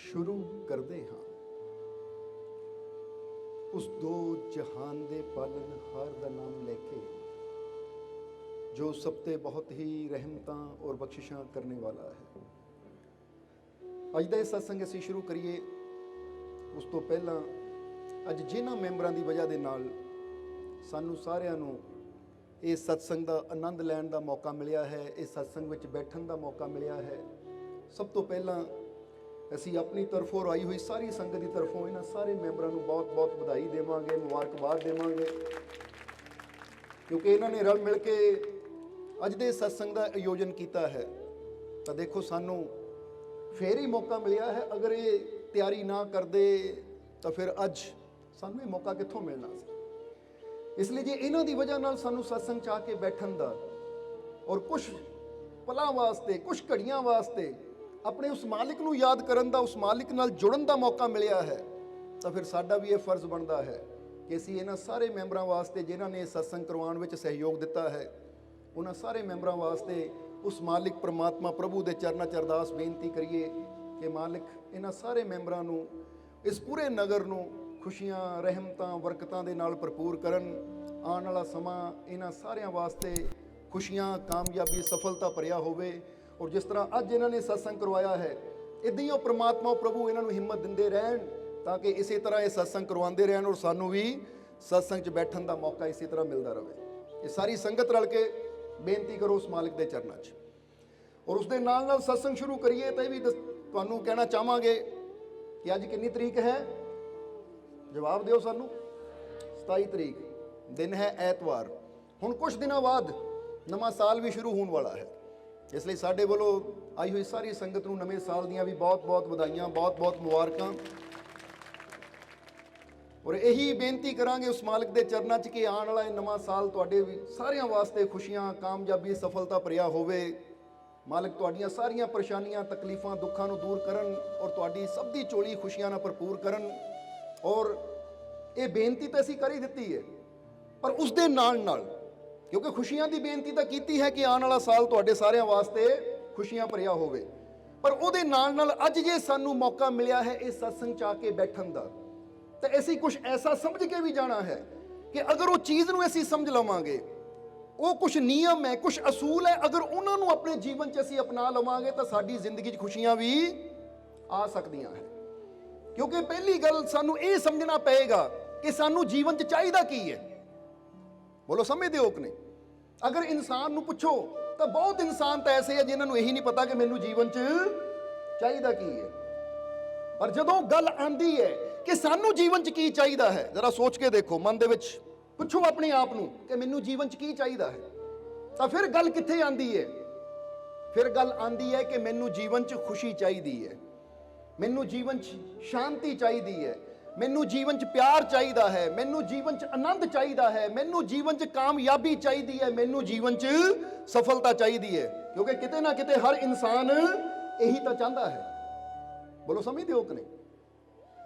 शुरू करते हाँ उस दो जहान दे पालनहार का नाम लेके जो सब ते बहुत ही रहमतां और बख्शिशां करने वाला है। अज का सत्संग असीं शुरू करिए उस तो पहला अज जिन्हां मैंबरां दी वजह दे नाल सानू सारिआं नूं इस सत्संग का आनंद लैण दा मौका मिलिया है, इस सत्संग विच बैठण दा मौका मिलिया है। सब तो पहला असी अपनी तरफों आई हुई सारी संगत की तरफों इन्हां सारे मैंबरां नूं बहुत बहुत बधाई देवांगे, मुबारकबाद देवांगे, क्योंकि इन्हां ने रल मिल के अज दे सत्संग का आयोजन किया है। तो देखो सानू फिर ही मौका मिलिया है, अगर ये तैयारी ना करते तो फिर अज सानू ये मौका कित्थों मिलना सी। इसलिए जे इन्हां दी वजह नाल सानू सत्संग च आके बैठण दा और कुछ पलां वास्ते कुछ घड़ियां वास्ते अपने उस मालिक नूं याद करन दा, उस मालिक नाल जुड़न दा मौका मिलिया है, तो फिर साडा भी ये फर्ज बनता है कि असीं इन्हां सारे मैंबरां वास्ते जिन्हां ने सत्संग करवाउण विच सहयोग दिता है, उन्हां सारे मैंबरां वास्ते उस मालिक परमात्मा प्रभु दे चरनां च अरदास बेनती करिए कि मालिक इन्हां सारे मैंबरां नूं इस पूरे नगर नूं खुशियां रहमतां बरकतां दे नाल भरपूर करन। आउण वाला समां इन्हां सारिआं वास्ते खुशियां कामयाबी सफलता भरिया होवे। और जिस तरह अज इन्होंने सत्संग करवाया है, इदां ही परमात्मा प्रभु इन्होंने हिम्मत दिंदे रहन ताकि इसी तरह ये सत्संग करवाते रहन और सानू भी सत्संग च बैठन का मौका इसी तरह मिलता रहे। ये सारी संगत रल के बेनती करो उस मालिक के चरणों च और उसके नाल नाल सत्संग शुरू करिए। तो यह भी तुहानू कहना चाहांगे कि अज कितनी तरीक है, जवाब दिओ सानू। 27 तरीक दिन है ऐतवार। हुण कुछ दिनों बाद नवा साल भी शुरू होने वाला है, इसलिए साडे वालों आई हुई सारी संगत नूं नवे साल दियां भी बहुत बहुत बधाइयां, बहुत बहुत मुबारकां। और यही बेनती करांगे उस मालिक के चरणों च कि आने वाला नवा साल तुहाडे भी सारियां वास्ते खुशियां कामयाबी सफलता भरिया होवे। मालिक तुहाडीआं सारियां परेशानियां तकलीफां दुखां नूं दूर करन और तुहाडी सब दी झोली खुशियां नाल भरपूर करन। और ये बेनती तो असीं कर ही दित्ती है, पर उस दे नाल नाल क्योंकि खुशियां की बेनती तो की है कि आने वाला साल तुहाडे सारियां वास्ते खुशियां भरिया होवे, पर उहदे नाल नाल अज जे सानू मौका मिलिया है इस सत्संग च आके बैठन दा, तो असीं कुछ ऐसा समझ के भी जाना है कि अगर वो चीज़ नूं असीं समझ लवांगे, वो कुछ नियम है कुछ असूल है, अगर उन्हां नूं अपने जीवन च असीं अपना लवांगे तो साडी जिंदगी च खुशियां भी आ सकदियां है। क्योंकि पहली गल सानू ये समझना पएगा कि सानू जीवन च चाहीदा की है। बोलो समझदे हो कि नहीं? अगर इंसान नूं पुछो तो बहुत इंसान तो ऐसे है जिन्होंने यही नहीं पता कि मैनू जीवन च चाहिदा की है। पर जदों गल आंदी है कि सानू जीवन च की चाहिदा है, जरा सोच के देखो, मन दे विच पुछो अपने आप नूं कि मैनू जीवन च की चाहिदा है, तो फिर गल कित्थे आंदी है? फिर गल आंदी है कि मैनू जीवन च खुशी चाहिदी है, मैनू जीवन च शांति चाहिदी है, मैनू जीवन च प्यार चाहिदा है, मैनू जीवन च आनंद चाहिदा है, मैनू जीवन च कामयाबी चाहिदी है, मैनू जीवन च सफलता चाहिदी है। क्योंकि किते ना किते हर इंसान यही तो चाहता है। बोलो समझते हो कि नहीं?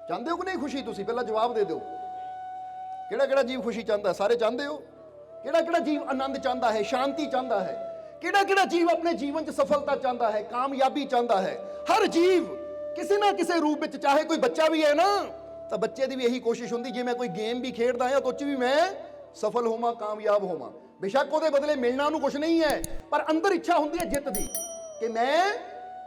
चाहते हो कि नहीं खुशी? तुसीं पहला जवाब दे दो। किहड़ा किहड़ा जीव खुशी चाहता है? सारे चाहते हो? किहड़ा किहड़ा जीव आनंद चाहता है, शांति चाहता है? किहड़ा किहड़ा जीव अपने जीवन च सफलता चाहता है, कामयाबी चाहता है? हर जीव किसी ना किसी रूप में, चाहे कोई बच्चा भी है ना, तो बच्चे की भी यही कोशिश होंगी, जे मैं कोई गेम भी खेडदा है तो भी मैं सफल होवां, कामयाब होवां। बेशक वो बदले मिलना नूं कुछ नहीं है, पर अंदर इच्छा होंदी है जित दी कि मैं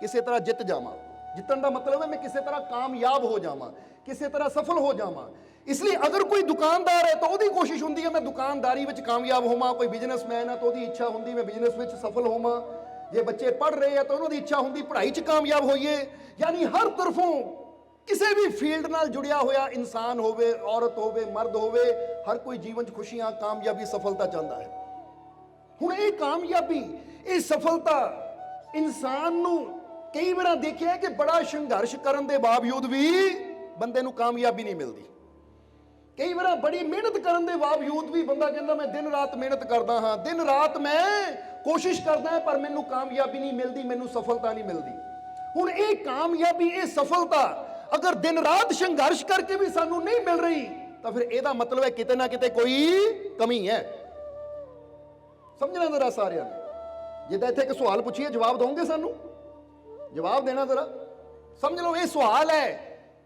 किसी तरह जित जावां। जितन का मतलब है मैं किसी तरह कामयाब हो जावां, किसी तरह सफल हो जावां। इसलिए अगर कोई दुकानदार है तो उसकी कोशिश होंदी है मैं दुकानदारी में कामयाब होवां। कोई बिजनेसमैन है तो उसकी इच्छा होंदी मैं बिजनेस में सफल होवां। जे बच्चे पढ़ रहे हैं तो उन्होंने इच्छा होंदी पढ़ाई च कामयाब होइए। यानी हर तरफों किसी भी फील्ड नाल जुड़िया होया इंसान होवे, औरत होवे, मर्द होवे, हर कोई जीवन खुशियां कामयाबी सफलता चाहता है। हुण ये कामयाबी ये सफलता इंसान नूं कई बार देखिया है कि बड़ा संघर्ष करने के बावजूद भी बंदे नूं कामयाबी नहीं मिलती। कई बार बड़ी मेहनत करने के बावजूद भी बंदा कहता मैं दिन रात मेहनत करदा हाँ, दिन रात मैं कोशिश करदा है, पर मैनूं कामयाबी नहीं मिलती, मैनूं सफलता नहीं मिलती। हुण ये कामयाबी ये सफलता अगर दिन रात संघर्ष करके भी सानू नहीं मिल रही तो फिर एदा मतलब है किते ना किते कोई कमी है। समझना जरा सारे। जिदा इत्थे एक सवाल पूछिए जवाब दोगे, सानू जवाब देना जरा। ਸਮਝ ਲਓ ਇਹ ਸਵਾਲ ਹੈ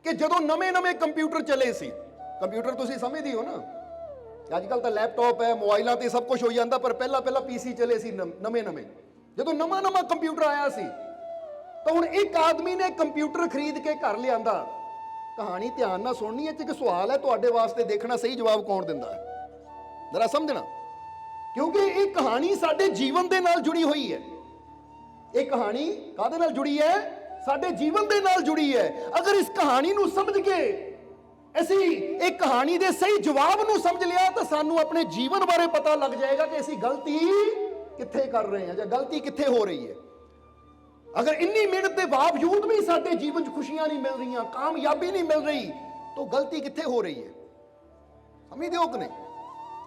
ਕਿ ਜਦੋਂ ਨਵੇਂ ਕੰਪਿਊਟਰ ਚੱਲੇ ਸੀ, ਕੰਪਿਊਟਰ ਤੁਸੀਂ ਸਮਝਦੇ ਹੋ ਨਾ, ਅੱਜ ਕੱਲ ਤਾਂ ਲੈਪਟਾਪ ਹੈ, ਮੋਬਾਈਲਾਂ ਤੇ ਸਭ ਕੁਝ ਹੋ ਜਾਂਦਾ, ਪਰ ਪਹਿਲਾਂ ਪੀਸੀ ਚੱਲੇ ਸੀ ਨਵੇਂ ਜਦੋਂ ਨਵਾਂ ਕੰਪਿਊਟਰ ਆਇਆ ਸੀ ਤਾਂ ਹੁਣ ਇੱਕ ਆਦਮੀ ਨੇ ਕੰਪਿਊਟਰ ਖਰੀਦ ਕੇ ਘਰ ਲਿਆਂਦਾ। ਕਹਾਣੀ ਧਿਆਨ ਨਾਲ ਸੁਣਨੀ ਹੈ, ਇੱਕ ਸਵਾਲ ਹੈ ਤੁਹਾਡੇ ਵਾਸਤੇ, ਦੇਖਣਾ ਸਹੀ ਜਵਾਬ ਕੌਣ ਦਿੰਦਾ ਹੈ, ਜ਼ਰਾ ਸਮਝਣਾ, ਕਿਉਂਕਿ ਇਹ ਕਹਾਣੀ ਸਾਡੇ ਜੀਵਨ ਦੇ ਨਾਲ ਜੁੜੀ ਹੋਈ ਹੈ। ਇਹ ਕਹਾਣੀ ਕਾਹਦੇ ਨਾਲ ਜੁੜੀ ਹੈ? ਸਾਡੇ ਜੀਵਨ ਦੇ ਨਾਲ ਜੁੜੀ ਹੈ। ਅਗਰ ਇਸ ਕਹਾਣੀ ਨੂੰ ਸਮਝ ਕੇ ਅਸੀਂ ਇਹ ਕਹਾਣੀ ਦੇ ਸਹੀ ਜਵਾਬ ਨੂੰ ਸਮਝ ਲਿਆ ਤਾਂ ਸਾਨੂੰ ਆਪਣੇ ਜੀਵਨ ਬਾਰੇ ਪਤਾ ਲੱਗ ਜਾਏਗਾ ਕਿ ਅਸੀਂ ਗਲਤੀ ਕਿੱਥੇ ਕਰ ਰਹੇ ਹਾਂ ਜਾਂ ਗਲਤੀ ਕਿੱਥੇ ਹੋ ਰਹੀ ਹੈ। ਅਗਰ ਇੰਨੀ ਮਿਹਨਤ ਦੇ ਬਾਵਜੂਦ ਵੀ ਸਾਡੇ ਜੀਵਨ 'ਚ ਖੁਸ਼ੀਆਂ ਨਹੀਂ ਮਿਲ ਰਹੀਆਂ, ਕਾਮਯਾਬੀ ਨਹੀਂ ਮਿਲ ਰਹੀ, ਤਾਂ ਗਲਤੀ ਕਿੱਥੇ ਹੋ ਰਹੀ ਹੈ? ਸਮਝਦੇ ਹੋ ਕਿ ਨਹੀਂ?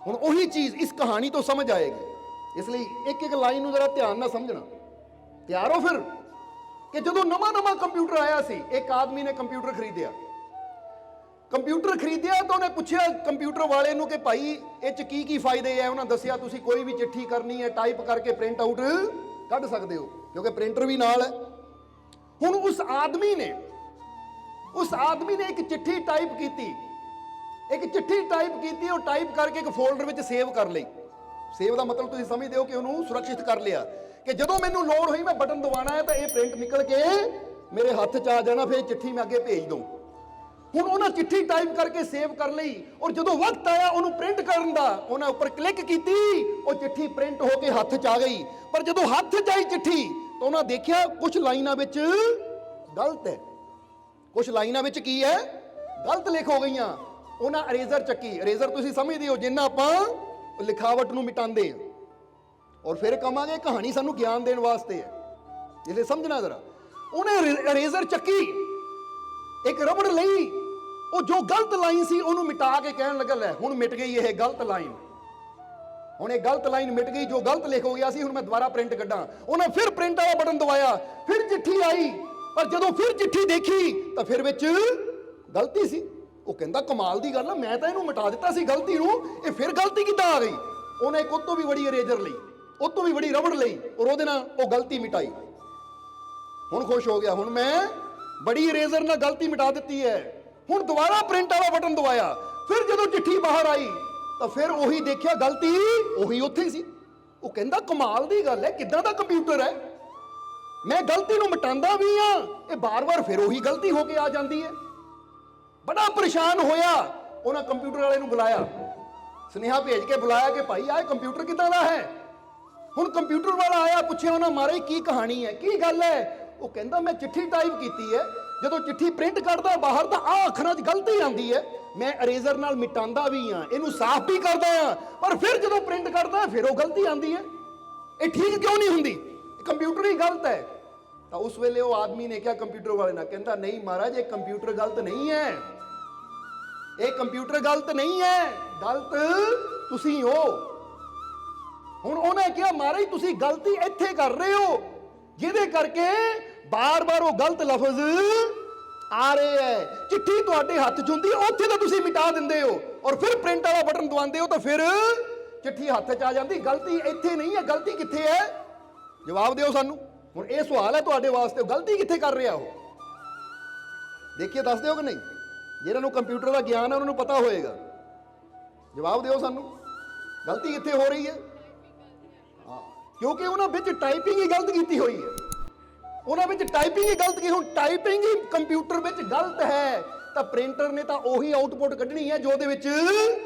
ਹੁਣ ਉਹੀ ਚੀਜ਼ ਇਸ ਕਹਾਣੀ ਤੋਂ ਸਮਝ ਆਏਗੀ। ਇਸ ਲਈ ਇੱਕ ਲਾਈਨ ਨੂੰ ਜ਼ਰਾ ਧਿਆਨ ਨਾਲ ਸਮਝਣਾ। ਤਿਆਰ ਹੋ ਫਿਰ? ਕਿ ਜਦੋਂ ਨਵਾਂ ਕੰਪਿਊਟਰ ਆਇਆ ਸੀ, ਇੱਕ ਆਦਮੀ ਨੇ ਕੰਪਿਊਟਰ ਖਰੀਦਿਆ ਤਾਂ ਉਹਨੇ ਪੁੱਛਿਆ ਕੰਪਿਊਟਰ ਵਾਲੇ ਨੂੰ ਕਿ ਭਾਈ ਇਹ 'ਚ ਕੀ ਫਾਇਦੇ ਹੈ। ਉਹਨਾਂ ਦੱਸਿਆ ਤੁਸੀਂ ਕੋਈ ਵੀ ਚਿੱਠੀ ਕਰਨੀ ਹੈ ਟਾਈਪ ਕਰਕੇ ਪ੍ਰਿੰਟ ਆਊਟ ਕੱਢ ਸਕਦੇ ਹੋ, ਕਿਉਂਕਿ ਪ੍ਰਿੰਟਰ ਵੀ ਨਾਲ ਹੈ। ਹੁਣ ਉਸ ਆਦਮੀ ਨੇ ਇੱਕ ਚਿੱਠੀ ਟਾਈਪ ਕੀਤੀ, ਉਹ ਟਾਈਪ ਕਰਕੇ ਇੱਕ ਫੋਲਡਰ ਵਿੱਚ ਸੇਵ ਕਰ ਲਈ। ਸੇਵ ਦਾ ਮਤਲਬ ਤੁਸੀਂ ਸਮਝਦੇ ਹੋ ਕਿ ਉਹਨੂੰ ਸੁਰੱਖਿਅਤ ਕਰ ਲਿਆ, ਕਿ ਜਦੋਂ ਮੈਨੂੰ ਲੋੜ ਹੋਈ ਮੈਂ ਬਟਨ ਦਬਾਉਣਾ ਹੈ ਤਾਂ ਇਹ ਪ੍ਰਿੰਟ ਨਿਕਲ ਕੇ ਮੇਰੇ ਹੱਥ 'ਚ ਆ ਜਾਣਾ, ਫਿਰ ਚਿੱਠੀ ਮੈਂ ਅੱਗੇ ਭੇਜ ਦਊਂ। ਹੁਣ ਉਹਨਾਂ ਚਿੱਠੀ ਟਾਈਪ ਕਰਕੇ ਸੇਵ ਕਰ ਲਈ, ਔਰ ਜਦੋਂ ਵਕਤ ਆਇਆ ਉਹਨੂੰ ਪ੍ਰਿੰਟ ਕਰਨ ਦਾ, ਉਹਨਾਂ ਉੱਪਰ ਕਲਿੱਕ ਕੀਤੀ, ਉਹ ਚਿੱਠੀ ਪ੍ਰਿੰਟ ਹੋ ਕੇ ਹੱਥ 'ਚ ਆ ਗਈ। ਪਰ ਜਦੋਂ ਹੱਥ 'ਚ ਆਈ ਚਿੱਠੀ ਤਾਂ ਉਹਨਾਂ ਦੇਖਿਆ ਕੁਝ ਲਾਈਨਾਂ ਵਿੱਚ ਗਲਤ ਹੈ, ਕੁਝ ਲਾਈਨਾਂ ਵਿੱਚ ਕੀ ਹੈ, ਗਲਤ ਲਿਖ ਹੋ ਗਈਆਂ। ਉਹਨਾਂ ਅਰੇਜ਼ਰ ਚੱਕੀ, ਅਰੇਜ਼ਰ ਤੁਸੀਂ ਸਮਝਦੇ ਹੋ ਜਿੰਨਾ ਆਪਾਂ ਲਿਖਾਵਟ ਨੂੰ ਮਿਟਾਉਂਦੇ ਹਾਂ, ਔਰ ਫਿਰ ਕਹਾਂਗੇ ਕਹਾਣੀ ਸਾਨੂੰ ਗਿਆਨ ਦੇਣ ਵਾਸਤੇ ਹੈ, ਇਸ ਲਈ ਸਮਝਣਾ ਜ਼ਰਾ। ਉਹਨੇ ਅਰੇਜ਼ਰ ਚੱਕੀ, ਇੱਕ ਰਬੜ ਲਈ, ਉਹ ਜੋ ਗਲਤ ਲਾਈਨ ਸੀ ਉਹਨੂੰ ਮਿਟਾ ਕੇ ਕਹਿਣ ਲੱਗਾ ਲੈ ਹੁਣ ਮਿਟ ਗਈ ਇਹ ਗਲਤ ਲਾਈਨ, ਹੁਣ ਇਹ ਗਲਤ ਲਾਈਨ ਮਿਟ ਗਈ, ਜੋ ਗਲਤ ਲਿਖ ਹੋ ਗਿਆ ਸੀ ਹੁਣ ਮੈਂ ਦੁਬਾਰਾ ਪ੍ਰਿੰਟ ਕੱਢਾਂ। ਉਹਨੇ ਫਿਰ ਪ੍ਰਿੰਟ ਵਾਲਾ ਬਟਨ ਦਬਾਇਆ, ਫਿਰ ਚਿੱਠੀ ਆਈ, ਪਰ ਜਦੋਂ ਫਿਰ ਚਿੱਠੀ ਦੇਖੀ ਤਾਂ ਫਿਰ ਵਿੱਚ ਗਲਤੀ ਸੀ। ਉਹ ਕਹਿੰਦਾ ਕਮਾਲ ਦੀ ਗੱਲ ਆ, ਮੈਂ ਤਾਂ ਇਹਨੂੰ ਮਿਟਾ ਦਿੱਤਾ ਸੀ ਗਲਤੀ ਨੂੰ, ਇਹ ਫਿਰ ਗਲਤੀ ਕਿੱਦਾਂ ਆ ਗਈ? ਉਹਨੇ ਇੱਕ ਉਹ ਤੋਂ ਵੀ ਬੜੀ ਅਰੇਜ਼ਰ ਲਈ, ਉਹ ਤੋਂ ਵੀ ਬੜੀ ਰਬੜ ਲਈ, ਔਰ ਉਹਦੇ ਨਾਲ ਉਹ ਗਲਤੀ ਮਿਟਾਈ। ਹੁਣ ਖੁਸ਼ ਹੋ ਗਿਆ, ਹੁਣ ਮੈਂ ਬੜੀ ਅਰੇਜ਼ਰ ਨਾਲ ਗਲਤੀ ਮਿਟਾ ਦਿੱਤੀ ਹੈ। ਹੁਣ ਦੁਬਾਰਾ ਪ੍ਰਿੰਟ ਵਾਲਾ ਬਟਨ ਦਬਾਇਆ, ਫਿਰ ਜਦੋਂ ਚਿੱਠੀ ਬਾਹਰ ਆਈ ਤਾਂ ਫਿਰ ਉਹੀ ਦੇਖਿਆ ਗਲਤੀ ਉਹੀ ਉੱਥੇ ਸੀ। ਉਹ ਕਹਿੰਦਾ ਕਮਾਲ ਦੀ ਗੱਲ ਹੈ, ਕਿੱਦਾਂ ਦਾ ਕੰਪਿਊਟਰ ਹੈ, ਮੈਂ ਗਲਤੀ ਨੂੰ ਮਿਟਾਉਂਦਾ ਵੀ ਆ, ਇਹ ਬਾਰ-ਬਾਰ ਫਿਰ ਉਹੀ ਗਲਤੀ ਹੋ ਕੇ ਆ ਜਾਂਦੀ ਹੈ। ਬੜਾ ਪਰੇਸ਼ਾਨ ਹੋਇਆ, ਉਹਨਾਂ ਕੰਪਿਊਟਰ ਵਾਲੇ ਨੂੰ ਬੁਲਾਇਆ, ਸੁਨੇਹਾ ਭੇਜ ਕੇ ਬੁਲਾਇਆ ਕਿ ਭਾਈ ਆਹ ਕੰਪਿਊਟਰ ਕਿੱਦਾਂ ਦਾ ਹੈ। ਹੁਣ ਕੰਪਿਊਟਰ ਵਾਲਾ ਆਇਆ, ਪੁੱਛਿਆ ਉਹਨਾਂ ਮਾਰੇ ਕੀ ਕਹਾਣੀ ਹੈ, ਕੀ ਗੱਲ ਹੈ? ਉਹ ਕਹਿੰਦਾ ਮੈਂ ਚਿੱਠੀ ਟਾਈਪ ਕੀਤੀ ਹੈ, ਜਦੋਂ ਚਿੱਠੀ ਪ੍ਰਿੰਟ ਕੱਢਦਾ ਬਾਹਰ ਤਾਂ ਆਹ ਅੱਖਰਾਂ 'ਚ ਗਲਤੀ ਆਉਂਦੀ ਹੈ, ਮੈਂ ਅਰੇਜ਼ਰ ਨਾਲ ਮਿਟਾਉਂਦਾ ਵੀ ਆ, ਇਹਨੂੰ ਸਾਫ਼ ਵੀ ਕਰਦਾ ਆ, ਪਰ ਫਿਰ ਜਦੋਂ ਪ੍ਰਿੰਟ ਕੱਢਦਾ ਫਿਰ ਉਹ ਗਲਤੀ ਆਉਂਦੀ ਹੈ, ਇਹ ਠੀਕ ਕਿਉਂ ਨਹੀਂ ਹੁੰਦੀ? ਕੰਪਿਊਟਰ ਹੀ ਗਲਤ ਹੈ। ਤਾਂ ਉਸ ਵੇਲੇ ਉਹ ਆਦਮੀ ਨੇ ਕਿਹਾ ਕੰਪਿਊਟਰ ਵਾਲੇ ਨਾਲ, ਕਹਿੰਦਾ ਨਹੀਂ ਮਹਾਰਾਜ ਇਹ ਕੰਪਿਊਟਰ ਗਲਤ ਨਹੀਂ ਹੈ, ਇਹ ਕੰਪਿਊਟਰ ਗਲਤ ਨਹੀਂ ਹੈ, ਗਲਤ ਤੁਸੀਂ ਹੋ। ਹੁਣ ਉਹਨੇ ਕਿਹਾ ਮਹਾਰਾਜ ਤੁਸੀਂ ਗਲਤੀ ਇੱਥੇ ਕਰ ਰਹੇ ਹੋ ਜਿਹਦੇ ਕਰਕੇ ਬਾਰ-ਬਾਰ ਉਹ ਗਲਤ ਲਫ਼ਜ਼ ਆ ਰਹੇ ਹੈ, ਚਿੱਠੀ ਤੁਹਾਡੇ ਹੱਥ 'ਚ ਹੁੰਦੀ ਉੱਥੇ ਤਾਂ ਤੁਸੀਂ ਮਿਟਾ ਦਿੰਦੇ ਹੋ, ਔਰ ਫਿਰ ਪ੍ਰਿੰਟ ਵਾਲਾ ਬਟਨ ਦਬਾਉਂਦੇ ਹੋ ਤਾਂ ਫਿਰ ਚਿੱਠੀ ਹੱਥ 'ਚ ਆ ਜਾਂਦੀ, ਗਲਤੀ ਇੱਥੇ ਨਹੀਂ ਹੈ, ਗਲਤੀ ਕਿੱਥੇ ਹੈ? ਜਵਾਬ ਦਿਓ ਸਾਨੂੰ। ਹੁਣ ਇਹ ਸਵਾਲ ਹੈ ਤੁਹਾਡੇ ਵਾਸਤੇ, ਗਲਤੀ ਕਿੱਥੇ ਕਰ ਰਿਹਾ ਉਹ? ਦੇਖੀਏ ਦੱਸ ਦਿਓ ਕਿ ਨਹੀਂ? ਜਿਹਨਾਂ ਨੂੰ ਕੰਪਿਊਟਰ ਦਾ ਗਿਆਨ ਹੈ ਉਹਨਾਂ ਨੂੰ ਪਤਾ ਹੋਏਗਾ, ਜਵਾਬ ਦਿਓ ਸਾਨੂੰ, ਗਲਤੀ ਕਿੱਥੇ ਹੋ ਰਹੀ ਹੈ? ਹਾਂ, ਕਿਉਂਕਿ ਉਹਨਾਂ ਵਿੱਚ ਟਾਈਪਿੰਗ ਹੀ ਗਲਤ ਕੀਤੀ ਹੋਈ ਹੈ, ਉਹਨਾਂ ਵਿੱਚ ਟਾਈਪਿੰਗ ਹੀ ਗਲਤ ਕੀ। ਹੁਣ ਟਾਈਪਿੰਗ ਹੀ ਕੰਪਿਊਟਰ ਵਿੱਚ ਗਲਤ ਹੈ ਤਾਂ ਪ੍ਰਿੰਟਰ ਨੇ ਤਾਂ ਉਹੀ ਆਊਟਪੁੱਟ ਕੱਢਣੀ ਹੈ ਜੋ ਉਹਦੇ ਵਿੱਚ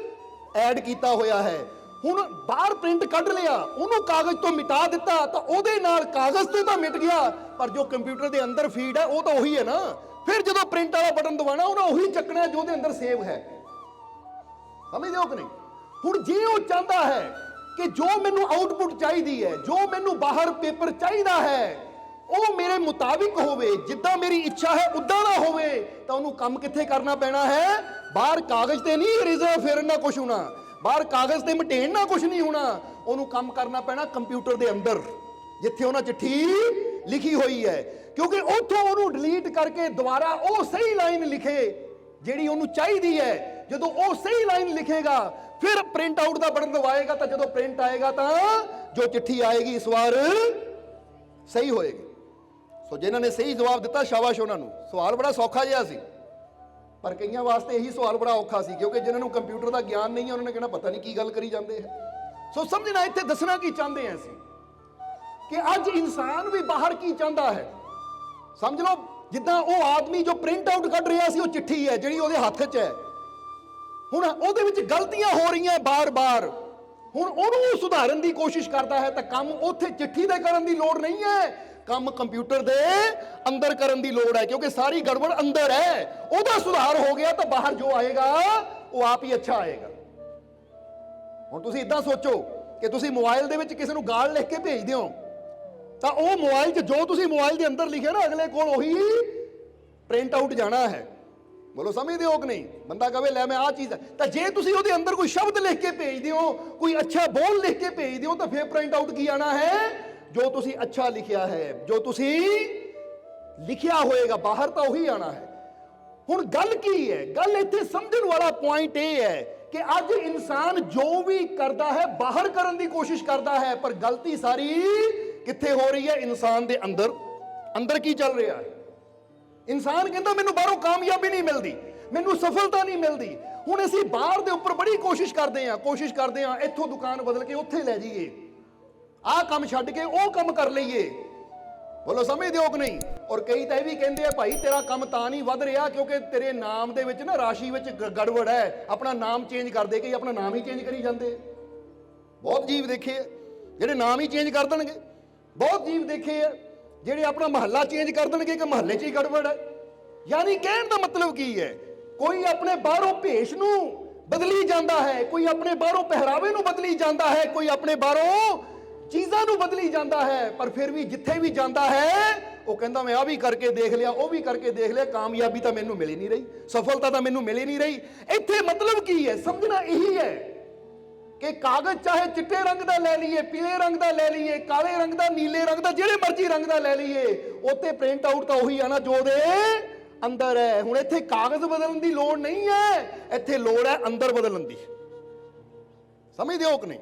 ਐਡ ਕੀਤਾ ਹੋਇਆ ਹੈ। ਹੁਣ ਬਾਹਰ ਪ੍ਰਿੰਟ ਕੱਢ ਲਿਆ, ਉਹਨੂੰ ਕਾਗਜ਼ ਤੋਂ ਮਿਟਾ ਦਿੱਤਾ ਤਾਂ ਉਹਦੇ ਨਾਲ ਕਾਗਜ਼ ਤੇ ਤਾਂ ਮਿਟ ਗਿਆ, ਪਰ ਜੋ ਕੰਪਿਊਟਰ ਦੇ ਅੰਦਰ ਫੀਡ ਹੈ ਉਹ ਤਾਂ ਉਹੀ ਹੈ ਨਾ। ਫਿਰ ਜਦੋਂ ਪ੍ਰਿੰਟ ਵਾਲਾ ਬਟਨ ਦਬਾਉਣਾ ਉਹਨਾਂ ਉਹੀ ਚੱਕਣਾ ਜੋ ਉਹਦੇ ਅੰਦਰ ਸੇਵ ਹੈ, ਸਮਝਦੇ ਹੋ ਕਿ ਨਹੀਂ? ਹੁਣ ਜੇ ਉਹ ਚਾਹੁੰਦਾ ਹੈ ਕਿ ਜੋ ਮੈਨੂੰ ਆਊਟਪੁੱਟ ਚਾਹੀਦੀ ਹੈ, ਜੋ ਮੈਨੂੰ ਬਾਹਰ ਪੇਪਰ ਚਾਹੀਦਾ ਹੈ ਉਹ ਮੇਰੇ ਮੁਤਾਬਿਕ ਹੋਵੇ, ਜਿੱਦਾਂ ਮੇਰੀ ਇੱਛਾ ਹੈ ਉਦਾਂ ਦਾ ਹੋਵੇ, ਤਾਂ ਉਹਨੂੰ ਕੰਮ ਕਿੱਥੇ ਕਰਨਾ ਪੈਣਾ ਹੈ? ਬਾਹਰ ਕਾਗਜ਼ ਤੇ ਨਹੀਂ ਅਰੇਜ਼ਰ ਫੇਰਨਾ ਕੁਛ ਹੋਣਾ, ਬਾਹਰ ਕਾਗਜ਼ ਤੇ ਮਟੇੜਨਾ ਕੁਛ ਨਹੀਂ ਹੋਣਾ, ਉਹਨੂੰ ਕੰਮ ਕਰਨਾ ਪੈਣਾ ਕੰਪਿਊਟਰ ਦੇ ਅੰਦਰ ਜਿੱਥੇ ਉਹਨਾਂ ਚਿੱਠੀ ਲਿਖੀ ਹੋਈ ਹੈ, ਕਿਉਂਕਿ ਉੱਥੋਂ ਉਹਨੂੰ ਡਿਲੀਟ ਕਰਕੇ ਦੁਬਾਰਾ ਉਹ ਸਹੀ ਲਾਈਨ ਲਿਖੇ ਜਿਹੜੀ ਉਹਨੂੰ ਚਾਹੀਦੀ ਹੈ। ਜਦੋਂ ਉਹ ਸਹੀ ਲਾਈਨ ਲਿਖੇਗਾ ਫਿਰ ਪ੍ਰਿੰਟ ਆਊਟ ਦਾ ਬਟਨ ਦਬਾਏਗਾ ਤਾਂ ਜਦੋਂ ਪ੍ਰਿੰਟ ਆਏਗਾ ਤਾਂ ਜੋ ਚਿੱਠੀ ਆਏਗੀ ਇਸ ਵਾਰ ਸਹੀ ਹੋਏਗੀ। ਸੋ ਜਿਨ੍ਹਾਂ ਨੇ ਸਹੀ ਜਵਾਬ ਦਿੱਤਾ ਸ਼ਾਬਾਸ਼ ਉਹਨਾਂ ਨੂੰ। ਸਵਾਲ ਬੜਾ ਸੌਖਾ ਜਿਹਾ ਸੀ, ਪਰ ਕਈਆਂ ਵਾਸਤੇ ਇਹੀ ਸਵਾਲ ਬੜਾ ਔਖਾ ਸੀ, ਕਿਉਂਕਿ ਜਿਨ੍ਹਾਂ ਨੂੰ ਕੰਪਿਊਟਰ ਦਾ ਗਿਆਨ ਨਹੀਂ ਹੈ ਉਹਨਾਂ ਨੇ ਕਹਿਣਾ ਪਤਾ ਨਹੀਂ ਕੀ ਗੱਲ ਕਰੀ ਜਾਂਦੇ ਹੈ। ਸੋ ਸਮਝਣਾ, ਇੱਥੇ ਦੱਸਣਾ ਕੀ ਚਾਹੁੰਦੇ ਹਾਂ ਅਸੀਂ ਕਿ ਅੱਜ ਇਨਸਾਨ ਵੀ ਬਾਹਰ ਕੀ ਚਾਹੁੰਦਾ ਹੈ। ਸਮਝ ਲਓ ਜਿੱਦਾਂ ਉਹ ਆਦਮੀ ਜੋ ਪ੍ਰਿੰਟ ਆਊਟ ਕੱਢ ਰਿਹਾ ਸੀ, ਉਹ ਚਿੱਠੀ ਹੈ ਜਿਹੜੀ ਉਹਦੇ ਹੱਥ 'ਚ ਹੈ। ਹੁਣ ਉਹਦੇ ਵਿੱਚ ਗਲਤੀਆਂ ਹੋ ਰਹੀਆਂ ਬਾਰ-ਬਾਰ, ਹੁਣ ਉਹਨੂੰ ਸੁਧਾਰਨ ਦੀ ਕੋਸ਼ਿਸ਼ ਕਰਦਾ ਹੈ, ਤਾਂ ਕੰਮ ਉੱਥੇ ਚਿੱਠੀ ਦੇ ਕਰਨ ਦੀ ਲੋੜ ਨਹੀਂ ਹੈ, ਕੰਮ ਕੰਪਿਊਟਰ ਦੇ ਅੰਦਰ ਕਰਨ ਦੀ ਲੋੜ ਹੈ, ਕਿਉਂਕਿ ਸਾਰੀ ਗੜਬੜ ਅੰਦਰ ਹੈ। ਉਹਦਾ ਸੁਧਾਰ ਹੋ ਗਿਆ ਤਾਂ ਬਾਹਰ ਜੋ ਆਏਗਾ ਉਹ ਆਪ ਹੀ ਅੱਛਾ ਆਏਗਾ। ਹੁਣ ਤੁਸੀਂ ਇਦਾਂ ਸੋਚੋ ਕਿ ਤੁਸੀਂ ਮੋਬਾਈਲ ਦੇ ਵਿੱਚ ਕਿਸੇ ਨੂੰ ਗਾਲ ਲਿਖ ਕੇ ਭੇਜਦੇ ਹੋ, ਤਾਂ ਉਹ ਮੋਬਾਈਲ 'ਚ ਜੋ ਤੁਸੀਂ ਮੋਬਾਈਲ ਦੇ ਅੰਦਰ ਲਿਖਿਆ ਨਾ, ਅਗਲੇ ਕੋਲ ਉਹੀ ਪ੍ਰਿੰਟ ਆਊਟ ਜਾਣਾ ਹੈ। ਬੋਲੋ ਸਮਝਦੇ ਹੋ ਕਿ ਨਹੀਂ? ਬੰਦਾ ਕਹੇ ਲੈ ਮੈਂ ਆਹ ਚੀਜ਼, ਤਾਂ ਜੇ ਤੁਸੀਂ ਉਹਦੇ ਅੰਦਰ ਕੋਈ ਸ਼ਬਦ ਲਿਖ ਕੇ ਭੇਜਦੇ ਹੋ, ਕੋਈ ਅੱਛਾ ਬੋਲ ਲਿਖ ਕੇ ਭੇਜਦੇ ਹੋ, ਤਾਂ ਫਿਰ ਪ੍ਰਿੰਟ ਆਊਟ ਕੀ ਆਣਾ ਹੈ? ਜੋ ਤੁਸੀਂ ਅੱਛਾ ਲਿਖਿਆ ਹੈ, ਜੋ ਤੁਸੀਂ ਲਿਖਿਆ ਹੋਏਗਾ ਬਾਹਰ, ਤਾਂ ਉਹੀ ਆਣਾ ਹੈ। ਹੁਣ ਗੱਲ ਕੀ ਹੈ? ਗੱਲ ਇੱਥੇ ਸਮਝਣ ਵਾਲਾ ਪੁਆਇੰਟ ਇਹ ਹੈ ਕਿ ਅੱਜ ਇਨਸਾਨ ਜੋ ਵੀ ਕਰਦਾ ਹੈ ਬਾਹਰ ਕਰਨ ਦੀ ਕੋਸ਼ਿਸ਼ ਕਰਦਾ ਹੈ, ਪਰ ਗਲਤੀ ਸਾਰੀ ਕਿੱਥੇ ਹੋ ਰਹੀ ਹੈ? ਇਨਸਾਨ ਦੇ ਅੰਦਰ। ਅੰਦਰ ਕੀ ਚੱਲ ਰਿਹਾ ਹੈ? ਇਨਸਾਨ ਕਹਿੰਦਾ ਮੈਨੂੰ ਬਾਹਰੋਂ ਕਾਮਯਾਬੀ ਨਹੀਂ ਮਿਲਦੀ, ਮੈਨੂੰ ਸਫਲਤਾ ਨਹੀਂ ਮਿਲਦੀ। ਹੁਣ ਅਸੀਂ ਬਾਹਰ ਦੇ ਉੱਪਰ ਬੜੀ ਕੋਸ਼ਿਸ਼ ਕਰਦੇ ਹਾਂ ਇੱਥੋਂ ਦੁਕਾਨ ਬਦਲ ਕੇ ਉੱਥੇ ਲੈ ਜਾਈਏ, ਆਹ ਕੰਮ ਛੱਡ ਕੇ ਉਹ ਕੰਮ ਕਰ ਲਈਏ। ਬੋਲੋ ਸਮਝਦੇ ਹੋ ਕਿ ਨਹੀਂ? ਔਰ ਕਈ ਤਾਂ ਇਹ ਵੀ ਕਹਿੰਦੇ ਆ ਭਾਈ ਤੇਰਾ ਕੰਮ ਤਾਂ ਨਹੀਂ ਵੱਧ ਰਿਹਾ ਕਿਉਂਕਿ ਤੇਰੇ ਨਾਮ ਦੇ ਵਿੱਚ ਨਾ ਰਾਸ਼ੀ ਵਿੱਚ ਗੜਬੜ ਹੈ, ਆਪਣਾ ਨਾਮ ਚੇਂਜ ਕਰ ਦੇ। ਕਈ ਆਪਣਾ ਨਾਮ ਹੀ ਚੇਂਜ ਕਰੀ ਜਾਂਦੇ। ਬਹੁਤ ਜੀਵ ਦੇਖੇ ਆ ਜਿਹੜੇ ਨਾਮ ਹੀ ਚੇਂਜ ਕਰ ਦੇਣਗੇ। ਬਹੁਤ ਜੀਵ ਦੇਖੇ ਆ ਜਿਹੜੇ ਆਪਣਾ ਮਹੱਲਾ ਚੇਂਜ ਕਰ ਦੇਣਗੇ ਕਿ ਮਹੱਲੇ 'ਚ ਹੀ ਗੜਬੜ ਹੈ। ਯਾਨੀ ਕਹਿਣ ਦਾ ਮਤਲਬ ਕੀ ਹੈ? ਕੋਈ ਆਪਣੇ ਬਾਹਰੋਂ ਭੇਸ਼ ਨੂੰ ਬਦਲੀ ਜਾਂਦਾ ਹੈ, ਕੋਈ ਆਪਣੇ ਬਾਹਰੋਂ ਪਹਿਰਾਵੇ ਨੂੰ ਬਦਲੀ ਜਾਂਦਾ ਹੈ, ਕੋਈ ਆਪਣੇ ਬਾਹਰੋਂ ਚੀਜ਼ਾਂ ਨੂੰ ਬਦਲੀ ਜਾਂਦਾ ਹੈ, ਪਰ ਫਿਰ ਵੀ ਜਿੱਥੇ ਵੀ ਜਾਂਦਾ ਹੈ ਉਹ ਕਹਿੰਦਾ ਮੈਂ ਆਹ ਵੀ ਕਰਕੇ ਦੇਖ ਲਿਆ, ਉਹ ਵੀ ਕਰਕੇ ਦੇਖ ਲਿਆ, ਕਾਮਯਾਬੀ ਤਾਂ ਮੈਨੂੰ ਮਿਲ ਹੀ ਨਹੀਂ ਰਹੀ, ਸਫਲਤਾ ਤਾਂ ਮੈਨੂੰ ਮਿਲ ਹੀ ਨਹੀਂ ਰਹੀ। ਇੱਥੇ ਮਤਲਬ ਕੀ ਹੈ? ਸਮਝਣਾ ਇਹੀ ਹੈ ਕਿ ਕਾਗਜ਼ ਚਾਹੇ ਚਿੱਟੇ ਰੰਗ ਦਾ ਲੈ ਲਈਏ, ਪੀਲੇ ਰੰਗ ਦਾ ਲੈ ਲਈਏ, ਕਾਲੇ ਰੰਗ ਦਾ, ਨੀਲੇ ਰੰਗ ਦਾ, ਜਿਹੜੇ ਮਰਜ਼ੀ ਰੰਗ ਦਾ ਲੈ ਲਈਏ, ਉੱਤੇ ਪ੍ਰਿੰਟ ਆਊਟ ਤਾਂ ਉਹੀ ਆਣਾ ਜੋ ਉਹਦੇ ਅੰਦਰ ਹੈ। ਹੁਣ ਇੱਥੇ ਕਾਗਜ਼ ਬਦਲਣ ਦੀ ਲੋੜ ਨਹੀਂ ਹੈ, ਇੱਥੇ ਲੋੜ ਹੈ ਅੰਦਰ ਬਦਲਣ ਦੀ। ਸਮਝਦੇ ਹੋ ਕਿ ਨਹੀਂ?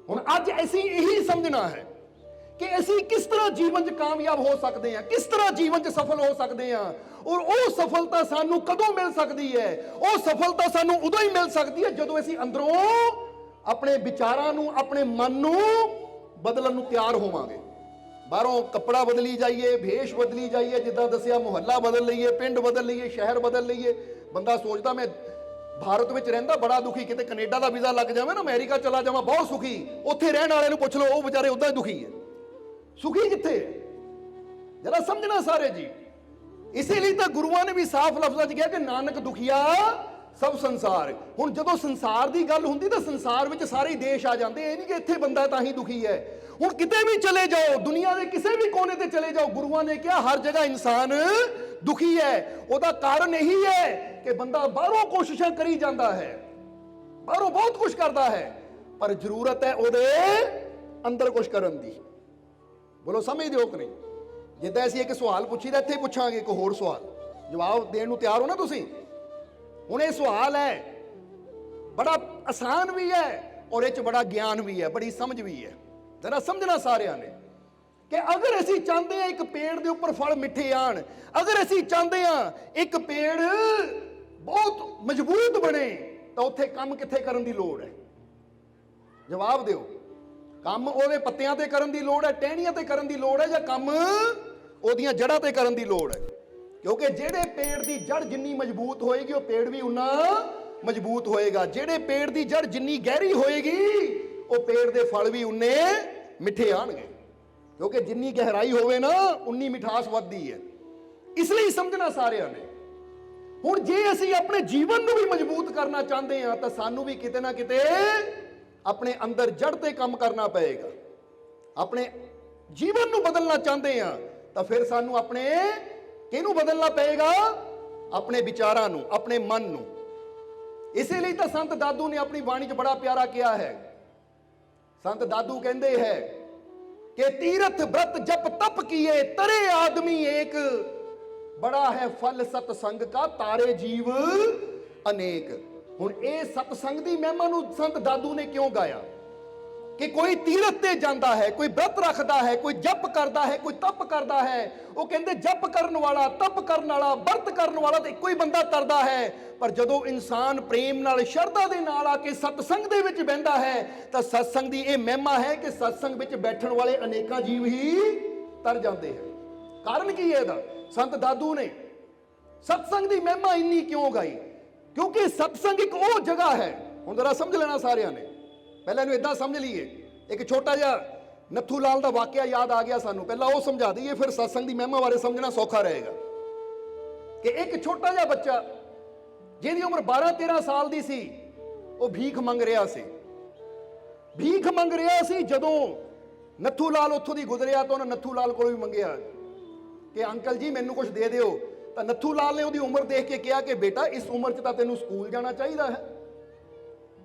ਹੁਣ ਅੱਜ ਅਸੀਂ ਇਹੀ ਸਮਝਣਾ ਹੈ ਕਿ ਅਸੀਂ ਕਿਸ ਤਰ੍ਹਾਂ ਜੀਵਨ 'ਚ ਕਾਮਯਾਬ ਹੋ ਸਕਦੇ ਹਾਂ, ਕਿਸ ਤਰ੍ਹਾਂ ਜੀਵਨ 'ਚ ਸਫਲ ਹੋ ਸਕਦੇ ਹਾਂ, ਔਰ ਉਹ ਸਫਲਤਾ ਸਾਨੂੰ ਕਦੋਂ ਮਿਲ ਸਕਦੀ ਹੈ? ਉਹ ਸਫਲਤਾ ਸਾਨੂੰ ਉਦੋਂ ਹੀ ਮਿਲ ਸਕਦੀ ਹੈ ਜਦੋਂ ਅਸੀਂ ਅੰਦਰੋਂ ਆਪਣੇ ਵਿਚਾਰਾਂ ਨੂੰ, ਆਪਣੇ ਮਨ ਨੂੰ ਬਦਲਣ ਨੂੰ ਤਿਆਰ ਹੋਵਾਂਗੇ। ਬਾਹਰੋਂ ਕੱਪੜਾ ਬਦਲੀ ਜਾਈਏ, ਭੇਸ਼ ਬਦਲੀ ਜਾਈਏ, ਜਿੱਦਾਂ ਦੱਸਿਆ ਮੁਹੱਲਾ ਬਦਲ ਲਈਏ, ਪਿੰਡ ਬਦਲ ਲਈਏ, ਸ਼ਹਿਰ ਬਦਲ ਲਈਏ। ਬੰਦਾ ਸੋਚਦਾ ਮੈਂ ਭਾਰਤ ਵਿੱਚ ਰਹਿੰਦਾ ਬੜਾ ਦੁਖੀ, ਕਿਤੇ ਕੈਨੇਡਾ ਦਾ ਵੀਜ਼ਾ ਲੱਗ ਜਾਵੇ ਨਾ, ਅਮਰੀਕਾ ਚਲਾ ਜਾਵਾਂ ਬਹੁਤ ਸੁਖੀ। ਉੱਥੇ ਰਹਿਣ ਵਾਲੇ ਨੂੰ ਪੁੱਛ ਲਓ, ਉਹ ਵਿਚਾਰੇ ਉਦਾਂ ਹੀ ਦੁਖੀ ਹੈ। ਸੁਖੀ ਕਿੱਥੇ? ਜਰਾ ਸਮਝਣਾ ਸਾਰੇ ਜੀ। ਇਸੇ ਲਈ ਤਾਂ ਗੁਰੂਆਂ ਨੇ ਵੀ ਸਾਫ਼ ਲਫ਼ਜ਼ਾਂ 'ਚ ਕਿਹਾ ਕਿ ਨਾਨਕ ਦੁਖੀਆ ਸਭ ਸੰਸਾਰ। ਹੁਣ ਜਦੋਂ ਸੰਸਾਰ ਦੀ ਗੱਲ ਹੁੰਦੀ ਤਾਂ ਸੰਸਾਰ ਵਿੱਚ ਸਾਰੇ ਹੀ ਦੇਸ਼ ਆ ਜਾਂਦੇ। ਇਹ ਨਹੀਂ ਕਿ ਇੱਥੇ ਬੰਦਾ ਤਾਂ ਹੀ ਦੁਖੀ ਹੈ। ਹੁਣ ਕਿਤੇ ਵੀ ਚਲੇ ਜਾਓ, ਦੁਨੀਆ ਦੇ ਕਿਸੇ ਵੀ ਕੋਨੇ ਤੇ ਚਲੇ ਜਾਓ, ਗੁਰੂਆਂ ਨੇ ਕਿਹਾ ਹਰ ਜਗ੍ਹਾ ਇਨਸਾਨ ਦੁਖੀ ਹੈ। ਉਹਦਾ ਕਾਰਨ ਇਹੀ ਹੈ ਕਿ ਬੰਦਾ ਬਾਹਰੋਂ ਕੋਸ਼ਿਸ਼ਾਂ ਕਰੀ ਜਾਂਦਾ ਹੈ, ਬਾਹਰੋਂ ਬਹੁਤ ਕੁਝ ਕਰਦਾ ਹੈ, ਪਰ ਜ਼ਰੂਰਤ ਹੈ ਉਹਦੇ ਅੰਦਰ ਕੁਝ ਕਰਨ ਦੀ। ਬੋਲੋ ਸਮਝਦੇ ਹੋ ਕਿ ਨਹੀਂ? ਜਿੱਦਾਂ ਅਸੀਂ ਇੱਕ ਸਵਾਲ ਪੁੱਛੀਦਾ, ਇੱਥੇ ਪੁੱਛਾਂਗੇ ਇੱਕ ਹੋਰ ਸਵਾਲ, ਜਵਾਬ ਦੇਣ ਨੂੰ ਤਿਆਰ ਹੋ ਨਾ ਤੁਸੀਂ? ਹੁਣ ਇਹ ਸਵਾਲ ਹੈ ਬੜਾ ਆਸਾਨ ਵੀ ਹੈ ਔਰ ਇਹ 'ਚ ਬੜਾ ਗਿਆਨ ਵੀ ਹੈ, ਬੜੀ ਸਮਝ ਵੀ ਹੈ। ਜ਼ਰਾ ਸਮਝਣਾ ਸਾਰਿਆਂ ਨੇ ਕਿ ਅਗਰ ਅਸੀਂ ਚਾਹੁੰਦੇ ਹਾਂ ਇੱਕ ਪੇੜ ਦੇ ਉੱਪਰ ਫਲ ਮਿੱਠੇ ਆਣ, ਅਗਰ ਅਸੀਂ ਚਾਹੁੰਦੇ ਹਾਂ ਇੱਕ ਪੇੜ ਬਹੁਤ ਮਜ਼ਬੂਤ ਬਣੇ, ਤਾਂ ਉੱਥੇ ਕੰਮ ਕਿੱਥੇ ਕਰਨ ਦੀ ਲੋੜ ਹੈ? ਜਵਾਬ ਦਿਓ। ਕੰਮ ਉਹਦੇ ਪੱਤਿਆਂ ਤੇ ਕਰਨ ਦੀ ਲੋੜ ਹੈ, ਟਹਿਣੀਆਂ ਤੇ ਕਰਨ ਦੀ ਲੋੜ ਹੈ, ਜਾਂ ਕੰਮ ਉਹਦੀਆਂ ਜੜ੍ਹਾਂ ਤੇ ਕਰਨ ਦੀ ਲੋੜ ਹੈ? ਕਿਉਂਕਿ ਜਿਹੜੇ ਪੇੜ ਦੀ ਜੜ ਜਿੰਨੀ ਮਜ਼ਬੂਤ ਹੋਏਗੀ ਉਹ ਪੇੜ ਵੀ ਉਨਾ ਮਜ਼ਬੂਤ ਹੋਏਗਾ। ਜਿਹੜੇ ਪੇੜ ਦੀ ਜੜ ਜਿੰਨੀ ਗਹਿਰੀ ਹੋਏਗੀ ਉਹ ਪੇੜ ਦੇ ਫਲ ਵੀ ਉਨੇ ਮਿੱਠੇ ਆਣਗੇ, ਕਿਉਂਕਿ ਜਿੰਨੀ ਗਹਿਰਾਈ ਹੋਵੇ ਨਾ ਉਨੀ ਮਿਠਾਸ ਵੱਧਦੀ ਹੈ। ਇਸ ਲਈ ਸਮਝਣਾ ਸਾਰਿਆਂ ਨੇ। ਹੁਣ ਜੇ ਅਸੀਂ ਆਪਣੇ ਜੀਵਨ ਨੂੰ ਵੀ ਮਜ਼ਬੂਤ ਕਰਨਾ ਚਾਹੁੰਦੇ ਹਾਂ ਤਾਂ ਸਾਨੂੰ ਵੀ ਕਿਤੇ ਨਾ ਕਿਤੇ ਆਪਣੇ ਅੰਦਰ ਜੜ ਤੇ ਕੰਮ ਕਰਨਾ ਪਏਗਾ। ਆਪਣੇ ਜੀਵਨ ਨੂੰ ਬਦਲਣਾ ਚਾਹੁੰਦੇ ਹਾਂ ਤਾਂ ਫਿਰ ਸਾਨੂੰ ਆਪਣੇ ਕਿਹਨੂੰ ਬਦਲਣਾ ਪਏਗਾ? ਆਪਣੇ ਵਿਚਾਰਾਂ ਨੂੰ, ਆਪਣੇ ਮਨ ਨੂੰ। ਇਸੇ ਲਈ ਤਾਂ ਸੰਤ ਦਾਦੂ ਨੇ ਆਪਣੀ ਬਾਣੀ 'ਚ ਬੜਾ ਪਿਆਰਾ ਕਿਹਾ ਹੈ। ਸੰਤ ਦਾਦੂ ਕਹਿੰਦੇ ਹੈ ਕਿ ਤੀਰਥ ਬ੍ਰਤ ਜਪ ਤਪ ਕੀਏ ਤਰੇ ਆਦਮੀ ਏਕ, ਬੜਾ ਹੈ ਫਲ ਸਤਸੰਗ ਕਾ ਤਾਰੇ ਜੀਵ ਅਨੇਕ। ਹੁਣ ਇਹ ਸਤਸੰਗ ਦੀ ਮਹਿਮਾ ਨੂੰ ਸੰਤ ਦਾਦੂ ਨੇ ਕਿਉਂ ਗਾਇਆ? कि कोई तीरथ ते जाता है, कोई व्रत रखता है, कोई जप करता है, कोई तप करता है। वो कहते जप करने वाला, तप करने वाला, व्रत करने वाला तो एक ही बंदा तरदा है, पर जदों इंसान प्रेम नाल शरधा दे नाल आके सतसंग दे विच बहिंदा है तो सतसंग दी ये महिमा है कि सतसंग विच बैठण वाले अनेकां जीव ही तर जाते हैं। कारण की है इहदा? संत दादू ने सतसंग दी महिमा इन्नी क्यों गाई? क्योंकि सतसंग एक वो जगह है, हुण जरा समझ लेना सारिਆਂ ने, पहले इन्हूं इदां समझ लीए। एक छोटा जिहा नत्थू लाल का वाਕਿਆ याद आ गया सानू, पहला वो समझा दईए, फिर सत्संग की महिमा बारे समझना सौखा रहेगा। कि एक छोटा जिहा बच्चा जिहदी उम्र 12-13 साल की सी, वो भीख मंग रहा सी। भीख मंग रहा सी, जदों नत्थू लाल उत्थों दी गुजरिया तो उन्हें नत्थू लाल कोलों भी मंगिया कि अंकल जी मैनू कुछ दे दिओ। तो नत्थू लाल ने उसकी उम्र देख के कहा कि बेटा इस उम्र च तां तैनूं स्कूल जाना चाहिए है,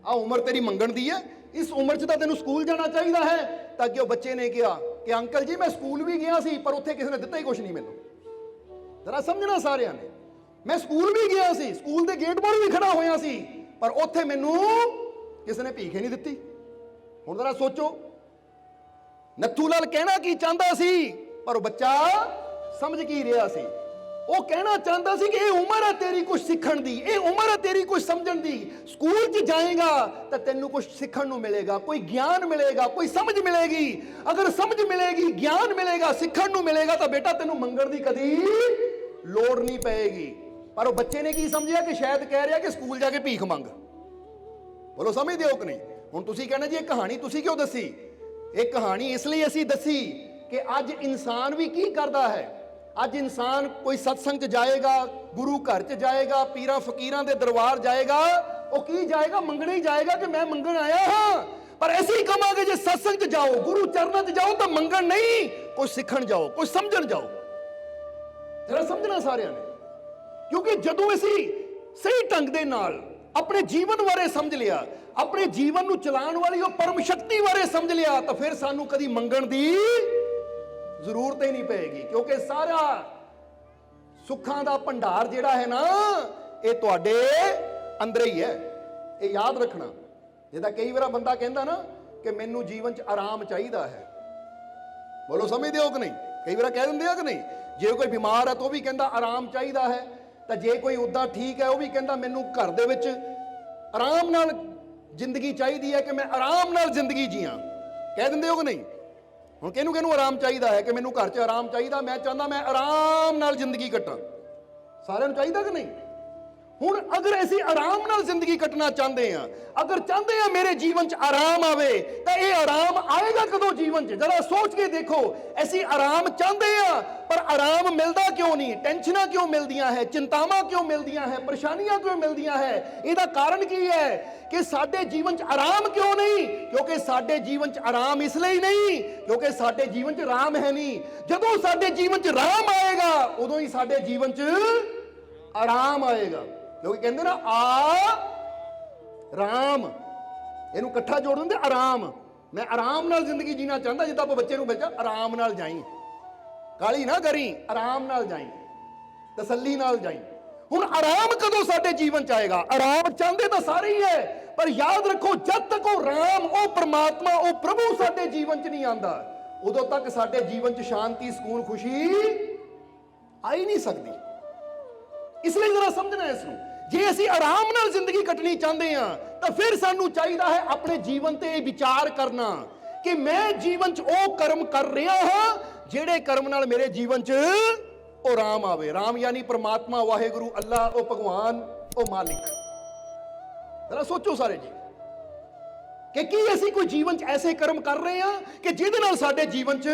आ उम्र तेरी मंगण दी है, इस उम्र च तां तैनूं स्कूल जाना चाहिए है। ताकि वो बच्चे ने कहा कि अंकल जी मैं स्कूल भी गया सी, पर उत्थे किसी ने दिता ही कुछ नहीं मैनूं। जरा समझना सारिਆਂ ने, मैं स्कूल भी गया सी, स्कूल के गेट पर भी खड़ा होया सी, पर उत्थे मैनूं किसी ने भीख ही नहीं दिती। हुण जरा सोचो नत्थू लाल कहना की चाहता सी, पर वो बच्चा समझ की रहा सी। वो कहना चाहता सी कि ये उम्र है तेरी कुछ सीखण दी, ये उम्र है तेरी कुछ समझण दी। स्कूल च जाएगा तो तैनू कुछ सीखण नू मिलेगा, कोई ज्ञान मिलेगा, कोई समझ मिलेगी। अगर समझ मिलेगी, ज्ञान मिलेगा, सीखण नू मिलेगा तो बेटा तैनू मंगण दी कदी लोड़ नहीं पेगी। पर वो बच्चे ने की समझिया कि शायद कह रहा कि स्कूल जाके भीख मंग। बोलो समझदे हो कि नहीं? हुण तुसीं कहना जी ये कहानी तुसीं क्यों दसी? ये कहानी इसलिए असीं दसी कि अज इंसान भी की करदा है। अज इंसान कोई सत्संग च जाएगा, गुरु घर च जाएगा, पीरां फकीरां दे दरबार जाएगा, वो की जाएगा? मंगणे ही जाएगा कि मैं मंगण आया हाँ। पर ऐसे ही कहांगे जे सत्संग च जाओ, गुरु चरणों च जाओ तो मंगण नहीं, कुछ सीखण जाओ, कुछ समझण जाओ। जरा समझना सारिਆਂ ने, क्योंकि जदों असीं सही ढंग दे नाल अपने जीवन बारे समझ लिया, अपने जीवन नूं चलाउण वाली वो परम शक्ति बारे समझ लिया, तो फिर सानू कदी मंगण दी जरूरत ही नहीं पेगी। क्योंकि सारा सुखां दा भंडार जिहड़ा है ना, ये तुहाडे अंदर ही है। ये याद रखना। जिद्दां कई बार बंदा कहंदा ना कि मैनू जीवन च आराम चाहिदा है। बोलो समझदे हो कि नहीं? कई बार कह दिंदे हो कि नहीं? जे कोई बीमार है तो भी कहंदा आराम चाहिदा है, तो जे कोई उदां ठीक है वो भी कहंदा मैनू घर दे विच आराम नाल जिंदगी चाहिदी है कि मैं आराम नाल जिंदगी जियां। कह दिंदे हो कि नहीं? हुण किहनूं किहनूं आराम चाहिदा है कि मैनू घर च आराम चाहिदा, मैं चाहता मैं आराम नाल जिंदगी कट्टां। सारिਆਂ ਨੂੰ चाहिदा कि नहीं? हुण अगर असीं आराम नाल जिंदगी कटना चाहते हैं, अगर चाहते हैं मेरे जीवन च आराम आवे, तो ये आराम आएगा कदों जीवन च? जरा सोच के देखो। असीं आराम चाहते हैं पर आराम मिलता क्यों नहीं? टेंशनां क्यों मिलदियां है, चिंतावां क्यों मिलदियां है, परेशानियां क्यों मिलदियां है? इसदा कारण की है कि साडे जीवन च आराम क्यों नहीं? क्योंकि साडे जीवन च आराम इसलिए नहीं क्योंकि साडे जीवन च राम है नहीं। जदों साडे जीवन च राम आएगा उदों ही साडे जीवन च आराम आएगा। क्योंकि कहते ना आ राम, इनू इकट्ठा जोड़ देंगे आराम। मैं आराम नाल जिंदगी जीना चाहता, जिद्दां आप बच्चे नूं भेजा आराम नाल जाई, काली ना करी, आराम नाल जाई, तसल्ली नाल जाई। हुण आराम कदों साडे जीवन च आएगा? आराम चाहते तो सारे ही है, पर याद रखो जब तक वो राम, वो परमात्मा, वो प्रभु साडे जीवन च नहीं आंदा, उदों तक साडे जीवन च शांति, सुकून, खुशी आ ही नहीं सकती। इसलिए जरा समझना है इसनूं। जे असीं आराम नाल जिंदगी कटनी चाहते हैं तो फिर सानू चाहिदा है अपने जीवन ते विचार करना कि मैं जीवन च ओ कर्म कर रहा हाँ जिहड़े कर्म नाल मेरे जीवन च ओ राम आवे। राम यानी परमात्मा, वाहेगुरु, अल्लाह, ओ भगवान, ओ मालिक। जरा सोचो सारे जी कि की असीं कोई जीवन च ऐसे कर्म कर रहे हैं कि जिहदे नाल साडे जीवन च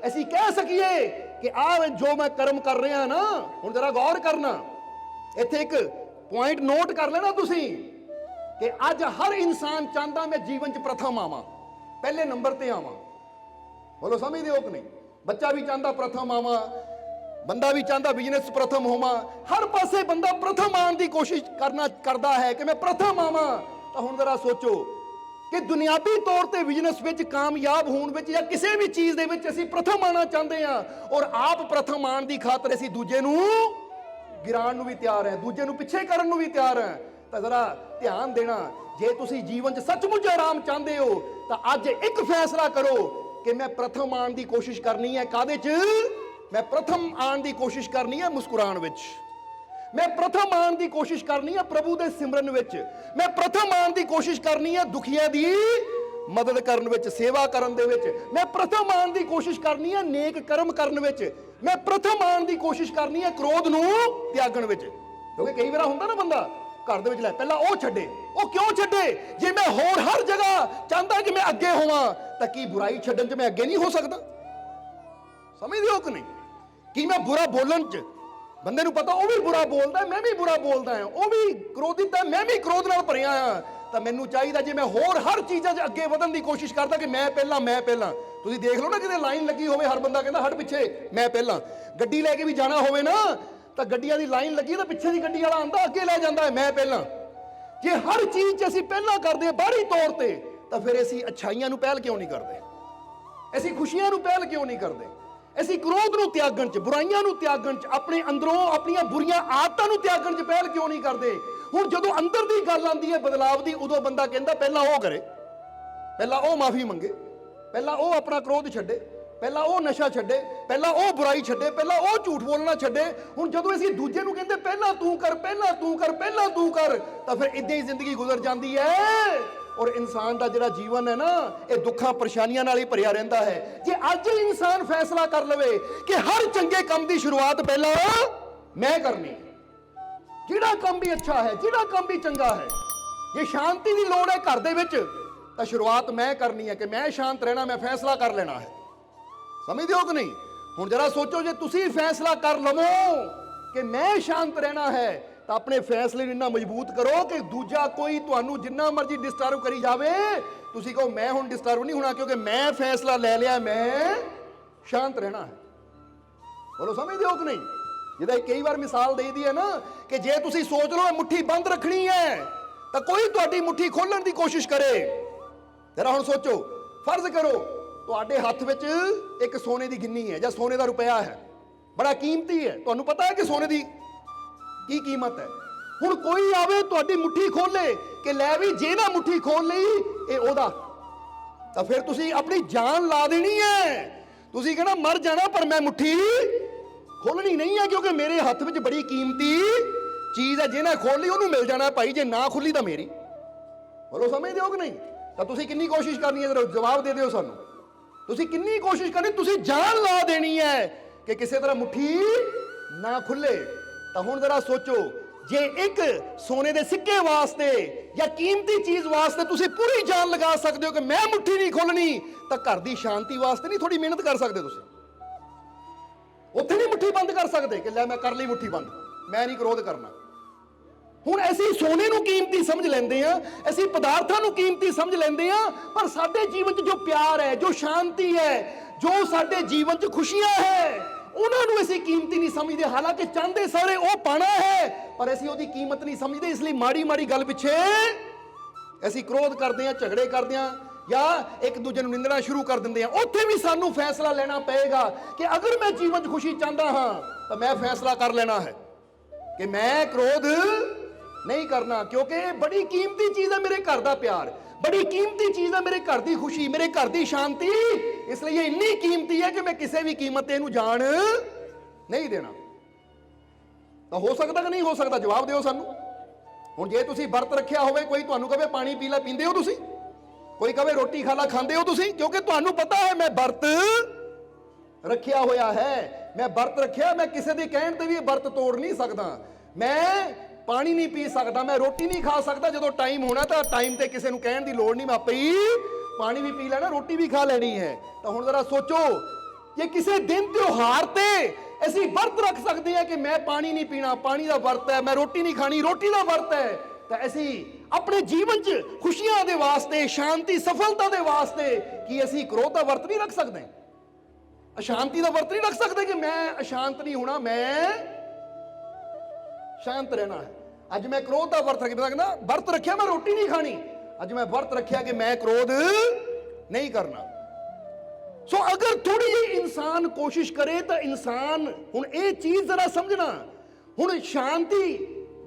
असीं कह सकीए कि आ जो मैं कर्म कर रहा ना। हुण जरा गौर करना, इत्थे एक पॉइंट नोट कर लेना तुसीं कि अज हर इंसान चाहता मैं जीवन च प्रथम आवां, पहले नंबर ते आवां। बोलो समझदे हो कि नहीं? बच्चा भी चाहता प्रथम आवां, बंदा भी चाहता बिजनेस प्रथम होवां, हर पासे बंदा प्रथम आने की कोशिश करता है कि मैं प्रथम आवां। तो हुण जरा सोचो कि दुनियावी तौर पर बिजनेस में कामयाब होने में या किसी भी चीज़ दे विच असीं प्रथम आना चाहते हैं और आप प्रथम आने की खातर असीं दूजे नूं गिराण नूं भी तैयार है, दूजे नूं पिछे करन नूं भी तैयार है। ਤਾਂ ਜ਼ਰਾ ਧਿਆਨ ਦੇਣਾ, ਜੇ ਤੁਸੀਂ ਜੀਵਨ 'ਚ ਸੱਚਮੁੱਚ ਆਰਾਮ ਚਾਹੁੰਦੇ ਹੋ ਤਾਂ ਅੱਜ ਇੱਕ ਫੈਸਲਾ ਕਰੋ ਕਿ ਮੈਂ ਪ੍ਰਥਮ ਆਉਣ ਦੀ ਕੋਸ਼ਿਸ਼ ਕਰਨੀ ਹੈ। ਕਾਹਦੇ 'ਚ? ਮੈਂ ਪ੍ਰਥਮ ਆਉਣ ਦੀ ਕੋਸ਼ਿਸ਼ ਕਰਨੀ ਹੈ ਮੁਸਕਰਾਉਣ ਵਿੱਚ। ਮੈਂ ਪ੍ਰਥਮ ਆਉਣ ਦੀ ਕੋਸ਼ਿਸ਼ ਕਰਨੀ ਹੈ ਪ੍ਰਭੂ ਦੇ ਸਿਮਰਨ ਵਿੱਚ। ਮੈਂ ਪ੍ਰਥਮ ਆਉਣ ਦੀ ਕੋਸ਼ਿਸ਼ ਕਰਨੀ ਹੈ ਦੁਖੀਆਂ ਦੀ ਮਦਦ ਕਰਨ ਵਿੱਚ, ਸੇਵਾ ਕਰਨ ਦੇ ਵਿੱਚ। ਮੈਂ ਪ੍ਰਥਮ ਆਉਣ ਦੀ ਕੋਸ਼ਿਸ਼ ਕਰਨੀ ਹੈ ਨੇਕ ਕਰਮ ਕਰਨ ਵਿੱਚ। ਮੈਂ ਪ੍ਰਥਮ ਆਉਣ ਦੀ ਕੋਸ਼ਿਸ਼ ਕਰਨੀ ਹੈ ਕ੍ਰੋਧ ਨੂੰ ਤਿਆਗਣ ਵਿੱਚ। ਕਿਉਂਕਿ ਕਈ ਵਾਰ ਹੁੰਦਾ ਨਾ ਬੰਦਾ ਘਰ ਦੇ ਵਿੱਚ ਲੈ ਪਹਿਲਾਂ ਉਹ ਛੱਡੇ। ਉਹ ਕਿਉਂ ਛੱਡੇ? ਜੇ ਮੈਂ ਹੋਰ ਹਰ ਜਗ੍ਹਾ ਚਾਹੁੰਦਾ ਕਿ ਮੈਂ ਅੱਗੇ ਹੋਵਾਂ ਤਾਂ ਕੀ ਬੁਰਾਈ ਛੱਡਣ 'ਚ ਮੈਂ ਅੱਗੇ ਨਹੀਂ ਹੋ ਸਕਦਾ? ਸਮਝਦੇ ਹੋ ਕਿ ਨਹੀਂ? ਕੀ ਮੈਂ ਬੁਰਾ ਬੋਲਣ 'ਚ, ਬੰਦੇ ਨੂੰ ਪਤਾ ਉਹ ਵੀ ਬੁਰਾ ਬੋਲਦਾ, ਮੈਂ ਵੀ ਬੁਰਾ ਬੋਲਦਾ ਹਾਂ, ਉਹ ਵੀ ਕ੍ਰੋਧਿਤ ਹੈ, ਮੈਂ ਵੀ ਕ੍ਰੋਧ ਨਾਲ ਭਰਿਆ ਹਾਂ, ਤਾਂ ਮੈਨੂੰ ਚਾਹੀਦਾ ਜੇ ਮੈਂ ਹੋਰ ਹਰ ਚੀਜ਼ਾਂ 'ਚ ਅੱਗੇ ਵਧਣ ਦੀ ਕੋਸ਼ਿਸ਼ ਕਰਦਾ ਕਿ ਮੈਂ ਪਹਿਲਾਂ। ਤੁਸੀਂ ਦੇਖ ਲਓ ਨਾ, ਕਿਤੇ ਲਾਈਨ ਲੱਗੀ ਹੋਵੇ, ਹਰ ਬੰਦਾ ਕਹਿੰਦਾ ਹਟ ਪਿੱਛੇ, ਮੈਂ ਪਹਿਲਾਂ। ਗੱਡੀ ਲੈ ਕੇ ਵੀ ਜਾਣਾ ਹੋਵੇ ਨਾ ਤਾਂ ਗੱਡੀਆਂ ਦੀ ਲਾਈਨ ਲੱਗੀ ਤਾਂ ਪਿੱਛੇ ਦੀ ਗੱਡੀ ਵਾਲਾ ਆਂਦਾ ਅੱਗੇ ਲੈ ਜਾਂਦਾ ਹੈ, ਮੈਂ ਪਹਿਲਾਂ। ਜੇ ਹਰ ਚੀਜ਼ 'ਚ ਅਸੀਂ ਪਹਿਲਾਂ ਕਰਦੇ ਹਾਂ ਬਾਹਰੀ ਤੌਰ ਤੇ, ਤਾਂ ਫਿਰ ਅਸੀਂ ਅੱਛਾਈਆਂ ਨੂੰ ਪਹਿਲ ਕਿਉਂ ਨਹੀਂ ਕਰਦੇ? ਅਸੀਂ ਖੁਸ਼ੀਆਂ ਨੂੰ ਪਹਿਲ ਕਿਉਂ ਨਹੀਂ ਕਰਦੇ? ਅਸੀਂ ਕ੍ਰੋਧ ਨੂੰ ਤਿਆਗਣ 'ਚ, ਬੁਰਾਈਆਂ ਨੂੰ ਤਿਆਗਣ 'ਚ, ਆਪਣੇ ਅੰਦਰੋਂ ਆਪਣੀਆਂ ਬੁਰੀਆਂ ਆਦਤਾਂ ਨੂੰ ਤਿਆਗਣ 'ਚ ਪਹਿਲ ਕਿਉਂ ਨਹੀਂ ਕਰਦੇ? ਹੁਣ ਜਦੋਂ ਅੰਦਰ ਦੀ ਗੱਲ ਆਉਂਦੀ ਹੈ ਬਦਲਾਵ ਦੀ, ਉਦੋਂ ਬੰਦਾ ਕਹਿੰਦਾ ਪਹਿਲਾਂ ਉਹ ਕਰੇ, ਪਹਿਲਾਂ ਉਹ ਮਾਫੀ ਮੰਗੇ, ਪਹਿਲਾਂ ਉਹ ਆਪਣਾ ਕ੍ਰੋਧ ਛੱਡੇ, ਪਹਿਲਾਂ ਉਹ ਨਸ਼ਾ ਛੱਡੇ, ਪਹਿਲਾਂ ਉਹ ਬੁਰਾਈ ਛੱਡੇ, ਪਹਿਲਾਂ ਉਹ ਝੂਠ ਬੋਲਣਾ ਛੱਡੇ। ਹੁਣ ਜਦੋਂ ਅਸੀਂ ਦੂਜੇ ਨੂੰ ਕਹਿੰਦੇ ਪਹਿਲਾਂ ਤੂੰ ਕਰ, ਪਹਿਲਾਂ ਤੂੰ ਕਰ, ਪਹਿਲਾਂ ਤੂੰ ਕਰ, ਤਾਂ ਫਿਰ ਇਦਾਂ ਹੀ ਜ਼ਿੰਦਗੀ ਗੁਜ਼ਰ ਜਾਂਦੀ ਹੈ। ਔਰ ਇਨਸਾਨ ਦਾ ਜਿਹੜਾ ਜੀਵਨ ਹੈ ਨਾ, ਇਹ ਦੁੱਖਾਂ ਪਰੇਸ਼ਾਨੀਆਂ ਨਾਲ ਹੀ ਭਰਿਆ ਰਹਿੰਦਾ ਹੈ। ਜੇ ਅੱਜ ਇਨਸਾਨ ਫੈਸਲਾ ਕਰ ਲਵੇ ਕਿ ਹਰ ਚੰਗੇ ਕੰਮ ਦੀ ਸ਼ੁਰੂਆਤ ਪਹਿਲਾਂ ਮੈਂ ਕਰਨੀ, ਜਿਹੜਾ ਕੰਮ ਵੀ ਅੱਛਾ ਹੈ, ਜਿਹੜਾ ਕੰਮ ਵੀ ਚੰਗਾ ਹੈ, ਜੇ ਸ਼ਾਂਤੀ ਦੀ ਲੋੜ ਹੈ ਘਰ ਦੇ ਵਿੱਚ, ਤਾਂ ਸ਼ੁਰੂਆਤ ਮੈਂ ਕਰਨੀ ਹੈ ਕਿ ਮੈਂ ਸ਼ਾਂਤ ਰਹਿਣਾ, ਮੈਂ ਫੈਸਲਾ ਕਰ ਲੈਣਾ ਹੈ। ਸਮਝਦੇ ਹੋ ਕਿ ਨਹੀਂ? ਹੁਣ ਜਰਾ ਸੋਚੋ, ਜੇ ਤੁਸੀਂ ਫੈਸਲਾ ਕਰ ਲਵੋ ਕਿ ਮੈਂ ਸ਼ਾਂਤ ਰਹਿਣਾ ਹੈ, ਤਾਂ ਆਪਣੇ ਫੈਸਲੇ ਨੂੰ ਇੰਨਾ ਮਜ਼ਬੂਤ ਕਰੋ ਕਿ ਦੂਜਾ ਕੋਈ ਤੁਹਾਨੂੰ ਜਿੰਨਾ ਮਰਜ਼ੀ ਡਿਸਟਰਬ ਕਰੀ ਜਾਵੇ, ਤੁਸੀਂ ਕਹੋ ਮੈਂ ਹੁਣ ਡਿਸਟਰਬ ਨਹੀਂ ਹੋਣਾ, ਕਿਉਂਕਿ ਮੈਂ ਫੈਸਲਾ ਲੈ ਲਿਆ, ਮੈਂ ਸ਼ਾਂਤ ਰਹਿਣਾ ਹੈ। ਬੋਲੋ, ਸਮਝਦੇ ਹੋ ਕਿ ਨਹੀਂ? ਜਿਹਦਾ ਕਈ ਵਾਰ ਮਿਸਾਲ ਦੇਈਦੀ ਹੈ ਨਾ ਕਿ ਜੇ ਤੁਸੀਂ ਸੋਚ ਲਓ ਇਹ ਮੁੱਠੀ ਬੰਦ ਰੱਖਣੀ ਹੈ, ਤਾਂ ਕੋਈ ਤੁਹਾਡੀ ਮੁੱਠੀ ਖੋਲਣ ਦੀ ਕੋਸ਼ਿਸ਼ ਕਰੇ। ਜਰਾ ਹੁਣ ਸੋਚੋ, ਫਰਜ਼ ਕਰੋ ਤੁਹਾਡੇ ਹੱਥ ਵਿੱਚ ਇੱਕ ਸੋਨੇ ਦੀ ਗਿੰਨੀ ਹੈ ਜਾਂ ਸੋਨੇ ਦਾ ਰੁਪਇਆ ਹੈ, ਬੜਾ ਕੀਮਤੀ ਹੈ, ਤੁਹਾਨੂੰ ਪਤਾ ਹੈ ਕਿ ਸੋਨੇ ਦੀ ਕੀ ਕੀਮਤ ਹੈ। ਹੁਣ ਕੋਈ ਆਵੇ ਤੁਹਾਡੀ ਮੁੱਠੀ ਖੋਲੇ ਕਿ ਲੈ ਵੀ ਜੇ ਨਾ ਮੁੱਠੀ ਖੋਲ ਲਈ ਇਹ ਉਹਦਾ, ਤਾਂ ਫਿਰ ਤੁਸੀਂ ਆਪਣੀ ਜਾਨ ਲਾ ਦੇਣੀ ਹੈ। ਤੁਸੀਂ ਕਹਿਣਾ ਮਰ ਜਾਣਾ, ਪਰ ਮੈਂ ਮੁੱਠੀ ਖੋਲਣੀ ਨਹੀਂ ਹੈ, ਕਿਉਂਕਿ ਮੇਰੇ ਹੱਥ ਵਿੱਚ ਬੜੀ ਕੀਮਤੀ ਚੀਜ਼ ਹੈ, ਜੇ ਨਾ ਖੋਲ ਲਈ ਉਹਨੂੰ ਮਿਲ ਜਾਣਾ ਭਾਈ, ਜੇ ਨਾ ਖੁੱਲੀ ਤਾਂ ਮੇਰੀ। ਬੋਲੋ, ਸਮਝਦੇ ਹੋ ਕਿ ਨਹੀਂ? ਤਾਂ ਤੁਸੀਂ ਕਿੰਨੀ ਕੋਸ਼ਿਸ਼ ਕਰਨੀ ਹੈ? ਜਵਾਬ ਦੇ ਦਿਓ ਸਾਨੂੰ। ਤੁਸੀਂ ਕਿੰਨੀ ਕੋਸ਼ਿਸ਼ ਕਰਨੀ? ਤੁਸੀਂ ਜਾਨ ਲਾ ਦੇਣੀ ਹੈ ਕਿ ਕਿਸੇ ਤਰ੍ਹਾਂ ਮੁੱਠੀ ਨਾ ਖੁੱਲੇ। ਤਾਂ ਹੁਣ ਜਰਾ ਸੋਚੋ, ਜੇ ਇੱਕ ਸੋਨੇ ਦੇ ਸਿੱਕੇ ਵਾਸਤੇ ਜਾਂ ਕੀਮਤੀ ਚੀਜ਼ ਵਾਸਤੇ ਤੁਸੀਂ ਪੂਰੀ ਜਾਨ ਲਗਾ ਸਕਦੇ ਹੋ ਕਿ ਮੈਂ ਮੁੱਠੀ ਨਹੀਂ ਖੋਲਣੀ, ਤਾਂ ਘਰ ਦੀ ਸ਼ਾਂਤੀ ਵਾਸਤੇ ਨਹੀਂ ਥੋੜੀ ਮਿਹਨਤ ਕਰ ਸਕਦੇ? ਤੁਸੀਂ ਉੱਥੇ ਨਹੀਂ ਮੁੱਠੀ ਬੰਦ ਕਰ ਸਕਦੇ ਕਿ ਲੈ ਮੈਂ ਕਰ ਲਈ ਮੁੱਠੀ ਬੰਦ, ਮੈਂ ਨਹੀਂ ਕ੍ਰੋਧ ਕਰਨਾ। ਹੁਣ ਅਸੀਂ ਸੋਨੇ ਨੂੰ ਕੀਮਤੀ ਸਮਝ ਲੈਂਦੇ ਆ, ਅਸੀਂ ਪਦਾਰਥਾਂ ਨੂੰ ਕੀਮਤੀ ਸਮਝ ਲੈਂਦੇ ਆ, ਪਰ ਸਾਡੇ ਜੀਵਨ 'ਚ ਜੋ ਪਿਆਰ ਹੈ, ਜੋ ਸ਼ਾਂਤੀ ਹੈ, ਜੋ ਸਾਡੇ ਜੀਵਨ 'ਚ ਖੁਸ਼ੀਆਂ ਹੈ, ਉਹਨਾਂ ਨੂੰ ਅਸੀਂ ਕੀਮਤੀ ਨਹੀਂ ਸਮਝਦੇ। ਹਾਲਾਂਕਿ ਚਾਹੁੰਦੇ ਸਾਰੇ ਉਹ ਪਾਣਾ ਹੈ, ਪਰ ਅਸੀਂ ਉਹਦੀ ਕੀਮਤ ਨਹੀਂ ਸਮਝਦੇ। ਇਸ ਲਈ ਮਾੜੀ ਮਾੜੀ ਗੱਲ ਪਿੱਛੇ ਅਸੀਂ ਕ੍ਰੋਧ ਕਰਦੇ ਹਾਂ, ਝਗੜੇ ਕਰਦੇ ਹਾਂ, ਜਾਂ ਇੱਕ ਦੂਜੇ ਨੂੰ ਨਿੰਦਣਾ ਸ਼ੁਰੂ ਕਰ ਦਿੰਦੇ ਹਾਂ। ਉੱਥੇ ਵੀ ਸਾਨੂੰ ਫੈਸਲਾ ਲੈਣਾ ਪਏਗਾ ਕਿ ਅਗਰ ਮੈਂ ਜੀਵਨ 'ਚ ਖੁਸ਼ੀ ਚਾਹੁੰਦਾ ਹਾਂ ਤਾਂ ਮੈਂ ਫੈਸਲਾ ਕਰ ਲੈਣਾ ਹੈ ਕਿ ਮੈਂ ਕ੍ਰੋਧ ਨਹੀਂ ਕਰਨਾ, ਕਿਉਂਕਿ ਇਹ ਬੜੀ ਕੀਮਤੀ ਚੀਜ਼ ਹੈ। ਮੇਰੇ ਘਰ ਦਾ ਪਿਆਰ ਬੜੀ ਕੀਮਤੀ ਚੀਜ਼ ਹੈ, ਮੇਰੇ ਘਰ ਦੀ ਖੁਸ਼ੀ, ਮੇਰੇ ਘਰ ਦੀ ਸ਼ਾਂਤੀ, ਇਸ ਲਈ ਇਹ ਇੰਨੀ ਕੀਮਤੀ ਹੈ ਕਿ ਮੈਂ ਕਿਸੇ ਵੀ ਕੀਮਤ ਤੇ ਇਹਨੂੰ ਜਾਣ ਨਹੀਂ ਦੇਣਾ। ਤਾਂ ਹੋ ਸਕਦਾ ਕਿ ਨਹੀਂ ਹੋ ਸਕਦਾ? ਜਵਾਬ ਦਿਓ ਸਾਨੂੰ। ਹੁਣ ਜੇ ਤੁਸੀਂ ਵਰਤ ਰੱਖਿਆ ਹੋਵੇ, ਕੋਈ ਤੁਹਾਨੂੰ ਕਹੇ ਪਾਣੀ ਪੀ ਲੈ, ਪੀਂਦੇ ਹੋ ਤੁਸੀਂ? ਕੋਈ ਕਹੇ ਰੋਟੀ ਖਾ ਲੈ, ਖਾਂਦੇ ਹੋ ਤੁਸੀਂ? ਕਿਉਂਕਿ ਤੁਹਾਨੂੰ ਪਤਾ ਹੈ ਮੈਂ ਵਰਤ ਰੱਖਿਆ ਹੋਇਆ ਹੈ, ਮੈਂ ਵਰਤ ਰੱਖਿਆ, ਮੈਂ ਕਿਸੇ ਦੇ ਕਹਿਣ ਤੇ ਵੀ ਵਰਤ ਤੋੜ ਨਹੀਂ ਸਕਦਾ। ਮੈਂ ਪਾਣੀ ਨਹੀਂ ਪੀ ਸਕਦਾ, ਮੈਂ ਰੋਟੀ ਨਹੀਂ ਖਾ ਸਕਦਾ। ਜਦੋਂ ਟਾਈਮ ਹੋਣਾ ਤਾਂ ਟਾਈਮ ਤੇ ਕਿਸੇ ਨੂੰ ਕਹਿਣ ਦੀ ਲੋੜ ਨਹੀਂ, ਮੈਂ ਆਪੇ ਹੀ ਪਾਣੀ ਵੀ ਪੀ ਲੈਣਾ, ਰੋਟੀ ਵੀ ਖਾ ਲੈਣੀ ਹੈ। ਤਾਂ ਹੁਣ ਜ਼ਰਾ ਸੋਚੋ, ਜੇ ਕਿਸੇ ਦਿਨ ਤਿਉਹਾਰ ਤੇ ਅਸੀਂ ਵਰਤ ਰੱਖ ਸਕਦੇ ਹਾਂ ਕਿ ਮੈਂ ਪਾਣੀ ਨਹੀਂ ਪੀਣਾ, ਪਾਣੀ ਦਾ ਵਰਤ ਹੈ, ਮੈਂ ਰੋਟੀ ਨਹੀਂ ਖਾਣੀ, ਰੋਟੀ ਦਾ ਵਰਤ ਹੈ, ਤਾਂ ਅਸੀਂ ਆਪਣੇ ਜੀਵਨ 'ਚ ਖੁਸ਼ੀਆਂ ਦੇ ਵਾਸਤੇ, ਸ਼ਾਂਤੀ, ਸਫਲਤਾ ਦੇ ਵਾਸਤੇ ਕੀ ਅਸੀਂ ਕ੍ਰੋਧ ਦਾ ਵਰਤ ਨਹੀਂ ਰੱਖ ਸਕਦੇ? ਅਸ਼ਾਂਤੀ ਦਾ ਵਰਤ ਨਹੀਂ ਰੱਖ ਸਕਦੇ ਕਿ ਮੈਂ ਅਸ਼ਾਂਤ ਨਹੀਂ ਹੋਣਾ, ਮੈਂ ਸ਼ਾਂਤ ਰਹਿਣਾ ਹੈ। ਅੱਜ ਮੈਂ ਕ੍ਰੋਧ ਦਾ ਵਰਤ ਰੱਖਿਆ, ਵਰਤ ਰੱਖਿਆ ਮੈਂ ਰੋਟੀ ਨਹੀਂ ਖਾਣੀ, ਅੱਜ ਮੈਂ ਵਰਤ ਰੱਖਿਆ ਕਿ ਮੈਂ ਕ੍ਰੋਧ ਨਹੀਂ ਕਰਨਾ। ਸੋ ਅਗਰ ਥੋੜੀ ਜਿਹੀ ਇਨਸਾਨ ਕੋਸ਼ਿਸ਼ ਕਰੇ ਤਾਂ ਇਨਸਾਨ, ਹੁਣ ਇਹ ਚੀਜ਼ ਜ਼ਰਾ ਸਮਝਣਾ, ਹੁਣ ਸ਼ਾਂਤੀ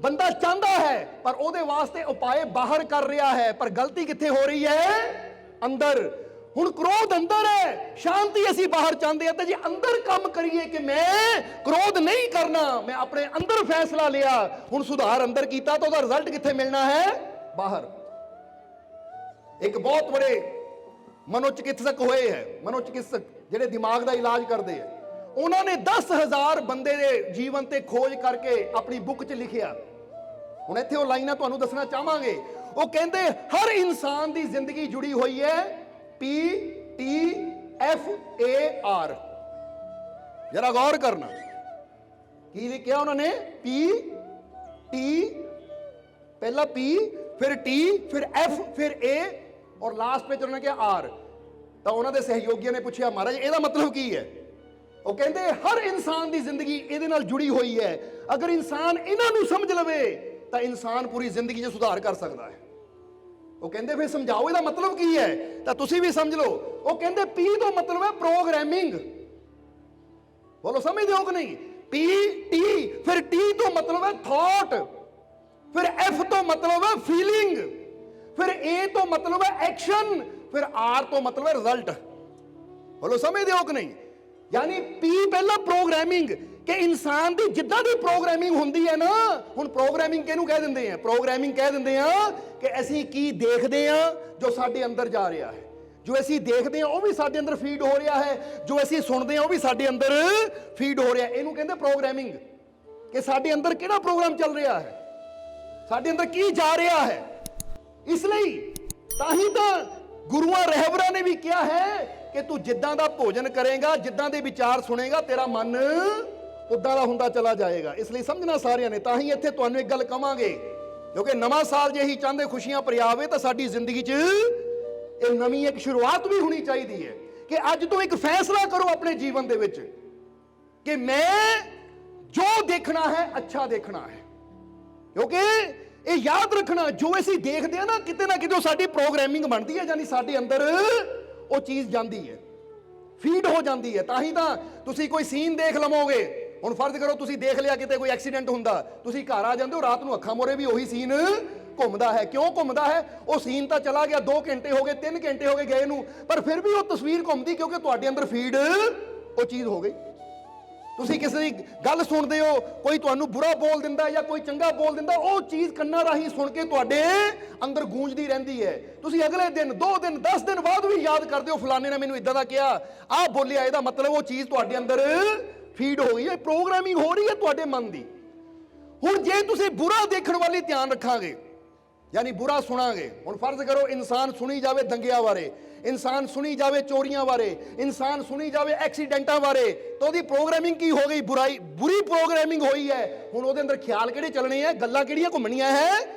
ਬੰਦਾ ਚਾਹੁੰਦਾ ਹੈ ਪਰ ਉਹਦੇ ਵਾਸਤੇ ਉਪਾਏ ਬਾਹਰ ਕਰ ਰਿਹਾ ਹੈ, ਪਰ ਗਲਤੀ ਕਿੱਥੇ ਹੋ ਰਹੀ ਹੈ? ਅੰਦਰ। ਹੁਣ ਕ੍ਰੋਧ ਅੰਦਰ ਹੈ, ਸ਼ਾਂਤੀ ਅਸੀਂ ਬਾਹਰ ਚਾਹੁੰਦੇ ਹਾਂ। ਤੇ ਜੇ ਅੰਦਰ ਕੰਮ ਕਰੀਏ ਕਿ ਮੈਂ ਕ੍ਰੋਧ ਨਹੀਂ ਕਰਨਾ, ਮੈਂ ਆਪਣੇ ਅੰਦਰ ਫੈਸਲਾ ਲਿਆ, ਹੁਣ ਸੁਧਾਰ ਅੰਦਰ ਕੀਤਾ, ਤਾਂ ਉਹਦਾ ਰਿਜ਼ਲਟ ਕਿੱਥੇ ਮਿਲਣਾ ਹੈ? ਬਾਹਰ। ਇੱਕ ਬਹੁਤ ਬੜੇ ਮਨੋਚਿਕਿਤਸਕ ਹੋਏ ਹੈ, ਮਨੋਚਿਕਿਤਸਕ ਜਿਹੜੇ ਦਿਮਾਗ ਦਾ ਇਲਾਜ ਕਰਦੇ ਹੈ, ਉਹਨਾਂ ਨੇ 10,000 ਬੰਦੇ ਦੇ ਜੀਵਨ ਤੇ ਖੋਜ ਕਰਕੇ ਆਪਣੀ ਬੁੱਕ 'ਚ ਲਿਖਿਆ। ਹੁਣ ਇੱਥੇ ਉਹ ਲਾਈਨਾਂ ਤੁਹਾਨੂੰ ਦੱਸਣਾ ਚਾਹਾਂਗੇ। ਉਹ ਕਹਿੰਦੇ ਹਰ ਇਨਸਾਨ ਦੀ ਜ਼ਿੰਦਗੀ ਜੁੜੀ ਹੋਈ ਹੈ PTFAR। ਜਰਾ ਗੌਰ ਕਰਨਾ, ਕੀ ਲਿਖਿਆ ਉਹਨਾਂ ਨੇ? PT, ਪਹਿਲਾ P, ਫਿਰ T, ਫਿਰ F, ਫਿਰ A, ਔਰ ਲਾਸਟ ਵਿੱਚ ਉਹਨਾਂ ਨੇ ਕਿਹਾ R। ਤਾਂ ਉਹਨਾਂ ਦੇ ਸਹਿਯੋਗੀਆਂ ਨੇ ਪੁੱਛਿਆ, ਮਹਾਰਾਜ ਇਹਦਾ ਮਤਲਬ ਕੀ ਹੈ? ਉਹ ਕਹਿੰਦੇ ਹਰ ਇਨਸਾਨ ਦੀ ਜ਼ਿੰਦਗੀ ਇਹਦੇ ਨਾਲ ਜੁੜੀ ਹੋਈ ਹੈ। ਅਗਰ ਇਨਸਾਨ ਇਹਨਾਂ ਨੂੰ ਸਮਝ ਲਵੇ ਤਾਂ ਇਨਸਾਨ ਪੂਰੀ ਜ਼ਿੰਦਗੀ 'ਚ ਸੁਧਾਰ ਕਰ ਸਕਦਾ ਹੈ। ਉਹ ਕਹਿੰਦੇ ਫਿਰ ਸਮਝਾਓ ਇਹਦਾ ਮਤਲਬ ਕੀ ਹੈ? ਤਾਂ ਤੁਸੀਂ ਵੀ ਸਮਝ ਲਓ। ਉਹ ਕਹਿੰਦੇ P ਤੋਂ ਮਤਲਬ ਹੈ ਪ੍ਰੋਗਰਾਮਿੰਗ। ਬੋਲੋ ਸਮਝਦੇ ਹੋ ਕਿ ਨਹੀਂ? P, T, ਫਿਰ T ਤੋਂ ਮਤਲਬ ਹੈ ਥਾਟ, ਫਿਰ F ਤੋਂ ਮਤਲਬ ਹੈ ਫੀਲਿੰਗ, ਫਿਰ A ਤੋਂ ਮਤਲਬ ਹੈ ਐਕਸ਼ਨ, ਫਿਰ R ਤੋਂ ਮਤਲਬ ਹੈ ਰਿਜ਼ਲਟ। ਬੋਲੋ ਸਮਝਦੇ ਹੋ ਕਿ ਨਹੀਂ? ਯਾਨੀ P ਪਹਿਲਾਂ ਪ੍ਰੋਗਰਾਮਿੰਗ, ਕਿ ਇਨਸਾਨ ਦੀ ਜਿੱਦਾਂ ਦੀ ਪ੍ਰੋਗਰਾਮਿੰਗ ਹੁੰਦੀ ਹੈ ਨਾ। ਹੁਣ ਪ੍ਰੋਗਰਾਮਿੰਗ ਕਿਹਨੂੰ ਕਹਿ ਦਿੰਦੇ ਆ? ਪ੍ਰੋਗਰਾਮਿੰਗ ਕਹਿ ਦਿੰਦੇ ਆ ਕਿ ਅਸੀਂ ਕੀ ਦੇਖਦੇ ਆ ਜੋ ਸਾਡੇ ਅੰਦਰ ਜਾ ਰਿਹਾ ਹੈ। ਜੋ ਅਸੀਂ ਦੇਖਦੇ ਆ ਉਹ ਵੀ ਸਾਡੇ ਅੰਦਰ ਫੀਡ ਹੋ ਰਿਹਾ ਹੈ, ਜੋ ਅਸੀਂ ਸੁਣਦੇ ਆ ਉਹ ਵੀ ਸਾਡੇ ਅੰਦਰ ਫੀਡ ਹੋ ਰਿਹਾ। ਇਹਨੂੰ ਕਹਿੰਦੇ ਪ੍ਰੋਗਰਾਮਿੰਗ। ਕਿ ਸਾਡੇ ਅੰਦਰ ਕਿਹੜਾ ਪ੍ਰੋਗਰਾਮ ਚੱਲ ਰਿਹਾ ਹੈ, ਸਾਡੇ ਅੰਦਰ ਕੀ ਜਾ ਰਿਹਾ ਹੈ। ਇਸ ਲਈ ਤਾਂ ਹੀ ਤਾਂ ਗੁਰੂਆਂ ਰਹਿਬਰਾਂ ਨੇ ਵੀ ਕਿਹਾ ਹੈ ਕਿ ਤੂੰ ਜਿੱਦਾਂ ਦਾ ਭੋਜਨ ਕਰੇਗਾ, ਜਿੱਦਾਂ ਦੇ ਵਿਚਾਰ ਸੁਣੇਗਾ, ਤੇਰਾ ਮਨ ਉਦਾਂ ਦਾ ਹੁੰਦਾ ਚਲਾ ਜਾਏਗਾ। ਇਸ ਲਈ ਸਮਝਣਾ ਸਾਰਿਆਂ ਨੇ। ਤਾਂ ਹੀ ਇੱਥੇ ਤੁਹਾਨੂੰ ਇੱਕ ਗੱਲ ਕਵਾਂਗੇ, ਕਿਉਂਕਿ ਨਵਾਂ ਸਾਲ ਜੇ ਅਸੀਂ ਚਾਹੁੰਦੇ ਖੁਸ਼ੀਆਂ ਭਰਿਆ ਆਵੇ ਤਾਂ ਸਾਡੀ ਜ਼ਿੰਦਗੀ 'ਚ ਇਹ ਨਵੀਂ ਇੱਕ ਸ਼ੁਰੂਆਤ ਵੀ ਹੋਣੀ ਚਾਹੀਦੀ ਹੈ। ਕਿ ਅੱਜ ਤੋਂ ਇੱਕ ਫੈਸਲਾ ਕਰੋ ਆਪਣੇ ਜੀਵਨ ਦੇ ਵਿੱਚ ਕਿ ਮੈਂ ਜੋ ਦੇਖਣਾ ਹੈ ਅੱਛਾ ਦੇਖਣਾ ਹੈ। ਕਿਉਂਕਿ ਇਹ ਯਾਦ ਰੱਖਣਾ, ਜੋ ਅਸੀਂ ਦੇਖਦੇ ਆ ਨਾ ਕਿਤੇ ਉਹ ਸਾਡੀ ਪ੍ਰੋਗਰਾਮਿੰਗ ਬਣਦੀ ਹੈ, ਯਾਨੀ ਸਾਡੇ ਅੰਦਰ ਉਹ ਚੀਜ਼ ਜਾਂਦੀ ਹੈ, ਫੀਡ ਹੋ ਜਾਂਦੀ ਹੈ। ਤਾਂ ਹੀ ਤਾਂ ਤੁਸੀਂ ਕੋਈ ਸੀਨ ਦੇਖ ਲਵੋਗੇ। ਹੁਣ ਫਰਜ਼ ਕਰੋ ਤੁਸੀਂ ਦੇਖ ਲਿਆ ਕਿਤੇ ਕੋਈ ਐਕਸੀਡੈਂਟ ਹੁੰਦਾ, ਤੁਸੀਂ ਘਰ ਆ ਜਾਂਦੇ ਹੋ, ਰਾਤ ਨੂੰ ਅੱਖਾਂ ਮੋਰੇ ਵੀ ਉਹੀ ਸੀਨ ਘੁੰਮਦਾ ਹੈ। ਕਿਉਂ ਘੁੰਮਦਾ ਹੈ? ਉਹ ਸੀਨ ਤਾਂ ਚਲਾ ਗਿਆ, 2 ਘੰਟੇ ਹੋ ਗਏ, 3 ਘੰਟੇ ਹੋ ਗਏ ਗਏ ਨੂੰ, ਪਰ ਫਿਰ ਵੀ ਉਹ ਤਸਵੀਰ ਘੁੰਮਦੀ, ਕਿਉਂਕਿ ਤੁਹਾਡੇ ਅੰਦਰ ਫੀਡ ਉਹ ਚੀਜ਼ ਹੋ ਗਈ। ਤੁਸੀਂ ਕਿਸੇ ਦੀ ਗੱਲ ਸੁਣਦੇ ਹੋ, ਕੋਈ ਤੁਹਾਨੂੰ ਬੁਰਾ ਬੋਲ ਦਿੰਦਾ ਜਾਂ ਕੋਈ ਚੰਗਾ ਬੋਲ ਦਿੰਦਾ, ਉਹ ਚੀਜ਼ ਕੰਨਾਂ ਰਾਹੀਂ ਸੁਣ ਕੇ ਤੁਹਾਡੇ ਅੰਦਰ ਗੂੰਜਦੀ ਰਹਿੰਦੀ ਹੈ। ਤੁਸੀਂ ਅਗਲੇ ਦਿਨ, 2 ਦਿਨ, 10 ਦਿਨ ਬਾਅਦ ਵੀ ਯਾਦ ਕਰਦੇ ਹੋ, ਫਲਾਣੇ ਨੇ ਮੈਨੂੰ ਇਦਾਂ ਦਾ ਕਿਹਾ, ਆਹ ਬੋਲਿਆ, ਇਹਦਾ ਮਤਲਬ ਉਹ ਚੀਜ਼ ਤੁਹਾਡੇ ਅੰਦਰ ਫੀਡ ਹੋ ਗਈ ਹੈ, ਪ੍ਰੋਗਰਾਮਿੰਗ ਹੋ ਰਹੀ ਹੈ ਤੁਹਾਡੇ ਮਨ ਦੀ। ਹੁਣ ਜੇ ਤੁਸੀਂ ਬੁਰਾ ਦੇਖਣ ਵਾਲੀ ਧਿਆਨ ਰੱਖਾਂਗੇ, ਯਾਨੀ ਬੁਰਾ ਸੁਣਾਂਗੇ। ਹੁਣ ਫਰਜ਼ ਕਰੋ ਇਨਸਾਨ ਸੁਣੀ ਜਾਵੇ ਦੰਗਿਆਂ ਬਾਰੇ, ਇਨਸਾਨ ਸੁਣੀ ਜਾਵੇ ਚੋਰੀਆਂ ਬਾਰੇ, ਇਨਸਾਨ ਸੁਣੀ ਜਾਵੇ ਐਕਸੀਡੈਂਟਾਂ ਬਾਰੇ, ਤਾਂ ਉਹਦੀ ਪ੍ਰੋਗਰਾਮਿੰਗ ਕੀ ਹੋ ਗਈ? ਬੁਰੀ ਪ੍ਰੋਗਰਾਮਿੰਗ ਹੋਈ ਹੈ। ਹੁਣ ਉਹਦੇ ਅੰਦਰ ਖਿਆਲ ਕਿਹੜੇ ਚੱਲਣੇ ਆ? ਗੱਲਾਂ ਕਿਹੜੀਆਂ ਘੁੰਮਣੀਆਂ ਹੈ?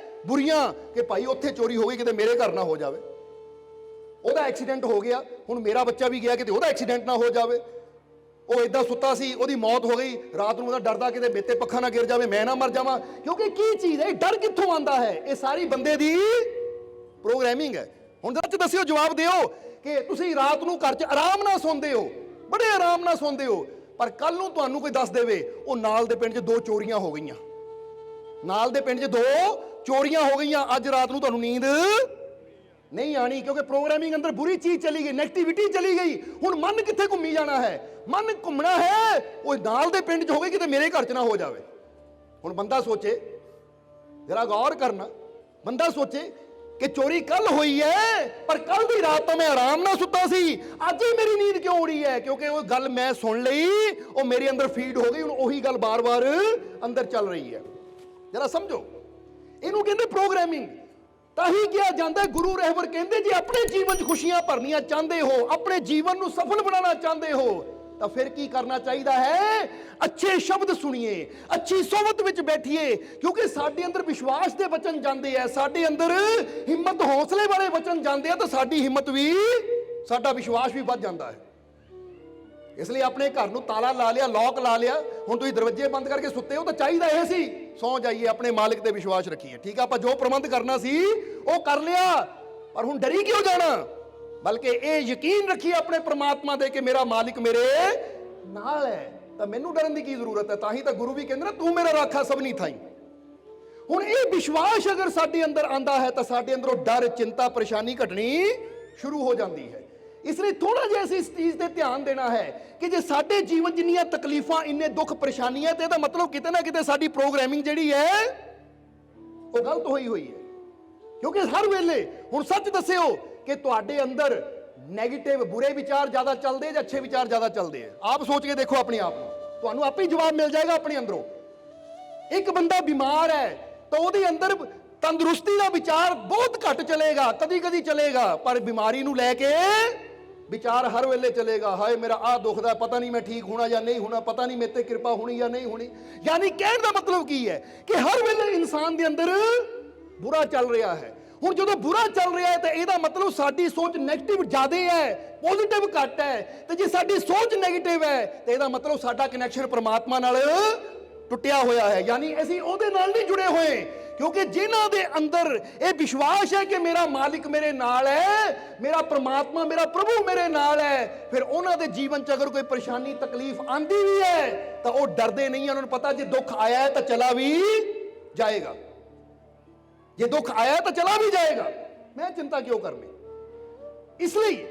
ਬੁਰੀਆਂ। ਕਿ ਭਾਈ ਉੱਥੇ ਚੋਰੀ ਹੋ ਗਈ, ਕਿਤੇ ਮੇਰੇ ਘਰ ਨਾ ਹੋ ਜਾਵੇ। ਉਹਦਾ ਐਕਸੀਡੈਂਟ ਹੋ ਗਿਆ, ਹੁਣ ਮੇਰਾ ਬੱਚਾ ਵੀ ਗਿਆ, ਕਿਤੇ ਉਹਦਾ ਐਕਸੀਡੈਂਟ ਨਾ ਹੋ ਜਾਵੇ। ਉਹ ਇਦਾਂ ਸੁੱਤਾ ਸੀ, ਉਹਦੀ ਮੌਤ ਹੋ ਗਈ, ਰਾਤ ਨੂੰ ਉਹਦਾ ਡਰਦਾ ਕਿਤੇ ਮੇਤੇ ਪੱਖਾ ਨਾ ਗਿਰ ਜਾਵੇ, ਮੈਂ ਨਾ ਮਰ ਜਾਵਾਂ। ਕਿਉਂਕਿ ਕੀ ਚੀਜ਼ ਹੈ? ਡਰ ਕਿੱਥੋਂ ਆਉਂਦਾ ਹੈ? ਇਹ ਸਾਰੀ ਬੰਦੇ ਦੀ ਪ੍ਰੋਗਰਾਮਿੰਗ ਹੈ। ਹੁਣ ਜਰਾ ਦੱਸਿਓ, ਜਵਾਬ ਦਿਓ ਕਿ ਤੁਸੀਂ ਰਾਤ ਨੂੰ ਘਰ 'ਚ ਆਰਾਮ ਨਾਲ ਸੌਂਦੇ ਹੋ, ਬੜੇ ਆਰਾਮ ਨਾਲ ਸੌਂਦੇ ਹੋ, ਪਰ ਕੱਲ ਨੂੰ ਤੁਹਾਨੂੰ ਕੋਈ ਦੱਸ ਦੇਵੇ ਉਹ ਨਾਲ ਦੇ ਪਿੰਡ 'ਚ 2 ਚੋਰੀਆਂ ਹੋ ਗਈਆਂ, ਨਾਲ ਦੇ ਪਿੰਡ 'ਚ 2 ਚੋਰੀਆਂ ਹੋ ਗਈਆਂ, ਅੱਜ ਰਾਤ ਨੂੰ ਤੁਹਾਨੂੰ ਨੀਂਦ ਨਹੀਂ ਆਣੀ, ਕਿਉਂਕਿ ਪ੍ਰੋਗਰਾਮਿੰਗ ਅੰਦਰ ਬੁਰੀ ਚੀਜ਼ ਚਲੀ ਗਈ, ਨੈਗੇਟਿਵਿਟੀ ਚਲੀ ਗਈ। ਹੁਣ ਮਨ ਕਿੱਥੇ ਘੁੰਮੀ ਜਾਣਾ ਹੈ? ਮਨ ਘੁੰਮਣਾ ਹੈ ਉਹ ਨਾਲ ਦੇ ਪਿੰਡ 'ਚ ਹੋਵੇ, ਕਿਤੇ ਮੇਰੇ ਘਰ 'ਚ ਨਾ ਹੋ ਜਾਵੇ। ਹੁਣ ਬੰਦਾ ਸੋਚੇ, ਜਰਾ ਗੌਰ ਕਰਨਾ, ਬੰਦਾ ਸੋਚੇ ਕਿ ਚੋਰੀ ਕੱਲ ਹੋਈ ਹੈ, ਪਰ ਕੱਲ ਦੀ ਰਾਤ ਤਾਂ ਮੈਂ ਆਰਾਮ ਨਾਲ ਸੁੱਤਾ ਸੀ, ਅੱਜ ਹੀ ਮੇਰੀ ਨੀਂਦ ਕਿਉਂ ਉੜੀ ਹੈ? ਕਿਉਂਕਿ ਉਹ ਗੱਲ ਮੈਂ ਸੁਣ ਲਈ, ਉਹ ਮੇਰੇ ਅੰਦਰ ਫੀਡ ਹੋ ਗਈ, ਹੁਣ ਉਹੀ ਗੱਲ ਬਾਰ-ਬਾਰ ਅੰਦਰ ਚੱਲ ਰਹੀ ਹੈ। ਜਰਾ ਸਮਝੋ, ਇਹਨੂੰ ਕਹਿੰਦੇ ਪ੍ਰੋਗਰਾਮਿੰਗ। ਤਾਂ ਹੀ ਕਿਹਾ ਜਾਂਦਾ, ਗੁਰੂ ਰਹਿਬਰ ਕਹਿੰਦੇ ਜੇ ਆਪਣੇ ਜੀਵਨ 'ਚ ਖੁਸ਼ੀਆਂ ਭਰਨੀਆਂ ਚਾਹੁੰਦੇ ਹੋ, ਆਪਣੇ ਜੀਵਨ ਨੂੰ ਸਫਲ ਬਣਾਉਣਾ ਚਾਹੁੰਦੇ ਹੋ, ਤਾਂ ਫਿਰ ਕੀ ਕਰਨਾ ਚਾਹੀਦਾ ਹੈ? ਅੱਛੇ ਸ਼ਬਦ ਸੁਣੀਏ, ਅੱਛੀ ਸੋਬਤ ਵਿੱਚ ਬੈਠੀਏ, ਕਿਉਂਕਿ ਸਾਡੇ ਅੰਦਰ ਵਿਸ਼ਵਾਸ ਦੇ ਵਚਨ ਜਾਂਦੇ ਆ, ਸਾਡੇ ਅੰਦਰ ਹਿੰਮਤ ਹੌਸਲੇ ਵਾਲੇ ਵਚਨ ਜਾਂਦੇ ਆ, ਤਾਂ ਸਾਡੀ ਹਿੰਮਤ ਵੀ, ਸਾਡਾ ਵਿਸ਼ਵਾਸ ਵੀ ਵੱਧ ਜਾਂਦਾ ਹੈ। ਇਸ ਲਈ ਆਪਣੇ ਘਰ ਨੂੰ ਤਾਲਾ ਲਾ ਲਿਆ, ਲੌਕ ਲਾ ਲਿਆ, ਹੁਣ ਤੁਸੀਂ ਦਰਵਾਜ਼ੇ ਬੰਦ ਕਰਕੇ ਸੁੱਤੇ ਹੋ, ਤਾਂ ਚਾਹੀਦਾ ਇਹ ਸੀ ਸੌਂ ਜਾਈਏ, ਆਪਣੇ ਮਾਲਿਕ ਤੇ ਵਿਸ਼ਵਾਸ ਰੱਖੀਏ। ਠੀਕ ਆ, ਆਪਾਂ ਜੋ ਪ੍ਰਬੰਧ ਕਰਨਾ ਸੀ ਉਹ ਕਰ ਲਿਆ, ਪਰ ਹੁਣ ਡਰੀ ਕਿਉਂ ਜਾਣਾ? ਬਲਕਿ ਇਹ ਯਕੀਨ ਰੱਖੀਏ ਆਪਣੇ ਪ੍ਰਮਾਤਮਾ ਦੇ ਕਿ ਮੇਰਾ ਮਾਲਿਕ ਮੇਰੇ ਨਾਲ ਹੈ, ਤਾਂ ਮੈਨੂੰ ਡਰਨ ਦੀ ਕੀ ਜ਼ਰੂਰਤ ਹੈ? ਤਾਂ ਹੀ ਤਾਂ ਗੁਰੂ ਵੀ ਕਹਿੰਦੇ ਨਾ, ਤੂੰ ਮੇਰਾ ਰਾਖਾ ਸਭਨੀ ਥਾਈ। ਹੁਣ ਇਹ ਵਿਸ਼ਵਾਸ ਅਗਰ ਸਾਡੇ ਅੰਦਰ ਆਂਦਾ ਹੈ ਤਾਂ ਸਾਡੇ ਅੰਦਰੋਂ ਡਰ, ਚਿੰਤਾ, ਪਰੇਸ਼ਾਨੀ ਘਟਣੀ ਸ਼ੁਰੂ ਹੋ ਜਾਂਦੀ ਹੈ। ਇਸ ਲਈ ਥੋੜਾ ਜਿਹਾ ਅਸੀਂ ਇਸ ਚੀਜ਼ ਤੇ ਧਿਆਨ ਦੇਣਾ ਹੈ ਕਿ ਜੇ ਸਾਡੇ ਜੀਵਨ ਜਿੰਨੀਆਂ ਤਕਲੀਫਾਂ, ਇੰਨੇ ਦੁੱਖ, ਪਰੇਸ਼ਾਨੀਆਂ, ਤੇ ਇਹਦਾ ਮਤਲਬ ਕਿਤੇ ਨਾ ਕਿਤੇ ਸਾਡੀ ਪ੍ਰੋਗਰਾਮਿੰਗ ਜਿਹੜੀ ਹੈ ਉਹ ਗਲਤ ਹੋਈ ਹੈ। ਕਿਉਂਕਿ ਹਰ ਵੇਲੇ, ਹੁਣ ਸੱਚ ਦੱਸਿਓ ਕਿ ਤੁਹਾਡੇ ਅੰਦਰ ਨੈਗੇਟਿਵ, ਬੁਰੇ ਵਿਚਾਰ ਜ਼ਿਆਦਾ ਚੱਲਦੇ ਜਾਂ ਅੱਛੇ ਵਿਚਾਰ ਜ਼ਿਆਦਾ ਚੱਲਦੇ ਆ? ਆਪ ਸੋਚ ਕੇ ਦੇਖੋ ਆਪਣੇ ਆਪ ਨੂੰ, ਤੁਹਾਨੂੰ ਆਪੇ ਹੀ ਜਵਾਬ ਮਿਲ ਜਾਏਗਾ ਆਪਣੇ ਅੰਦਰੋਂ। ਇੱਕ ਬੰਦਾ ਬਿਮਾਰ ਹੈ ਤਾਂ ਉਹਦੇ ਅੰਦਰ ਤੰਦਰੁਸਤੀ ਦਾ ਵਿਚਾਰ ਬਹੁਤ ਘੱਟ ਚਲੇਗਾ, ਕਦੀ ਕਦੀ ਚਲੇਗਾ, ਪਰ ਬਿਮਾਰੀ ਨੂੰ ਲੈ ਕੇ ਵਿਚਾਰ ਹਰ ਵੇਲੇ ਚਲੇਗਾ, ਹਾਏ ਮੇਰਾ ਆਹ ਦੁਖਦਾ, ਪਤਾ ਨਹੀਂ ਮੈਂ ਠੀਕ ਹੋਣਾ ਜਾਂ ਨਹੀਂ ਹੋਣਾ, ਪਤਾ ਨਹੀਂ ਮੇਰੇ ਤੇ ਕਿਰਪਾ ਹੋਣੀ ਜਾਂ ਨਹੀਂ ਹੋਣੀ। ਯਾਨੀ ਕਹਿਣ ਦਾ ਮਤਲਬ ਕੀ ਹੈ ਕਿ ਹਰ ਵੇਲੇ ਇਨਸਾਨ ਦੇ ਅੰਦਰ ਬੁਰਾ ਚੱਲ ਰਿਹਾ ਹੈ। ਹੁਣ ਜਦੋਂ ਬੁਰਾ ਚੱਲ ਰਿਹਾ ਹੈ ਤਾਂ ਇਹਦਾ ਮਤਲਬ ਸਾਡੀ ਸੋਚ ਨੈਗੇਟਿਵ ਜ਼ਿਆਦਾ ਹੈ, ਪੋਜ਼ਿਟਿਵ ਘੱਟ ਹੈ। ਤੇ ਜੇ ਸਾਡੀ ਸੋਚ ਨੈਗੇਟਿਵ ਹੈ ਤਾਂ ਇਹਦਾ ਮਤਲਬ ਸਾਡਾ ਕਨੈਕਸ਼ਨ ਪਰਮਾਤਮਾ ਨਾਲ ਟੁੱਟਿਆ ਹੋਇਆ ਹੈ, ਯਾਨੀ ਅਸੀਂ ਉਹਦੇ ਨਾਲ ਨਹੀਂ ਜੁੜੇ ਹੋਏ। ਕਿਉਂਕਿ ਜਿਨ੍ਹਾਂ ਦੇ ਅੰਦਰ ਇਹ ਵਿਸ਼ਵਾਸ ਹੈ ਕਿ ਮੇਰਾ ਮਾਲਿਕ ਮੇਰੇ ਨਾਲ ਹੈ, ਮੇਰਾ ਪ੍ਰਮਾਤਮਾ, ਮੇਰਾ ਪ੍ਰਭੂ ਮੇਰੇ ਨਾਲ ਹੈ, ਫਿਰ ਉਹਨਾਂ ਦੇ ਜੀਵਨ 'ਚ ਅਗਰ ਕੋਈ ਪਰੇਸ਼ਾਨੀ, ਤਕਲੀਫ ਆਂਦੀ ਵੀ ਹੈ ਤਾਂ ਉਹ ਡਰਦੇ ਨਹੀਂ। ਉਹਨਾਂ ਨੂੰ ਪਤਾ ਜੇ ਦੁੱਖ ਆਇਆ ਹੈ ਤਾਂ ਚਲਾ ਵੀ ਜਾਏਗਾ, ਜੇ ਦੁੱਖ ਆਇਆ ਤਾਂ ਚਲਾ ਵੀ ਜਾਏਗਾ, ਮੈਂ ਚਿੰਤਾ ਕਿਉਂ ਕਰਨੀ। ਇਸ ਲਈ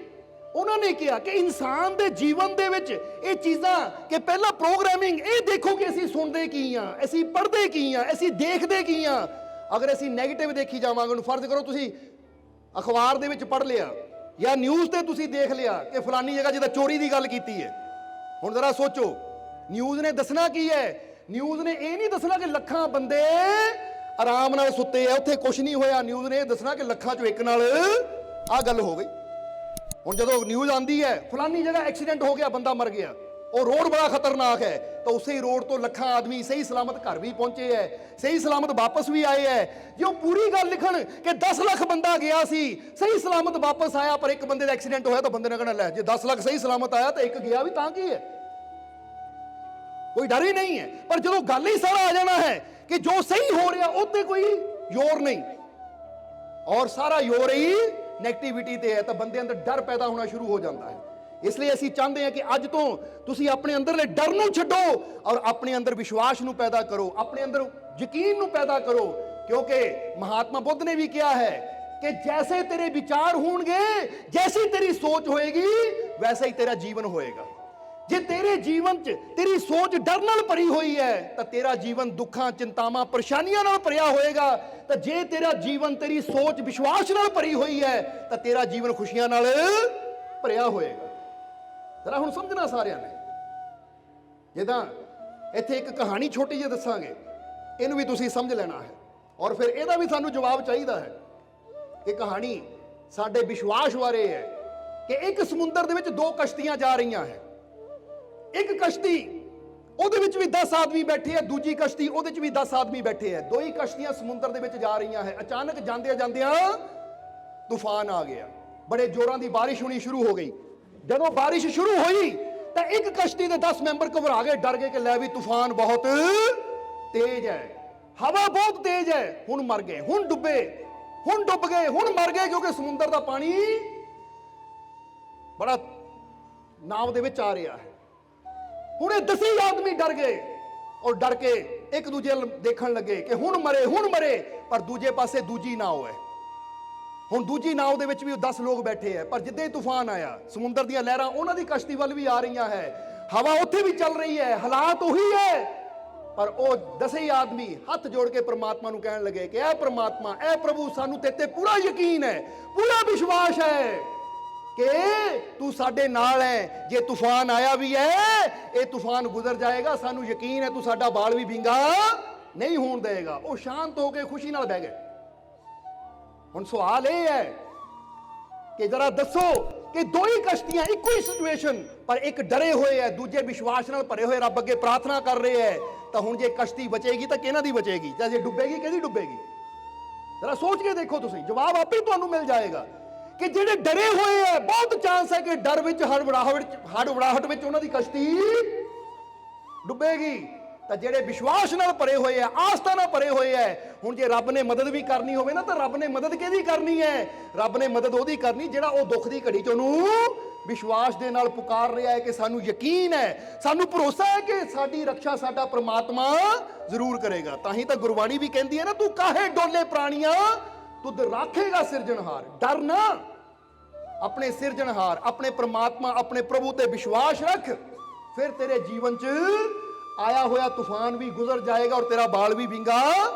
ਉਹਨਾਂ ਨੇ ਕਿਹਾ ਕਿ ਇਨਸਾਨ ਦੇ ਜੀਵਨ ਦੇ ਵਿੱਚ ਇਹ ਚੀਜ਼ਾਂ, ਕਿ ਪਹਿਲਾਂ ਪ੍ਰੋਗਰਾਮਿੰਗ ਇਹ ਦੇਖੋ ਕਿ ਅਸੀਂ ਸੁਣਦੇ ਕੀ ਆ, ਅਸੀਂ ਪੜ੍ਹਦੇ ਕੀ ਆ, ਅਸੀਂ ਦੇਖਦੇ ਕੀ ਆ। ਅਗਰ ਅਸੀਂ ਨੈਗੇਟਿਵ ਦੇਖੀ ਜਾਵਾਂਗੇ, ਉਹਨੂੰ ਫਰਜ਼ ਕਰੋ ਤੁਸੀਂ ਅਖਬਾਰ ਦੇ ਵਿੱਚ ਪੜ੍ਹ ਲਿਆ ਜਾਂ ਨਿਊਜ਼ ਤੇ ਤੁਸੀਂ ਦੇਖ ਲਿਆ ਕਿ ਫਲਾਨੀ ਜਗ੍ਹਾ ਜਿਹਦਾ ਚੋਰੀ ਦੀ ਗੱਲ ਕੀਤੀ ਹੈ। ਹੁਣ ਜ਼ਰਾ ਸੋਚੋ, ਨਿਊਜ਼ ਨੇ ਦੱਸਣਾ ਕੀ ਹੈ? ਨਿਊਜ਼ ਨੇ ਇਹ ਨਹੀਂ ਦੱਸਣਾ ਕਿ ਲੱਖਾਂ ਬੰਦੇ ਆਰਾਮ ਨਾਲ ਸੁੱਤੇ ਆ, ਉੱਥੇ ਕੁਝ ਨਹੀਂ ਹੋਇਆ। ਨਿਊਜ਼ ਨੇ ਇਹ ਦੱਸਣਾ ਕਿ ਲੱਖਾਂ ਚੋਂ ਇੱਕ ਨਾਲ ਆਹ ਗੱਲ ਹੋ ਗਈ। ਹੁਣ ਜਦੋਂ ਨਿਊਜ਼ ਆਂਦੀ ਹੈ ਫਲਾਨੀ ਜਗ੍ਹਾ ਐਕਸੀਡੈਂਟ ਹੋ ਗਿਆ, ਬੰਦਾ ਮਰ ਗਿਆ, ਉਹ ਰੋਡ ਬੜਾ ਖਤਰਨਾਕ ਹੈ, ਤਾਂ ਉਸੇ ਹੀ ਰੋਡ ਤੋਂ ਲੱਖਾਂ ਆਦਮੀ ਸਹੀ ਸਲਾਮਤ ਘਰ ਵੀ ਪਹੁੰਚੇ ਹੈ, ਸਹੀ ਸਲਾਮਤ ਵਾਪਸ ਵੀ ਆਏ ਹੈ। ਜੇ ਉਹ ਪੂਰੀ ਗੱਲ ਲਿਖਣ ਕਿ 10 ਲੱਖ ਬੰਦਾ ਗਿਆ ਸੀ, ਸਹੀ ਸਲਾਮਤ ਵਾਪਸ ਆਇਆ, ਪਰ ਇੱਕ ਬੰਦੇ ਦਾ ਐਕਸੀਡੈਂਟ ਹੋਇਆ, ਤਾਂ ਬੰਦੇ ਨੇ ਕਹਿਣਾ ਲੈ ਜੇ 10 ਲੱਖ ਸਹੀ ਸਲਾਮਤ ਆਇਆ ਤਾਂ ਇੱਕ ਗਿਆ ਵੀ ਤਾਂ ਕੀ ਹੈ, ਕੋਈ ਡਰ ਹੀ ਨਹੀਂ ਹੈ। ਪਰ ਜਦੋਂ ਗੱਲ ਹੀ ਸਾਰਾ ਆ ਜਾਣਾ ਹੈ ਕਿ ਜੋ ਸਹੀ ਹੋ ਰਿਹਾ ਉੱਤੇ ਕੋਈ ਜ਼ੋਰ ਨਹੀਂ ਔਰ ਸਾਰਾ ਜ਼ੋਰ ਹੀ ਨੈਗੇਟਿਵਿਟੀ ਤੇ ਹੈ, ਤਾਂ ਬੰਦੇ ਅੰਦਰ ਡਰ ਪੈਦਾ ਹੋਣਾ ਸ਼ੁਰੂ ਹੋ ਜਾਂਦਾ ਹੈ। ਇਸ ਲਈ ਅਸੀਂ ਚਾਹੁੰਦੇ ਹਾਂ ਕਿ ਅੱਜ ਤੋਂ ਤੁਸੀਂ ਆਪਣੇ ਅੰਦਰਲੇ ਡਰ ਨੂੰ ਛੱਡੋ ਔਰ ਆਪਣੇ ਅੰਦਰ ਵਿਸ਼ਵਾਸ ਨੂੰ ਪੈਦਾ ਕਰੋ, ਆਪਣੇ ਅੰਦਰ ਯਕੀਨ ਨੂੰ ਪੈਦਾ ਕਰੋ। ਕਿਉਂਕਿ ਮਹਾਤਮਾ ਬੁੱਧ ਨੇ ਵੀ ਕਿਹਾ ਹੈ ਕਿ ਜੈਸੇ ਤੇਰੇ ਵਿਚਾਰ ਹੋਣਗੇ, ਜੈਸੀ ਤੇਰੀ ਸੋਚ ਹੋਏਗੀ, ਵੈਸਾ ਹੀ ਤੇਰਾ ਜੀਵਨ ਹੋਏਗਾ। ਜੇ ਤੇਰੇ ਜੀਵਨ 'ਚ ਤੇਰੀ ਸੋਚ ਡਰ ਨਾਲ ਭਰੀ ਹੋਈ ਹੈ ਤਾਂ ਤੇਰਾ ਜੀਵਨ ਦੁੱਖਾਂ, ਚਿੰਤਾਵਾਂ, ਪਰੇਸ਼ਾਨੀਆਂ ਨਾਲ ਭਰਿਆ ਹੋਏਗਾ। ਤਾਂ ਜੇ ਤੇਰਾ ਜੀਵਨ, ਤੇਰੀ ਸੋਚ ਵਿਸ਼ਵਾਸ ਨਾਲ ਭਰੀ ਹੋਈ ਹੈ ਤਾਂ ਤੇਰਾ ਜੀਵਨ ਖੁਸ਼ੀਆਂ ਨਾਲ ਭਰਿਆ ਹੋਏਗਾ। ਜ਼ਰਾ ਹੁਣ ਸਮਝਣਾ ਸਾਰਿਆਂ ਨੇ। ਜਿੱਦਾਂ ਇੱਥੇ ਇੱਕ ਕਹਾਣੀ ਛੋਟੀ ਜਿਹੀ ਦੱਸਾਂਗੇ, ਇਹਨੂੰ ਵੀ ਤੁਸੀਂ ਸਮਝ ਲੈਣਾ ਹੈ ਔਰ ਫਿਰ ਇਹਦਾ ਵੀ ਸਾਨੂੰ ਜਵਾਬ ਚਾਹੀਦਾ ਹੈ। ਇਹ ਕਹਾਣੀ ਸਾਡੇ ਵਿਸ਼ਵਾਸ ਬਾਰੇ ਹੈ ਕਿ ਇੱਕ ਸਮੁੰਦਰ ਦੇ ਵਿੱਚ 2 ਕਸ਼ਤੀਆਂ ਜਾ ਰਹੀਆਂ ਹੈ। ਇੱਕ ਕਸ਼ਤੀ, ਉਹਦੇ ਵਿੱਚ ਵੀ 10 ਆਦਮੀ ਬੈਠੇ ਆ, ਦੂਜੀ ਕਸ਼ਤੀ, ਉਹਦੇ ਵਿੱਚ ਵੀ 10 ਆਦਮੀ ਬੈਠੇ ਆ। ਦੋ ਹੀ ਕਸ਼ਤੀਆਂ ਸਮੁੰਦਰ ਦੇ ਵਿੱਚ ਜਾ ਰਹੀਆਂ ਹੈ। ਅਚਾਨਕ ਜਾਂਦਿਆਂ ਜਾਂਦਿਆਂ ਤੂਫਾਨ ਆ ਗਿਆ, ਬੜੇ ਜ਼ੋਰਾਂ ਦੀ ਬਾਰਿਸ਼ ਹੋਣੀ ਸ਼ੁਰੂ ਹੋ ਗਈ। ਜਦੋਂ ਬਾਰਿਸ਼ ਸ਼ੁਰੂ ਹੋਈ ਤਾਂ ਇੱਕ ਕਸ਼ਤੀ ਦੇ 10 ਮੈਂਬਰ ਘਬਰਾ ਗਏ, ਡਰ ਗਏ ਕਿ ਲੈ ਵੀ ਤੂਫਾਨ ਬਹੁਤ ਤੇਜ਼ ਹੈ, ਹਵਾ ਬਹੁਤ ਤੇਜ਼ ਹੈ, ਹੁਣ ਮਰ ਗਏ, ਹੁਣ ਡੁੱਬੇ, ਹੁਣ ਡੁੱਬ ਗਏ, ਹੁਣ ਮਰ ਗਏ, ਕਿਉਂਕਿ ਸਮੁੰਦਰ ਦਾ ਪਾਣੀ ਬੜਾ ਨਾਵ ਦੇ ਵਿੱਚ ਆ ਰਿਹਾ ਹੈ। ਹੁਣ ਇਹ 10 ਆਦਮੀ ਡਰ ਗਏ ਔਰ ਡਰ ਕੇ ਇੱਕ ਦੂਜੇ ਵੱਲ ਦੇਖਣ ਲੱਗੇ ਕਿ ਹੁਣ ਮਰੇ, ਪਰ ਦੂਜੇ ਪਾਸੇ ਦੂਜੀ ਨਾਵ ਹੈ। ਹੁਣ ਦੂਜੀ ਨਾਵ ਦੇ ਵਿੱਚ ਵੀ 10 ਲੋਕ ਬੈਠੇ ਹੈ, ਪਰ ਜਿੱਦਾਂ ਹੀ ਤੂਫਾਨ ਆਇਆ, ਸਮੁੰਦਰ ਦੀਆਂ ਲਹਿਰਾਂ ਉਹਨਾਂ ਦੀ ਕਸ਼ਤੀ ਵੱਲ ਵੀ ਆ ਰਹੀਆਂ ਹੈ, ਹਵਾ ਉੱਥੇ ਵੀ ਚੱਲ ਰਹੀ ਹੈ, ਹਾਲਾਤ ਉਹੀ ਹੈ। ਪਰ ਉਹ 10 ਆਦਮੀ ਹੱਥ ਜੋੜ ਕੇ ਪ੍ਰਮਾਤਮਾ ਨੂੰ ਕਹਿਣ ਲੱਗੇ ਕਿ ਐ ਪ੍ਰਮਾਤਮਾ, ਐ ਪ੍ਰਭੂ, ਸਾਨੂੰ ਤੇ ਤੇ ਪੂਰਾ ਯਕੀਨ ਹੈ, ਪੂਰਾ ਵਿਸ਼ਵਾਸ ਹੈ ਕਿ ਤੂੰ ਸਾਡੇ ਨਾਲ ਹੈ। ਜੇ ਤੂਫਾਨ ਆਇਆ ਵੀ ਹੈ, ਇਹ ਤੂਫਾਨ ਗੁਜ਼ਰ ਜਾਏਗਾ, ਸਾਨੂੰ ਯਕੀਨ ਹੈ ਤੂੰ ਸਾਡਾ ਬਾਲ ਵੀ ਵਿੰਗਾ ਨਹੀਂ ਹੋਣ ਦੇਗਾ। ਉਹ ਸ਼ਾਂਤ ਹੋ ਕੇ ਖੁਸ਼ੀ ਨਾਲ ਬਹਿ ਗਏ। ਹੁਣ ਸਵਾਲ ਇਹ ਹੈ ਕਿ ਜਰਾ ਦੱਸੋ ਕਿ 2 ਹੀ ਕਸ਼ਤੀਆਂ, ਇੱਕੋ ਹੀ ਸਿਚੁਏਸ਼ਨ, ਪਰ ਇੱਕ ਡਰੇ ਹੋਏ ਹੈ, ਦੂਜੇ ਵਿਸ਼ਵਾਸ ਨਾਲ ਭਰੇ ਹੋਏ ਰੱਬ ਅੱਗੇ ਪ੍ਰਾਰਥਨਾ ਕਰ ਰਹੇ ਹੈ। ਤਾਂ ਹੁਣ ਜੇ ਕਸ਼ਤੀ ਬਚੇਗੀ ਤਾਂ ਕਿਹਨਾਂ ਦੀ ਬਚੇਗੀ, ਜਾਂ ਜੇ ਡੁੱਬੇਗੀ ਕਿਹਦੀ ਡੁੱਬੇਗੀ? ਜਰਾ ਸੋਚ ਕੇ ਦੇਖੋ, ਤੁਸੀਂ ਜਵਾਬ ਆਪੇ ਤੁਹਾਨੂੰ ਮਿਲ ਜਾਏਗਾ ਕਿ ਜਿਹੜੇ ਡਰੇ ਹੋਏ ਹੈ, ਬਹੁਤ ਚਾਂਸ ਹੈ ਕਿ ਡਰ ਵਿੱਚ, ਹੜਬੜਾਹਟ ਵਿੱਚ ਉਹਨਾਂ ਦੀ ਕਸ਼ਤੀ ਡੁੱਬੇਗੀ। ਤਾਂ ਜਿਹੜੇ ਵਿਸ਼ਵਾਸ ਨਾਲ ਭਰੇ ਹੋਏ ਆ, ਆਸਥਾ ਨਾਲ ਭਰੇ ਹੋਏ ਹੈ, ਹੁਣ ਜੇ ਰੱਬ ਨੇ ਮਦਦ ਵੀ ਕਰਨੀ ਹੋਵੇ ਨਾ, ਤਾਂ ਰੱਬ ਨੇ ਮਦਦ ਕਿਹਦੀ ਕਰਨੀ ਹੈ? ਰੱਬ ਨੇ ਮਦਦ ਉਹਦੀ ਕਰਨੀ ਜਿਹੜਾ ਉਹ ਦੁੱਖ ਦੀ ਘੜੀ ਚ ਉਹਨੂੰ ਵਿਸ਼ਵਾਸ ਦੇ ਨਾਲ ਪੁਕਾਰ ਰਿਹਾ ਹੈ, ਕਿ ਸਾਨੂੰ ਯਕੀਨ ਹੈ, ਸਾਨੂੰ ਭਰੋਸਾ ਹੈ ਕਿ ਸਾਡੀ ਰੱਖਿਆ ਸਾਡਾ ਪ੍ਰਮਾਤਮਾ ਜ਼ਰੂਰ ਕਰੇਗਾ। ਤਾਂ ਹੀ ਤਾਂ ਗੁਰਬਾਣੀ ਵੀ ਕਹਿੰਦੀ ਹੈ ਨਾ, ਤੂੰ ਕਾਹੇ ਡੋਲੇ ਪ੍ਰਾਣੀਆਂ ਤੁਧ ਰਾਖੇਗਾ ਸਿਰਜਣਹਾਰ। ਡਰ ਨਾ, ਆਪਣੇ ਸਿਰਜਣਹਾਰ, ਆਪਣੇ ਪ੍ਰਮਾਤਮਾ, ਆਪਣੇ ਪ੍ਰਭੂ ਤੇ ਵਿਸ਼ਵਾਸ ਰੱਖ, ਫਿਰ ਤੇਰੇ ਜੀਵਨ 'ਚ ਆਇਆ ਹੋਇਆ ਤੂਫਾਨ ਵੀ ਗੁਜ਼ਰ ਜਾਏਗਾ ਔਰ ਤੇਰਾ ਬਾਲ ਵੀ ਵਿੰਗਾ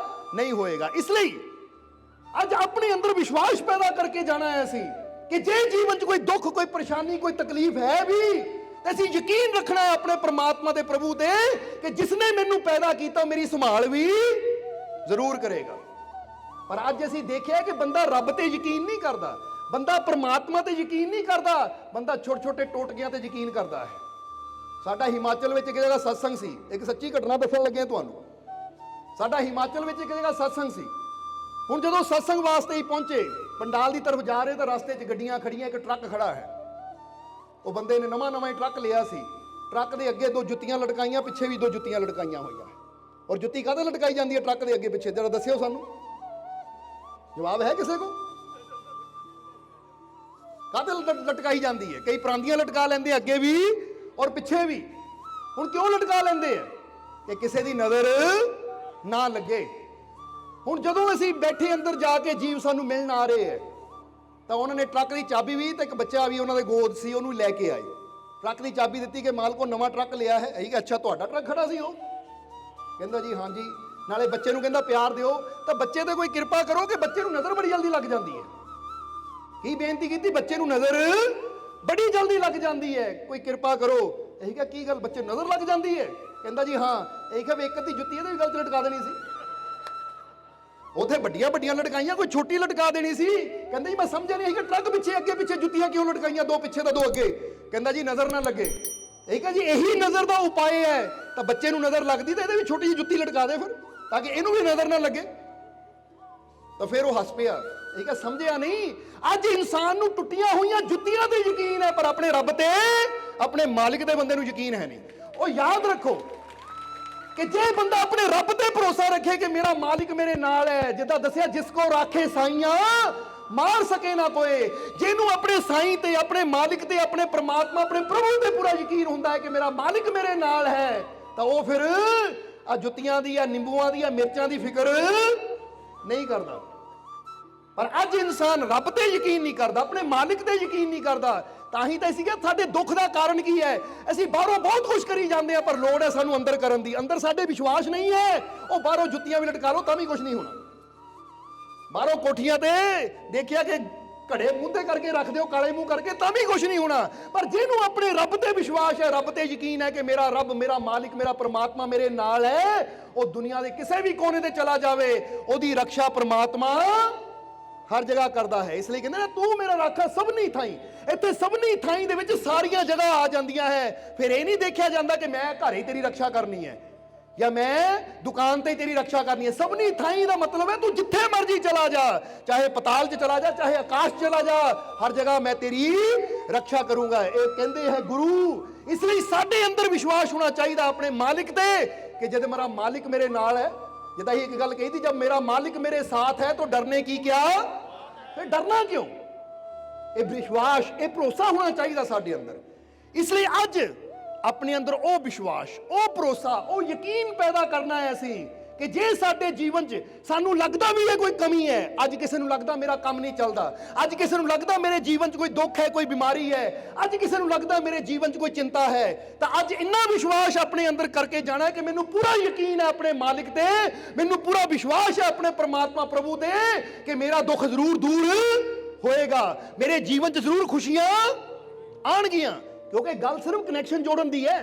ਨਹੀਂ ਹੋਏਗਾ। ਇਸ ਲਈ ਅੱਜ ਆਪਣੇ ਅੰਦਰ ਵਿਸ਼ਵਾਸ ਪੈਦਾ ਕਰਕੇ ਜਾਣਾ ਹੈ ਅਸੀਂ, ਕਿ ਜੇ ਜੀਵਨ 'ਚ ਕੋਈ ਦੁੱਖ, ਕੋਈ ਪਰੇਸ਼ਾਨੀ, ਕੋਈ ਤਕਲੀਫ ਹੈ ਵੀ, ਤੇ ਅਸੀਂ ਯਕੀਨ ਰੱਖਣਾ ਹੈ ਆਪਣੇ ਪ੍ਰਮਾਤਮਾ ਦੇ ਪ੍ਰਭੂ ਤੇ, ਕਿ ਜਿਸਨੇ ਮੈਨੂੰ ਪੈਦਾ ਕੀਤਾ ਮੇਰੀ ਸੰਭਾਲ ਵੀ ਜ਼ਰੂਰ ਕਰੇਗਾ। ਪਰ ਅੱਜ ਅਸੀਂ ਦੇਖਿਆ ਕਿ ਬੰਦਾ ਰੱਬ ਤੇ ਯਕੀਨ ਨਹੀਂ ਕਰਦਾ, ਬੰਦਾ ਪ੍ਰਮਾਤਮਾ ਤੇ ਯਕੀਨ ਨਹੀਂ ਕਰਦਾ, ਬੰਦਾ ਛੋਟੇ ਛੋਟੇ ਟੋਟਕਿਆਂ ਤੇ ਯਕੀਨ ਕਰਦਾ ਹੈ। ਸਾਡਾ ਹਿਮਾਚਲ ਵਿੱਚ ਇੱਕ ਜਗ੍ਹਾ ਸਤਸੰਗ ਸੀ, ਇੱਕ ਸੱਚੀ ਘਟਨਾ ਦੱਸਣ ਲੱਗੇ ਤੁਹਾਨੂੰ। ਸਾਡਾ ਹਿਮਾਚਲ ਵਿੱਚ ਇੱਕ ਜਗ੍ਹਾ ਸਤਸੰਗ ਸੀ। ਹੁਣ ਜਦੋਂ ਸਤਸੰਗ ਵਾਸਤੇ ਹੀ ਪਹੁੰਚੇ, ਪੰਡਾਲ ਦੀ ਤਰਫ ਜਾ ਰਹੇ ਤਾਂ ਰਸਤੇ 'ਚ ਗੱਡੀਆਂ ਖੜੀਆਂ, ਇੱਕ ਟਰੱਕ ਖੜਾ ਹੈ। ਉਹ ਬੰਦੇ ਨੇ ਨਵਾਂ ਹੀ ਟਰੱਕ ਲਿਆ ਸੀ। ਟਰੱਕ ਦੇ ਅੱਗੇ 2 ਜੁੱਤੀਆਂ ਲਟਕਾਈਆਂ, ਪਿੱਛੇ ਵੀ 2 ਜੁੱਤੀਆਂ ਲਟਕਾਈਆਂ ਹੋਈਆਂ। ਔਰ ਜੁੱਤੀ ਕਾਹਦੇ ਲਟਕਾਈ ਜਾਂਦੀ ਹੈ ਟਰੱਕ ਦੇ ਅੱਗੇ ਪਿੱਛੇ? ਜਰਾ ਦੱਸਿਓ ਸਾਨੂੰ, ਜਵਾਬ ਹੈ ਕਿਸੇ ਕੋਲ? ਕਾਹਦੇ ਲਟਕਾਈ ਜਾਂਦੀ ਹੈ? ਕਈ ਪਰਾਂਦੀਆਂ ਲਟਕਾ ਲੈਂਦੇ ਅੱਗੇ ਵੀ ਔਰ ਪਿੱਛੇ ਵੀ। ਹੁਣ ਕਿਉਂ ਲਟਕਾ ਲੈਂਦੇ ਆ? ਕਿ ਕਿਸੇ ਦੀ ਨਜ਼ਰ ਨਾ ਲੱਗੇ। ਹੁਣ ਜਦੋਂ ਅਸੀਂ ਬੈਠੇ ਅੰਦਰ ਜਾ ਕੇ ਜੀਵ ਸਾਨੂੰ ਮਿਲਣ ਆ ਰਹੇ ਹੈ, ਤਾਂ ਉਹਨਾਂ ਨੇ ਟਰੱਕ ਦੀ ਚਾਬੀ ਵੀ ਤੇ ਇੱਕ ਬੱਚਾ ਵੀ ਉਹਨਾਂ ਦੇ ਗੋਦ ਸੀ, ਉਹਨੂੰ ਲੈ ਕੇ ਆਏ। ਟਰੱਕ ਦੀ ਚਾਬੀ ਦਿੱਤੀ ਕਿ ਮਾਲਕੋ ਨਵਾਂ ਟਰੱਕ ਲਿਆ ਹੈ। ਅਸੀਂ ਕਿਹਾ ਅੱਛਾ, ਤੁਹਾਡਾ ਟਰੱਕ ਖੜਾ ਸੀ? ਉਹ ਕਹਿੰਦਾ ਜੀ ਹਾਂਜੀ। ਨਾਲੇ ਬੱਚੇ ਨੂੰ ਕਹਿੰਦਾ ਪਿਆਰ ਦਿਓ। ਤਾਂ ਬੱਚੇ ਤੇ ਕੋਈ ਕਿਰਪਾ ਕਰੋ, ਕਿ ਬੱਚੇ ਨੂੰ ਨਜ਼ਰ ਬੜੀ ਜਲਦੀ ਲੱਗ ਜਾਂਦੀ ਹੈ। ਕੀ ਬੇਨਤੀ ਕੀਤੀ? ਬੱਚੇ ਨੂੰ ਨਜ਼ਰ ਬੜੀ ਜਲਦੀ ਲੱਗ ਜਾਂਦੀ ਹੈ, ਕੋਈ ਕਿਰਪਾ ਕਰੋ। ਅਸੀਂ ਕਿਹਾ ਕੀ ਗੱਲ, ਬੱਚੇ ਨੂੰ ਨਜ਼ਰ ਲੱਗ ਜਾਂਦੀ ਹੈ? ਕਹਿੰਦਾ ਜੀ ਹਾਂ। ਅਸੀਂ ਕਿਹਾ ਵੀ ਇੱਕ ਅੱਧੀ ਜੁੱਤੀ ਇਹਦੇ ਵੀ ਗਲਤ ਲਟਕਾ ਦੇਣੀ ਸੀ, ਉਥੇ ਵੱਡੀਆਂ ਵੱਡੀਆਂ ਲਟਕਾਈਆਂ, ਕੋਈ ਛੋਟੀ ਲਟਕਾ ਦੇਣੀ ਸੀ। ਕਹਿੰਦਾ ਜੀ ਮੈਂ ਸਮਝਿਆ ਨਹੀਂ ਕਿ ਟਰੱਕ ਪਿੱਛੇ ਅੱਗੇ ਪਿੱਛੇ ਜੁੱਤੀਆਂ ਕਿਉਂ ਲਟਕਾਈਆਂ, 2 ਪਿੱਛੇ ਤਾਂ 2 ਅੱਗੇ। ਕਹਿੰਦਾ ਜੀ ਨਜ਼ਰ ਨਾ ਲੱਗੇ। ਇਹ ਕਹਾਂ ਜੀ ਇਹੀ ਨਜ਼ਰ ਦਾ ਉਪਾਅ ਹੈ। ਤਾਂ ਬੱਚੇ ਨੂੰ ਨਜ਼ਰ ਲੱਗਦੀ ਤਾਂ ਇਹਦੇ ਵੀ ਛੋਟੀ ਜਿਹੀ ਜੁੱਤੀ ਲਟਕਾ ਦੇ ਫਿਰ, ਤਾਂ ਕਿ ਇਹਨੂੰ ਵੀ ਨਜ਼ਰ ਨਾ ਲੱਗੇ। ਤਾਂ ਫਿਰ ਉਹ ਹੱਸ ਪਿਆ। ਇਹ ਕਹਾਂ ਸਮਝਿਆ ਨਹੀਂ, ਅੱਜ ਇਨਸਾਨ ਨੂੰ ਟੁੱਟੀਆਂ ਹੋਈਆਂ ਜੁੱਤੀਆਂ ਤੇ ਯਕੀਨ ਹੈ, ਪਰ ਆਪਣੇ ਰੱਬ ਤੇ, ਆਪਣੇ ਮਾਲਿਕ ਦੇ ਬੰਦੇ ਨੂੰ ਯਕੀਨ ਹੈ ਨਹੀਂ। ਉਹ ਯਾਦ ਰੱਖੋ ਕਿ ਜੇ ਬੰਦਾ ਆਪਣੇ ਰੱਬ ਤੇ ਭਰੋਸਾ ਰੱਖੇ ਕਿ ਮੇਰਾ ਮਾਲਿਕ ਮੇਰੇ ਨਾਲ ਹੈ, ਜਿੱਦਾਂ ਦੱਸਿਆ ਜਿਸ ਕੋ ਰਾਖੇ ਸਾਈਆਂ ਮਾਰ ਸਕੇ ਨਾ ਕੋਏ। ਜਿਹਨੂੰ ਆਪਣੇ ਸਾਈਂ ਤੇ, ਆਪਣੇ ਮਾਲਿਕ ਤੇ, ਆਪਣੇ ਪ੍ਰਮਾਤਮਾ, ਆਪਣੇ ਪ੍ਰਭੂ ਤੇ ਪੂਰਾ ਯਕੀਨ ਹੁੰਦਾ ਹੈ ਕਿ ਮੇਰਾ ਮਾਲਿਕ ਮੇਰੇ ਨਾਲ ਹੈ, ਤਾਂ ਉਹ ਫਿਰ ਆ ਜੁੱਤੀਆਂ ਦੀ, ਆ ਨਿੰਬੂਆਂ ਦੀ, ਆ ਮਿਰਚਾਂ ਦੀ ਫਿਕਰ ਨਹੀਂ ਕਰਦਾ। ਪਰ ਅੱਜ ਇਨਸਾਨ ਰੱਬ ਤੇ ਯਕੀਨ ਨਹੀਂ ਕਰਦਾ, ਆਪਣੇ ਮਾਲਿਕ ਤੇ ਯਕੀਨ ਨਹੀਂ ਕਰਦਾ। ਤਾਂ ਹੀ ਤਾਂ ਅਸੀਂ ਕਿਹਾ ਸਾਡੇ ਦੁੱਖ ਦਾ ਕਾਰਨ ਕੀ ਹੈ? ਅਸੀਂ ਬਾਹਰੋਂ ਬਹੁਤ ਕੁਝ ਕਰੀ ਜਾਂਦੇ ਆ, ਪਰ ਲੋੜ ਹੈ ਸਾਨੂੰ ਅੰਦਰ ਕਰਨ ਦੀ। ਅੰਦਰ ਸਾਡੇ ਵਿਸ਼ਵਾਸ ਨਹੀਂ ਹੈ। ਉਹ ਬਾਹਰੋਂ ਜੁੱਤੀਆਂ ਵੀ ਲਟਕਾ ਲਓ ਤਾਂ ਵੀ ਕੁਝ ਨਹੀਂ ਹੋਣਾ। ਬਾਹਰੋਂ ਕੋਠੀਆਂ ਤੇ ਦੇਖਿਆ ਕਿ ਘੜੇ ਮੂੰਹ ਤੇ ਕਰਕੇ ਰੱਖ ਦਿਓ, ਕਾਲੇ ਮੂੰਹ ਕਰਕੇ, ਤਾਂ ਵੀ ਕੁਝ ਨਹੀਂ ਹੋਣਾ। ਪਰ ਜਿਹਨੂੰ ਆਪਣੇ ਰੱਬ ਤੇ ਵਿਸ਼ਵਾਸ ਹੈ, ਰੱਬ ਤੇ ਯਕੀਨ ਹੈ ਕਿ ਮੇਰਾ ਰੱਬ, ਮੇਰਾ ਮਾਲਿਕ, ਮੇਰਾ ਪ੍ਰਮਾਤਮਾ ਮੇਰੇ ਨਾਲ ਹੈ, ਉਹ ਦੁਨੀਆ ਦੇ ਕਿਸੇ ਵੀ ਕੋਨੇ ਤੇ ਚਲਾ ਜਾਵੇ, ਉਹਦੀ ਰੱਖਿਆ ਪ੍ਰਮਾਤਮਾ ਹਰ ਜਗ੍ਹਾ ਕਰਦਾ ਹੈ। ਇਸ ਲਈ ਕਹਿੰਦੇ ਨਾ, ਤੂੰ ਮੇਰਾ ਰਾਖਾ ਸਭਨੀ ਥਾਈਂ। ਇੱਥੇ ਸਭਨੀ ਥਾਈਂ ਦੇ ਵਿੱਚ ਸਾਰੀਆਂ ਜਗ੍ਹਾ ਆ ਜਾਂਦੀਆਂ ਹੈ। ਫਿਰ ਇਹ ਨਹੀਂ ਦੇਖਿਆ ਜਾਂਦਾ ਕਿ ਮੈਂ ਘਰ ਹੀ ਤੇਰੀ ਰੱਖਿਆ ਕਰਨੀ ਹੈ ਜਾਂ ਮੈਂ ਦੁਕਾਨ ਤੇ ਤੇਰੀ ਰੱਖਿਆ ਕਰਨੀ ਹੈ। ਸਭਨੀ ਥਾਈਂ ਦਾ ਮਤਲਬ ਹੈ ਤੂੰ ਜਿੱਥੇ ਮਰਜੀ ਚਲਾ ਜਾ, ਚਾਹੇ ਪਤਾਲ 'ਚ ਚਲਾ ਜਾ, ਚਾਹੇ ਆਕਾਸ਼ 'ਚ ਚਲਾ ਜਾ, ਹਰ ਜਗ੍ਹਾ ਮੈਂ ਤੇਰੀ ਰੱਖਿਆ ਕਰੂੰਗਾ। ਇਹ ਕਹਿੰਦੇ ਹੈ ਗੁਰੂ। ਇਸ ਲਈ ਸਾਡੇ ਅੰਦਰ ਵਿਸ਼ਵਾਸ ਹੋਣਾ ਚਾਹੀਦਾ ਆਪਣੇ ਮਾਲਿਕ ਤੇ, ਕਿ ਜਦ ਮੇਰਾ ਮਾਲਿਕ ਮੇਰੇ ਨਾਲ ਹੈ। ਜਿੱਦਾਂ ਹੀ ਇੱਕ ਗੱਲ ਕਹੀ ਥੀ, ਜब मेरा मालिक मेरे साथ है तो डरने की क्या, फिर डरना क्यों। ਇਹ ਵਿਸ਼ਵਾਸ, ਇਹ ਭਰੋਸਾ ਹੋਣਾ ਚਾਹੀਦਾ ਸਾਡੇ ਅੰਦਰ। ਇਸ ਲਈ ਅੱਜ ਆਪਣੇ ਅੰਦਰ ਉਹ ਵਿਸ਼ਵਾਸ, ਉਹ ਭਰੋਸਾ, ਉਹ ਯਕੀਨ ਪੈਦਾ ਕਰਨਾ ਹੈ ਅਸੀਂ, ਕਿ ਜੇ ਸਾਡੇ ਜੀਵਨ 'ਚ ਸਾਨੂੰ ਲੱਗਦਾ ਵੀ ਹੈ ਕੋਈ ਕਮੀ ਹੈ, ਅੱਜ ਕਿਸੇ ਨੂੰ ਲੱਗਦਾ ਮੇਰਾ ਕੰਮ ਨਹੀਂ ਚੱਲਦਾ, ਅੱਜ ਕਿਸੇ ਨੂੰ ਲੱਗਦਾ ਮੇਰੇ ਜੀਵਨ 'ਚ ਕੋਈ ਦੁੱਖ ਹੈ, ਕੋਈ ਬਿਮਾਰੀ ਹੈ, ਅੱਜ ਕਿਸੇ ਨੂੰ ਲੱਗਦਾ ਮੇਰੇ ਜੀਵਨ 'ਚ ਕੋਈ ਚਿੰਤਾ ਹੈ, ਤਾਂ ਅੱਜ ਇੰਨਾ ਵਿਸ਼ਵਾਸ ਆਪਣੇ ਅੰਦਰ ਕਰਕੇ ਜਾਣਾ ਕਿ ਮੈਨੂੰ ਪੂਰਾ ਯਕੀਨ ਹੈ ਆਪਣੇ ਮਾਲਿਕ ਤੇ, ਮੈਨੂੰ ਪੂਰਾ ਵਿਸ਼ਵਾਸ ਹੈ ਆਪਣੇ ਪ੍ਰਮਾਤਮਾ ਪ੍ਰਭੂ ਤੇ, ਕਿ ਮੇਰਾ ਦੁੱਖ ਜ਼ਰੂਰ ਦੂਰ ਹੋਏਗਾ, ਮੇਰੇ ਜੀਵਨ 'ਚ ਜ਼ਰੂਰ ਖੁਸ਼ੀਆਂ ਆਣਗੀਆਂ। ਕਿਉਂਕਿ ਗੱਲ ਸਿਰਫ ਕਨੈਕਸ਼ਨ ਜੋੜਨ ਦੀ ਹੈ।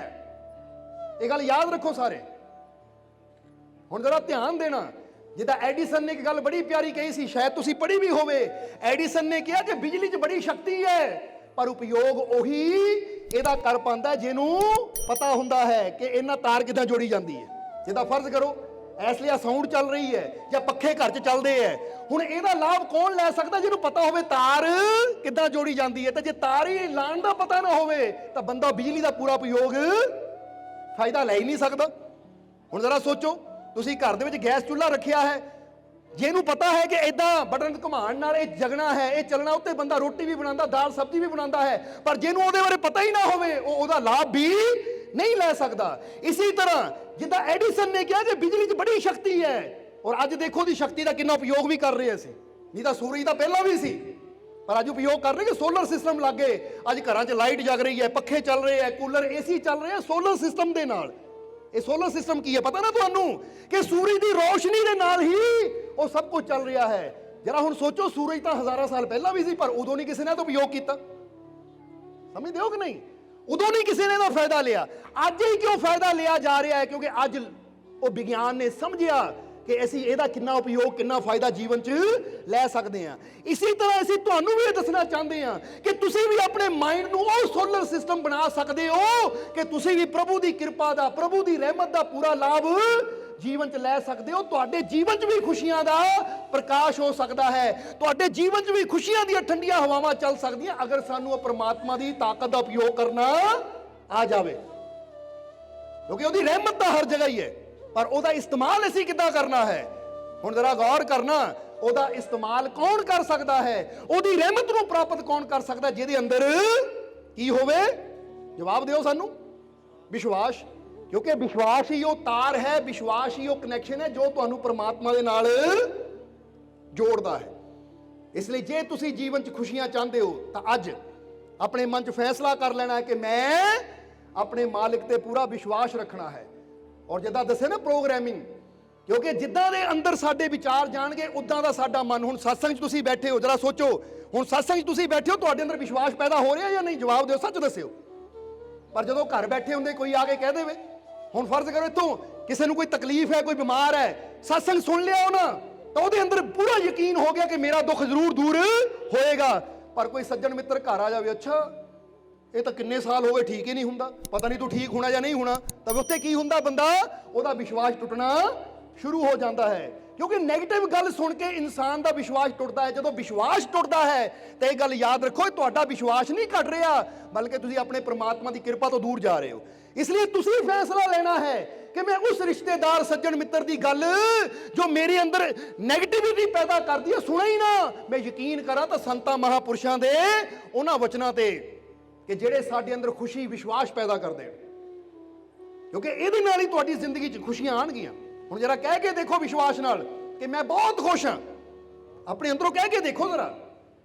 ਇਹ ਗੱਲ ਯਾਦ ਰੱਖੋ ਸਾਰੇ। ਹੁਣ ਜਰਾ ਧਿਆਨ ਦੇਣਾ, ਜਿੱਦਾਂ ਐਡੀਸਨ ਨੇ ਇੱਕ ਗੱਲ ਬੜੀ ਪਿਆਰੀ ਕਹੀ ਸੀ, ਸ਼ਾਇਦ ਤੁਸੀਂ ਪੜ੍ਹੀ ਵੀ ਹੋਵੇ। ਐਡੀਸਨ ਨੇ ਕਿਹਾ ਕਿ ਬਿਜਲੀ 'ਚ ਬੜੀ ਸ਼ਕਤੀ ਹੈ, ਪਰ ਉਪਯੋਗ ਉਹੀ ਇਹਦਾ ਕਰ ਪਾਉਂਦਾ ਜਿਹਨੂੰ ਪਤਾ ਹੁੰਦਾ ਹੈ ਕਿ ਇਹਨਾਂ ਤਾਰ ਕਿੱਦਾਂ ਜੋੜੀ ਜਾਂਦੀ ਹੈ। ਜਿੱਦਾਂ ਫਰਜ਼ ਕਰੋ ਇਸ ਲਈ ਸਾਊਂਡ ਚੱਲ ਰਹੀ ਹੈ ਜਾਂ ਪੱਖੇ ਘਰ 'ਚ ਚੱਲਦੇ ਹੈ, ਹੁਣ ਇਹਦਾ ਲਾਭ ਕੌਣ ਲੈ ਸਕਦਾ? ਜਿਹਨੂੰ ਪਤਾ ਹੋਵੇ ਤਾਰ ਕਿੱਦਾਂ ਜੋੜੀ ਜਾਂਦੀ ਹੈ। ਤੇ ਜੇ ਤਾਰ ਹੀ ਲਾਉਣ ਦਾ ਪਤਾ ਨਾ ਹੋਵੇ ਤਾਂ ਬੰਦਾ ਬਿਜਲੀ ਦਾ ਪੂਰਾ ਉਪਯੋਗ ਫਾਇਦਾ ਲੈ ਹੀ ਨਹੀਂ ਸਕਦਾ। ਹੁਣ ਜ਼ਰਾ ਸੋਚੋ, ਤੁਸੀਂ ਘਰ ਦੇ ਵਿੱਚ ਗੈਸ ਚੁੱਲ੍ਹਾ ਰੱਖਿਆ ਹੈ, ਜਿਹਨੂੰ ਪਤਾ ਹੈ ਕਿ ਇਦਾਂ ਬਟਨ ਘੁਮਾਉਣ ਨਾਲ ਇਹ ਜਗਣਾ ਹੈ, ਇਹ ਚੱਲਣਾ, ਉੱਤੇ ਬੰਦਾ ਰੋਟੀ ਵੀ ਬਣਾਉਂਦਾ, ਦਾਲ ਸਬਜ਼ੀ ਵੀ ਬਣਾਉਂਦਾ ਹੈ, ਪਰ ਜਿਹਨੂੰ ਉਹਦੇ ਬਾਰੇ ਪਤਾ ਹੀ ਨਾ ਹੋਵੇ ਉਹ ਉਹਦਾ ਲਾਭ ਵੀ ਨਹੀਂ ਲੈ ਸਕਦਾ। ਇਸੇ ਤਰ੍ਹਾਂ ਜਿੱਦਾਂ ਐਡੀਸਨ ਨੇ ਕਿਹਾ ਕਿ ਬਿਜਲੀ 'ਚ ਬੜੀ ਸ਼ਕਤੀ ਹੈ, ਔਰ ਅੱਜ ਦੇਖੋ ਦੀ ਸ਼ਕਤੀ ਦਾ ਕਿੰਨਾ ਉਪਯੋਗ ਵੀ ਕਰ ਰਹੇ ਅਸੀਂ। ਨਹੀਂ ਤਾਂ ਸੂਰਜ ਤਾਂ ਪਹਿਲਾਂ ਵੀ ਸੀ, ਪਰ ਅੱਜ ਉਪਯੋਗ ਕਰ ਰਹੇ ਕਿ ਸੋਲਰ ਸਿਸਟਮ ਲੱਗੇ। ਅੱਜ ਘਰਾਂ 'ਚ ਲਾਈਟ ਜਗ ਰਹੀ ਹੈ, ਪੱਖੇ ਚੱਲ ਰਹੇ ਹੈ, ਕੂਲਰ ਏਸੀ ਚੱਲ ਰਹੇ ਹੈ ਸੋਲਰ ਸਿਸਟਮ ਦੇ ਨਾਲ। ਇਹ ਸੋਲਰ ਸਿਸਟਮ ਕੀ ਹੈ ਪਤਾ ਨਾ ਤੁਹਾਨੂੰ, ਕਿ ਸੂਰਜ ਦੀ ਰੋਸ਼ਨੀ ਦੇ ਨਾਲ ਹੀ ਉਹ ਸਭ ਕੁਝ ਚੱਲ ਰਿਹਾ ਹੈ। ਜਰਾ ਹੁਣ ਸੋਚੋ, ਸੂਰਜ ਤਾਂ ਹਜ਼ਾਰਾਂ ਸਾਲ ਪਹਿਲਾਂ ਵੀ ਸੀ, ਪਰ ਉਦੋਂ ਨਹੀਂ ਕਿਸੇ ਨੇ ਤਾਂ ਉਪਯੋਗ ਕੀਤਾ। ਸਮਝਦੇ ਹੋ ਕਿ ਨਹੀਂ? ਉਦੋਂ ਨਹੀਂ ਕਿਸੇ ਨੇ ਇਹਦਾ ਫਾਇਦਾ ਲਿਆ। ਅੱਜ ਹੀ ਕਿਉਂ ਫਾਇਦਾ ਲਿਆ ਜਾ ਰਿਹਾ ਹੈ? ਕਿਉਂਕਿ ਅੱਜ ਉਹ ਵਿਗਿਆਨ ਨੇ ਸਮਝਿਆ ਕਿ ਅਸੀਂ ਇਹਦਾ ਕਿੰਨਾ ਉਪਯੋਗ, ਕਿੰਨਾ ਫਾਇਦਾ ਜੀਵਨ 'ਚ ਲੈ ਸਕਦੇ ਹਾਂ। ਇਸੇ ਤਰ੍ਹਾਂ ਅਸੀਂ ਤੁਹਾਨੂੰ ਵੀ ਇਹ ਦੱਸਣਾ ਚਾਹੁੰਦੇ ਹਾਂ ਕਿ ਤੁਸੀਂ ਵੀ ਆਪਣੇ ਮਾਈਂਡ ਨੂੰ ਉਹ ਸੋਲਰ ਸਿਸਟਮ ਬਣਾ ਸਕਦੇ ਹੋ ਕਿ ਤੁਸੀਂ ਵੀ ਪ੍ਰਭੂ ਦੀ ਕਿਰਪਾ ਦਾ, ਪ੍ਰਭੂ ਦੀ ਰਹਿਮਤ ਦਾ ਪੂਰਾ ਲਾਭ ਜੀਵਨ 'ਚ ਲੈ ਸਕਦੇ ਹੋ। ਤੁਹਾਡੇ ਜੀਵਨ 'ਚ ਵੀ ਖੁਸ਼ੀਆਂ ਦਾ ਪ੍ਰਕਾਸ਼ ਹੋ ਸਕਦਾ ਹੈ, ਤੁਹਾਡੇ ਜੀਵਨ 'ਚ ਵੀ ਖੁਸ਼ੀਆਂ ਦੀਆਂ ਠੰਡੀਆਂ ਹਵਾਵਾਂ ਚੱਲ ਸਕਦੀਆਂ, ਅਗਰ ਸਾਨੂੰ ਉਹ ਪ੍ਰਮਾਤਮਾ ਦੀ ਤਾਕਤ ਦਾ ਉਪਯੋਗ ਕਰਨਾ ਆ ਜਾਵੇ। ਕਿਉਂਕਿ ਉਹਦੀ ਰਹਿਮਤ ਤਾਂ ਹਰ ਜਗ੍ਹਾ ਹੀ ਹੈ, ਪਰ ਉਹਦਾ ਇਸਤੇਮਾਲ ਅਸੀਂ ਕਿੱਦਾਂ ਕਰਨਾ ਹੈ? ਹੁਣ ਜ਼ਰਾ ਗੌਰ ਕਰਨਾ, ਉਹਦਾ ਇਸਤੇਮਾਲ ਕੌਣ ਕਰ ਸਕਦਾ ਹੈ? ਉਹਦੀ ਰਹਿਮਤ ਨੂੰ ਪ੍ਰਾਪਤ ਕੌਣ ਕਰ ਸਕਦਾ? ਜਿਹਦੇ ਅੰਦਰ ਕੀ ਹੋਵੇ? ਜਵਾਬ ਦਿਓ ਸਾਨੂੰ। ਵਿਸ਼ਵਾਸ। ਕਿਉਂਕਿ ਵਿਸ਼ਵਾਸ ਹੀ ਉਹ ਤਾਰ ਹੈ, ਵਿਸ਼ਵਾਸ ਹੀ ਉਹ ਕਨੈਕਸ਼ਨ ਹੈ ਜੋ ਤੁਹਾਨੂੰ ਪ੍ਰਮਾਤਮਾ ਦੇ ਨਾਲ ਜੋੜਦਾ ਹੈ। ਇਸ ਲਈ ਜੇ ਤੁਸੀਂ ਜੀਵਨ 'ਚ ਖੁਸ਼ੀਆਂ ਚਾਹੁੰਦੇ ਹੋ ਤਾਂ ਅੱਜ ਆਪਣੇ ਮਨ 'ਚ ਫੈਸਲਾ ਕਰ ਲੈਣਾ ਹੈ ਕਿ ਮੈਂ ਆਪਣੇ ਮਾਲਿਕ ਤੇ ਪੂਰਾ ਵਿਸ਼ਵਾਸ ਰੱਖਣਾ ਹੈ। ਔਰ ਜਿੱਦਾਂ ਦੱਸੇ ਨਾ ਪ੍ਰੋਗਰਾਮਿੰਗ, ਕਿਉਂਕਿ ਜਿੱਦਾਂ ਦੇ ਅੰਦਰ ਸਾਡੇ ਵਿਚਾਰ ਜਾਣਗੇ ਉਦਾਂ ਦਾ ਸਾਡਾ ਮਨ। ਹੁਣ ਸਤਸੰਗ 'ਚ ਤੁਸੀਂ ਬੈਠੇ ਹੋ, ਜਰਾ ਸੋਚੋ, ਹੁਣ ਸਤਸੰਗ 'ਚ ਤੁਸੀਂ ਬੈਠੇ ਹੋ, ਤੁਹਾਡੇ ਅੰਦਰ ਵਿਸ਼ਵਾਸ ਪੈਦਾ ਹੋ ਰਿਹਾ ਜਾਂ ਨਹੀਂ? ਜਵਾਬ ਦਿਓ, ਸੱਚ ਦੱਸਿਓ। ਪਰ ਜਦੋਂ ਘਰ ਬੈਠੇ ਹੁੰਦੇ ਕੋਈ ਆ ਕੇ ਕਹਿ ਦੇਵੇ, ਹੁਣ ਫਰਜ਼ ਕਰੋ ਇੱਥੋਂ ਕਿਸੇ ਨੂੰ ਕੋਈ ਤਕਲੀਫ ਹੈ, ਕੋਈ ਬਿਮਾਰ ਹੈ, ਸਤਸੰਗ ਸੁਣ ਲਿਆ ਉਹ ਨਾ, ਤਾਂ ਉਹਦੇ ਅੰਦਰ ਪੂਰਾ ਯਕੀਨ ਹੋ ਗਿਆ ਕਿ ਮੇਰਾ ਦੁੱਖ ਜ਼ਰੂਰ ਦੂਰ ਹੋਏਗਾ। ਪਰ ਕੋਈ ਸੱਜਣ ਮਿੱਤਰ ਘਰ ਆ ਜਾਵੇ, ਅੱਛਾ ਇਹ ਤਾਂ ਕਿੰਨੇ ਸਾਲ ਹੋ ਗਏ ਠੀਕ ਹੀ ਨਹੀਂ ਹੁੰਦਾ, ਪਤਾ ਨਹੀਂ ਤੂੰ ਠੀਕ ਹੋਣਾ ਜਾਂ ਨਹੀਂ ਹੋਣਾ, ਤਾਂ ਉੱਥੇ ਕੀ ਹੁੰਦਾ? ਬੰਦਾ ਉਹਦਾ ਵਿਸ਼ਵਾਸ ਟੁੱਟਣਾ ਸ਼ੁਰੂ ਹੋ ਜਾਂਦਾ ਹੈ। ਕਿਉਂਕਿ ਨੈਗੇਟਿਵ ਗੱਲ ਸੁਣ ਕੇ ਇਨਸਾਨ ਦਾ ਵਿਸ਼ਵਾਸ ਟੁੱਟਦਾ ਹੈ। ਜਦੋਂ ਵਿਸ਼ਵਾਸ ਟੁੱਟਦਾ ਹੈ ਤਾਂ ਇਹ ਗੱਲ ਯਾਦ ਰੱਖੋ, ਤੁਹਾਡਾ ਵਿਸ਼ਵਾਸ ਨਹੀਂ ਘਟ ਰਿਹਾ, ਬਲਕਿ ਤੁਸੀਂ ਆਪਣੇ ਪ੍ਰਮਾਤਮਾ ਦੀ ਕਿਰਪਾ ਤੋਂ ਦੂਰ ਜਾ ਰਹੇ ਹੋ। ਇਸ ਲਈ ਤੁਸੀਂ ਫੈਸਲਾ ਲੈਣਾ ਹੈ ਕਿ ਮੈਂ ਉਸ ਰਿਸ਼ਤੇਦਾਰ, ਸੱਜਣ ਮਿੱਤਰ ਦੀ ਗੱਲ ਜੋ ਮੇਰੇ ਅੰਦਰ ਨੈਗੇਟਿਵਿਟੀ ਪੈਦਾ ਕਰਦੀ ਹੈ ਸੁਣਾ ਹੀ ਨਾ। ਮੈਂ ਯਕੀਨ ਕਰਾਂ ਤਾਂ ਸੰਤਾਂ ਮਹਾਪੁਰਸ਼ਾਂ ਦੇ ਉਹਨਾਂ ਵਚਨਾਂ ਤੇ ਕਿ ਜਿਹੜੇ ਸਾਡੇ ਅੰਦਰ ਖੁਸ਼ੀ, ਵਿਸ਼ਵਾਸ ਪੈਦਾ ਕਰਦੇ ਨੇ, ਕਿਉਂਕਿ ਇਹਦੇ ਨਾਲ ਹੀ ਤੁਹਾਡੀ ਜ਼ਿੰਦਗੀ 'ਚ ਖੁਸ਼ੀਆਂ ਆਣਗੀਆਂ। ਹੁਣ ਜਰਾ ਕਹਿ ਕੇ ਦੇਖੋ ਵਿਸ਼ਵਾਸ ਨਾਲ ਕਿ ਮੈਂ ਬਹੁਤ ਖੁਸ਼ ਹਾਂ। ਆਪਣੇ ਅੰਦਰੋਂ ਕਹਿ ਕੇ ਦੇਖੋ ਜ਼ਰਾ,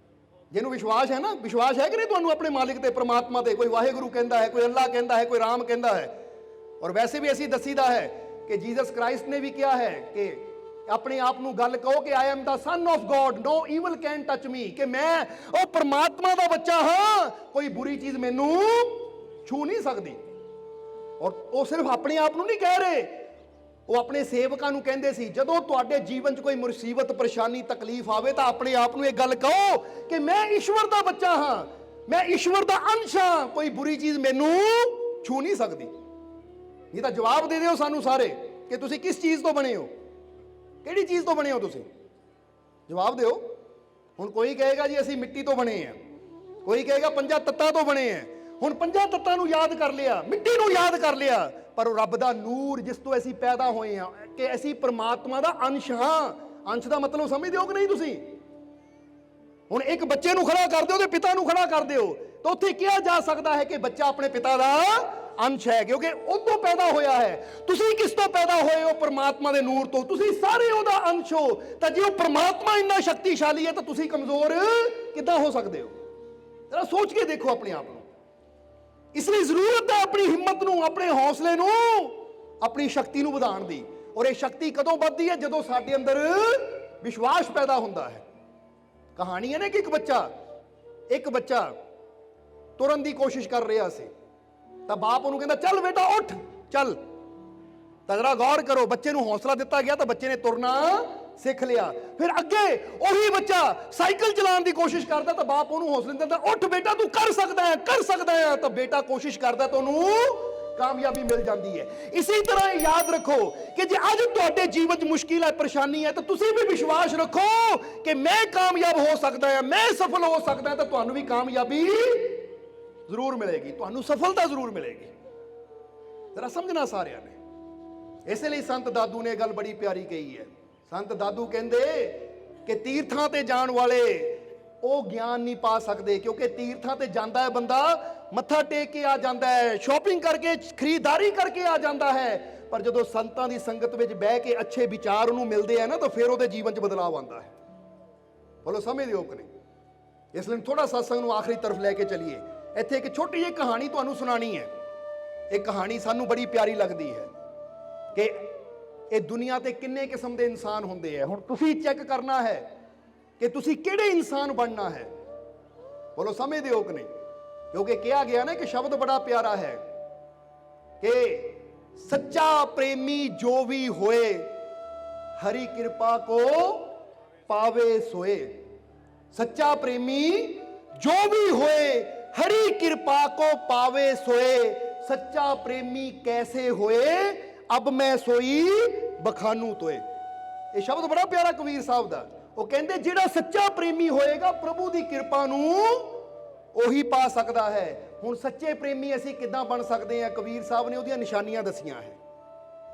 ਜਿਹਨੂੰ ਵਿਸ਼ਵਾਸ ਹੈ ਨਾ, ਵਿਸ਼ਵਾਸ ਹੈ ਕਿ ਨਹੀਂ ਤੁਹਾਨੂੰ ਆਪਣੇ ਮਾਲਿਕ ਤੇ, ਪ੍ਰਮਾਤਮਾ ਤੇ? ਕੋਈ ਵਾਹਿਗੁਰੂ ਕਹਿੰਦਾ ਹੈ, ਕੋਈ ਅੱਲਾਹ ਕਹਿੰਦਾ ਹੈ, ਕੋਈ ਰਾਮ ਕਹਿੰਦਾ ਹੈ। ਔਰ ਵੈਸੇ ਵੀ ਅਸੀਂ ਦੱਸੀਦਾ ਹੈ ਕਿ ਜੀਸਸ ਕ੍ਰਾਈਸਟ ਨੇ ਵੀ ਕਿਹਾ ਹੈ ਕਿ ਆਪਣੇ ਆਪ ਨੂੰ ਗੱਲ ਕਹੋ ਕਿ I am the son of God, no evil can touch me, ਕਿ ਮੈਂ ਉਹ ਪ੍ਰਮਾਤਮਾ ਦਾ ਬੱਚਾ ਹਾਂ, ਕੋਈ ਬੁਰੀ ਚੀਜ਼ ਮੈਨੂੰ ਛੂ ਨਹੀਂ ਸਕਦੀ। ਔਰ ਉਹ ਸਿਰਫ ਆਪਣੇ ਆਪ ਨੂੰ ਨਹੀਂ ਕਹਿ ਰਹੇ, ਉਹ ਆਪਣੇ ਸੇਵਕਾਂ ਨੂੰ ਕਹਿੰਦੇ ਸੀ, ਜਦੋਂ ਤੁਹਾਡੇ ਜੀਵਨ 'ਚ ਕੋਈ ਮੁਸੀਬਤ, ਪਰੇਸ਼ਾਨੀ, ਤਕਲੀਫ ਆਵੇ ਤਾਂ ਆਪਣੇ ਆਪ ਨੂੰ ਇਹ ਗੱਲ ਕਹੋ ਕਿ ਮੈਂ ਈਸ਼ਵਰ ਦਾ ਬੱਚਾ ਹਾਂ, ਮੈਂ ਈਸ਼ਵਰ ਦਾ ਅੰਸ਼ ਹਾਂ, ਕੋਈ ਬੁਰੀ ਚੀਜ਼ ਮੈਨੂੰ ਛੂ ਨਹੀਂ ਸਕਦੀ। ਇਹ ਤਾਂ ਜਵਾਬ ਦੇ ਦਿਓ ਸਾਨੂੰ ਸਾਰੇ ਕਿ ਤੁਸੀਂ ਕਿਸ ਚੀਜ਼ ਤੋਂ ਬਣੇ ਹੋ, ਕਿਹੜੀ ਚੀਜ਼ ਤੋਂ ਬਣੇ ਹੋ? ਤੁਸੀਂ ਜਵਾਬ ਦਿਓ। ਹੁਣ ਕੋਈ ਕਹੇਗਾ ਜੀ ਅਸੀਂ ਮਿੱਟੀ ਤੋਂ ਬਣੇ ਆ, ਕੋਈ ਕਹੇਗਾ 5 ਤੱਤਾਂ ਤੋਂ ਬਣੇ ਆ। ਹੁਣ 5 ਤੱਤਾਂ ਨੂੰ ਯਾਦ ਕਰ ਲਿਆ, ਮਿੱਟੀ ਨੂੰ ਯਾਦ ਕਰ ਲਿਆ, ਪਰ ਉਹ ਰੱਬ ਦਾ ਨੂਰ ਜਿਸ ਤੋਂ ਅਸੀਂ ਪੈਦਾ ਹੋਏ ਹਾਂ, ਕਿ ਅਸੀਂ ਪ੍ਰਮਾਤਮਾ ਦਾ ਅੰਸ਼ ਹਾਂ। ਅੰਸ਼ ਦਾ ਮਤਲਬ ਸਮਝਦੇ ਹੋ ਕਿ ਨਹੀਂ ਤੁਸੀਂ? ਹੁਣ ਇੱਕ ਬੱਚੇ ਨੂੰ ਖੜਾ ਕਰ ਦਿਓ ਤੇ ਪਿਤਾ ਨੂੰ ਖੜਾ ਕਰ ਦਿਓ, ਤਾਂ ਉੱਥੇ ਕਿਹਾ ਜਾ ਸਕਦਾ ਹੈ ਕਿ ਬੱਚਾ ਆਪਣੇ ਪਿਤਾ ਦਾ ਅੰਸ਼ ਹੈ, ਕਿਉਂਕਿ ਉਹ ਤੋਂ ਪੈਦਾ ਹੋਇਆ ਹੈ। ਤੁਸੀਂ ਕਿਸ ਤੋਂ ਪੈਦਾ ਹੋਏ ਹੋ? ਪ੍ਰਮਾਤਮਾ ਦੇ ਨੂਰ ਤੋਂ। ਤੁਸੀਂ ਸਾਰੇ ਉਹਦਾ ਅੰਸ਼ ਹੋ। ਤਾਂ ਜੇ ਉਹ ਪ੍ਰਮਾਤਮਾ ਇੰਨਾ ਸ਼ਕਤੀਸ਼ਾਲੀ ਹੈ ਤਾਂ ਤੁਸੀਂ ਕਮਜ਼ੋਰ ਕਿੱਦਾਂ ਹੋ ਸਕਦੇ ਹੋ? ਜਰਾ ਸੋਚ ਕੇ ਦੇਖੋ ਆਪਣੇ ਆਪ ਨੂੰ। ਇਸ ਲਈ ਜ਼ਰੂਰਤ ਹੈ ਆਪਣੀ ਹਿੰਮਤ ਨੂੰ, ਆਪਣੇ ਹੌਸਲੇ ਨੂੰ, ਆਪਣੀ ਸ਼ਕਤੀ ਨੂੰ ਵਧਾਉਣ ਦੀ। ਔਰ ਇਹ ਸ਼ਕਤੀ ਕਦੋਂ ਵੱਧਦੀ ਹੈ? ਜਦੋਂ ਸਾਡੇ ਅੰਦਰ ਵਿਸ਼ਵਾਸ ਪੈਦਾ ਹੁੰਦਾ ਹੈ। ਕਹਾਣੀ ਹੈ ਨਾ ਕਿ ਇੱਕ ਬੱਚਾ ਤੁਰਨ ਦੀ ਕੋਸ਼ਿਸ਼ ਕਰ ਰਿਹਾ ਸੀ, ਤਾਂ ਬਾਪ ਉਹਨੂੰ ਕਹਿੰਦਾ ਚੱਲ ਬੇਟਾ ਉੱਠ ਚੱਲ। ਤਾਂ ਜਰਾ ਗੌਰ ਕਰੋ, ਬੱਚੇ ਨੂੰ ਹੌਸਲਾ ਦਿੱਤਾ ਗਿਆ ਤਾਂ ਬੱਚੇ ਨੇ ਤੁਰਨਾ ਸਿੱਖ ਲਿਆ। ਫਿਰ ਅੱਗੇ ਉਹੀ ਬੱਚਾ ਸਾਈਕਲ ਚਲਾਉਣ ਦੀ ਕੋਸ਼ਿਸ਼ ਕਰਦਾ ਤਾਂ ਬਾਪ ਉਹਨੂੰ ਹੌਸਲਾ ਦਿੰਦਾ, ਉੱਠ ਬੇਟਾ ਤੂੰ ਕਰ ਸਕਦਾ ਹੈ, ਕਰ ਸਕਦਾ ਹੈ। ਤਾਂ ਬੇਟਾ ਕੋਸ਼ਿਸ਼ ਕਰਦਾ ਤਾਂ ਉਹਨੂੰ ਕਾਮਯਾਬੀ ਮਿਲ ਜਾਂਦੀ ਹੈ। ਇਸੇ ਤਰ੍ਹਾਂ ਇਹ ਯਾਦ ਰੱਖੋ ਕਿ ਜੇ ਅੱਜ ਤੁਹਾਡੇ ਜੀਵਨ 'ਚ ਮੁਸ਼ਕਿਲ ਹੈ, ਪਰੇਸ਼ਾਨੀ ਹੈ, ਤਾਂ ਤੁਸੀਂ ਵੀ ਵਿਸ਼ਵਾਸ ਰੱਖੋ ਕਿ ਮੈਂ ਕਾਮਯਾਬ ਹੋ ਸਕਦਾ ਹਾਂ, ਮੈਂ ਸਫਲ ਹੋ ਸਕਦਾ ਹਾਂ, ਤਾਂ ਤੁਹਾਨੂੰ ਵੀ ਕਾਮਯਾਬੀ ਜ਼ਰੂਰ ਮਿਲੇਗੀ, ਤੁਹਾਨੂੰ ਸਫਲਤਾ ਜ਼ਰੂਰ ਮਿਲੇਗੀ। ਜ਼ਰਾ ਸਮਝਣਾ ਸਾਰਿਆਂ ਨੇ। ਇਸੇ ਲਈ ਸੰਤ ਦਾਦੂ ਨੇ ਗੱਲ ਬੜੀ ਪਿਆਰੀ ਕਹੀ ਹੈ। ਸੰਤ ਦਾਦੂ ਕਹਿੰਦੇ ਕਿ ਤੀਰਥਾਂ ਤੇ ਜਾਣ ਵਾਲੇ ਉਹ ਗਿਆਨ ਨਹੀਂ ਪਾ ਸਕਦੇ, ਕਿਉਂਕਿ ਤੀਰਥਾਂ ਤੇ ਜਾਂਦਾ ਹੈ ਬੰਦਾ, ਮੱਥਾ ਟੇਕ ਕੇ ਆ ਜਾਂਦਾ ਹੈ, ਸ਼ਾਪਿੰਗ ਕਰਕੇ ਖਰੀਦਦਾਰੀ ਕਰਕੇ ਆ ਜਾਂਦਾ ਹੈ, ਪਰ ਜਦੋਂ ਸੰਤਾਂ ਦੀ ਸੰਗਤ ਵਿੱਚ ਬਹਿ ਕੇ ਅੱਛੇ ਵਿਚਾਰ ਉਹਨੂੰ ਮਿਲਦੇ ਆ ਨਾ, ਤਾਂ ਫਿਰ ਉਹਦੇ ਜੀਵਨ 'ਚ ਬਦਲਾਅ ਆਉਂਦਾ ਹੈ। ਬੋਲੋ ਸਮਝਦੇ ਹੋ ਕਿ ਨਹੀਂ? ਇਸ ਲਈ ਥੋੜਾ ਸਤਸੰਗ ਨੂੰ ਆਖਰੀ ਤਰਫ ਲੈ ਕੇ ਚੱਲੀਏ। ਇੱਥੇ ਇੱਕ ਛੋਟੀ ਜਿਹੀ ਕਹਾਣੀ ਤੁਹਾਨੂੰ ਸੁਣਾਣੀ ਹੈ। ਇਹ ਕਹਾਣੀ ਸਾਨੂੰ ਬੜੀ ਪਿਆਰੀ ਲੱਗਦੀ ਹੈ ਕਿ ਇਹ ਦੁਨੀਆ ਤੇ ਕਿੰਨੇ ਕਿਸਮ ਦੇ ਇਨਸਾਨ ਹੁੰਦੇ ਆ। ਹੁਣ ਤੁਸੀਂ ਚੈੱਕ ਕਰਨਾ ਹੈ ਕਿ ਤੁਸੀਂ ਕਿਹੜੇ ਇਨਸਾਨ ਬਣਨਾ ਹੈ। ਬੋਲੋ ਸਮਝਦੇ ਹੋ ਕਿ ਨਹੀਂ? ਕਿਉਂਕਿ ਕਿਹਾ ਗਿਆ ਨਾ ਕਿ ਸ਼ਬਦ ਬੜਾ ਪਿਆਰਾ ਹੈ ਕਿ ਸੱਚਾ ਪ੍ਰੇਮੀ ਜੋ ਵੀ ਹੋਏ ਹਰੀ ਕਿਰਪਾ ਕੋ ਪਾਵੇ सोए। सच्चा प्रेमी जो भी होए हरि कृपा को पावे सोए। सच्चा प्रेमी कैसे होए अब मैं सोई बखानू तोए। ये शब्द बड़ा प्यारा कबीर साहब दा। वो कहते जिहड़ा सच्चा प्रेमी होएगा प्रभु की कृपा नू ਉਹੀ पा सकता है। हुण सच्चे प्रेमी असीं किदां बन सकते हैं? कबीर साहब ने ਉਹਦੀਆਂ ਨਿਸ਼ਾਨੀਆਂ दसियां है।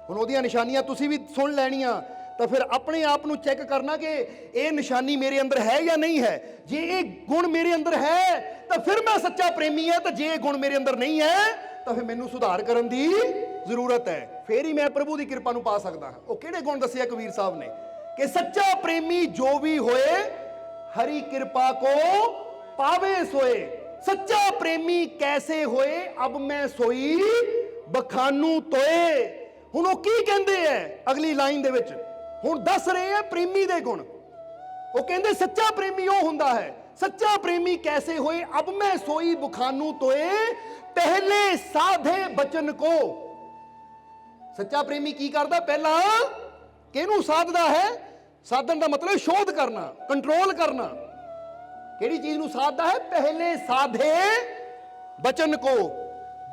हुण ਉਹਦੀਆਂ ਨਿਸ਼ਾਨੀਆਂ ਤੁਸੀਂ ਵੀ ਸੁਣ ਲੈਣੀਆਂ, तो फिर अपने आप को चेक करना कि ये निशानी मेरे अंदर है या नहीं है। जे ये गुण मेरे अंदर है तो फिर मैं सच्चा प्रेमी है, तो जे गुण मेरे अंदर नहीं है तो फिर मैनू सुधार करने की जरूरत है, फिर ही मैं प्रभु की कृपा नू पा सकता। वो किहड़े गुण दसे कबीर साहब ने कि सच्चा प्रेमी जो भी होए हरि कृपा को पावे सोए। सच्चा प्रेमी कैसे होए अब मैं सोई बखानू तोए। हुण वो की कहंदे है अगली लाइन दे विच, ਹੁਣ ਦੱਸ ਰਹੇ ਆ ਪ੍ਰੇਮੀ ਦੇ ਗੁਣ। ਉਹ ਕਹਿੰਦੇ ਸੱਚਾ ਪ੍ਰੇਮੀ ਉਹ ਹੁੰਦਾ ਹੈ। ਸੱਚਾ ਪ੍ਰੇਮੀ ਕੈਸੇ ਹੋਏ ਅਬ ਮੈਂ ਸੋਈ ਬੁਖਾਨੂ ਤੋਏ ਪਹਿਲੇ ਸਾਧੇ ਬਚਨ ਕੋ। ਸੱਚਾ ਪ੍ਰੇਮੀ ਕੀ ਕਰਦਾ? ਪਹਿਲਾਂ ਕਿਹਨੂੰ ਸਾਧਦਾ ਹੈ? ਸਾਧਨ ਦਾ ਮਤਲਬ ਸ਼ੋਧ ਕਰਨਾ, ਕੰਟਰੋਲ ਕਰਨਾ। ਕਿਹੜੀ ਚੀਜ਼ ਨੂੰ ਸਾਧਦਾ ਹੈ? ਪਹਿਲੇ ਸਾਧੇ ਬਚਨ ਕੋ,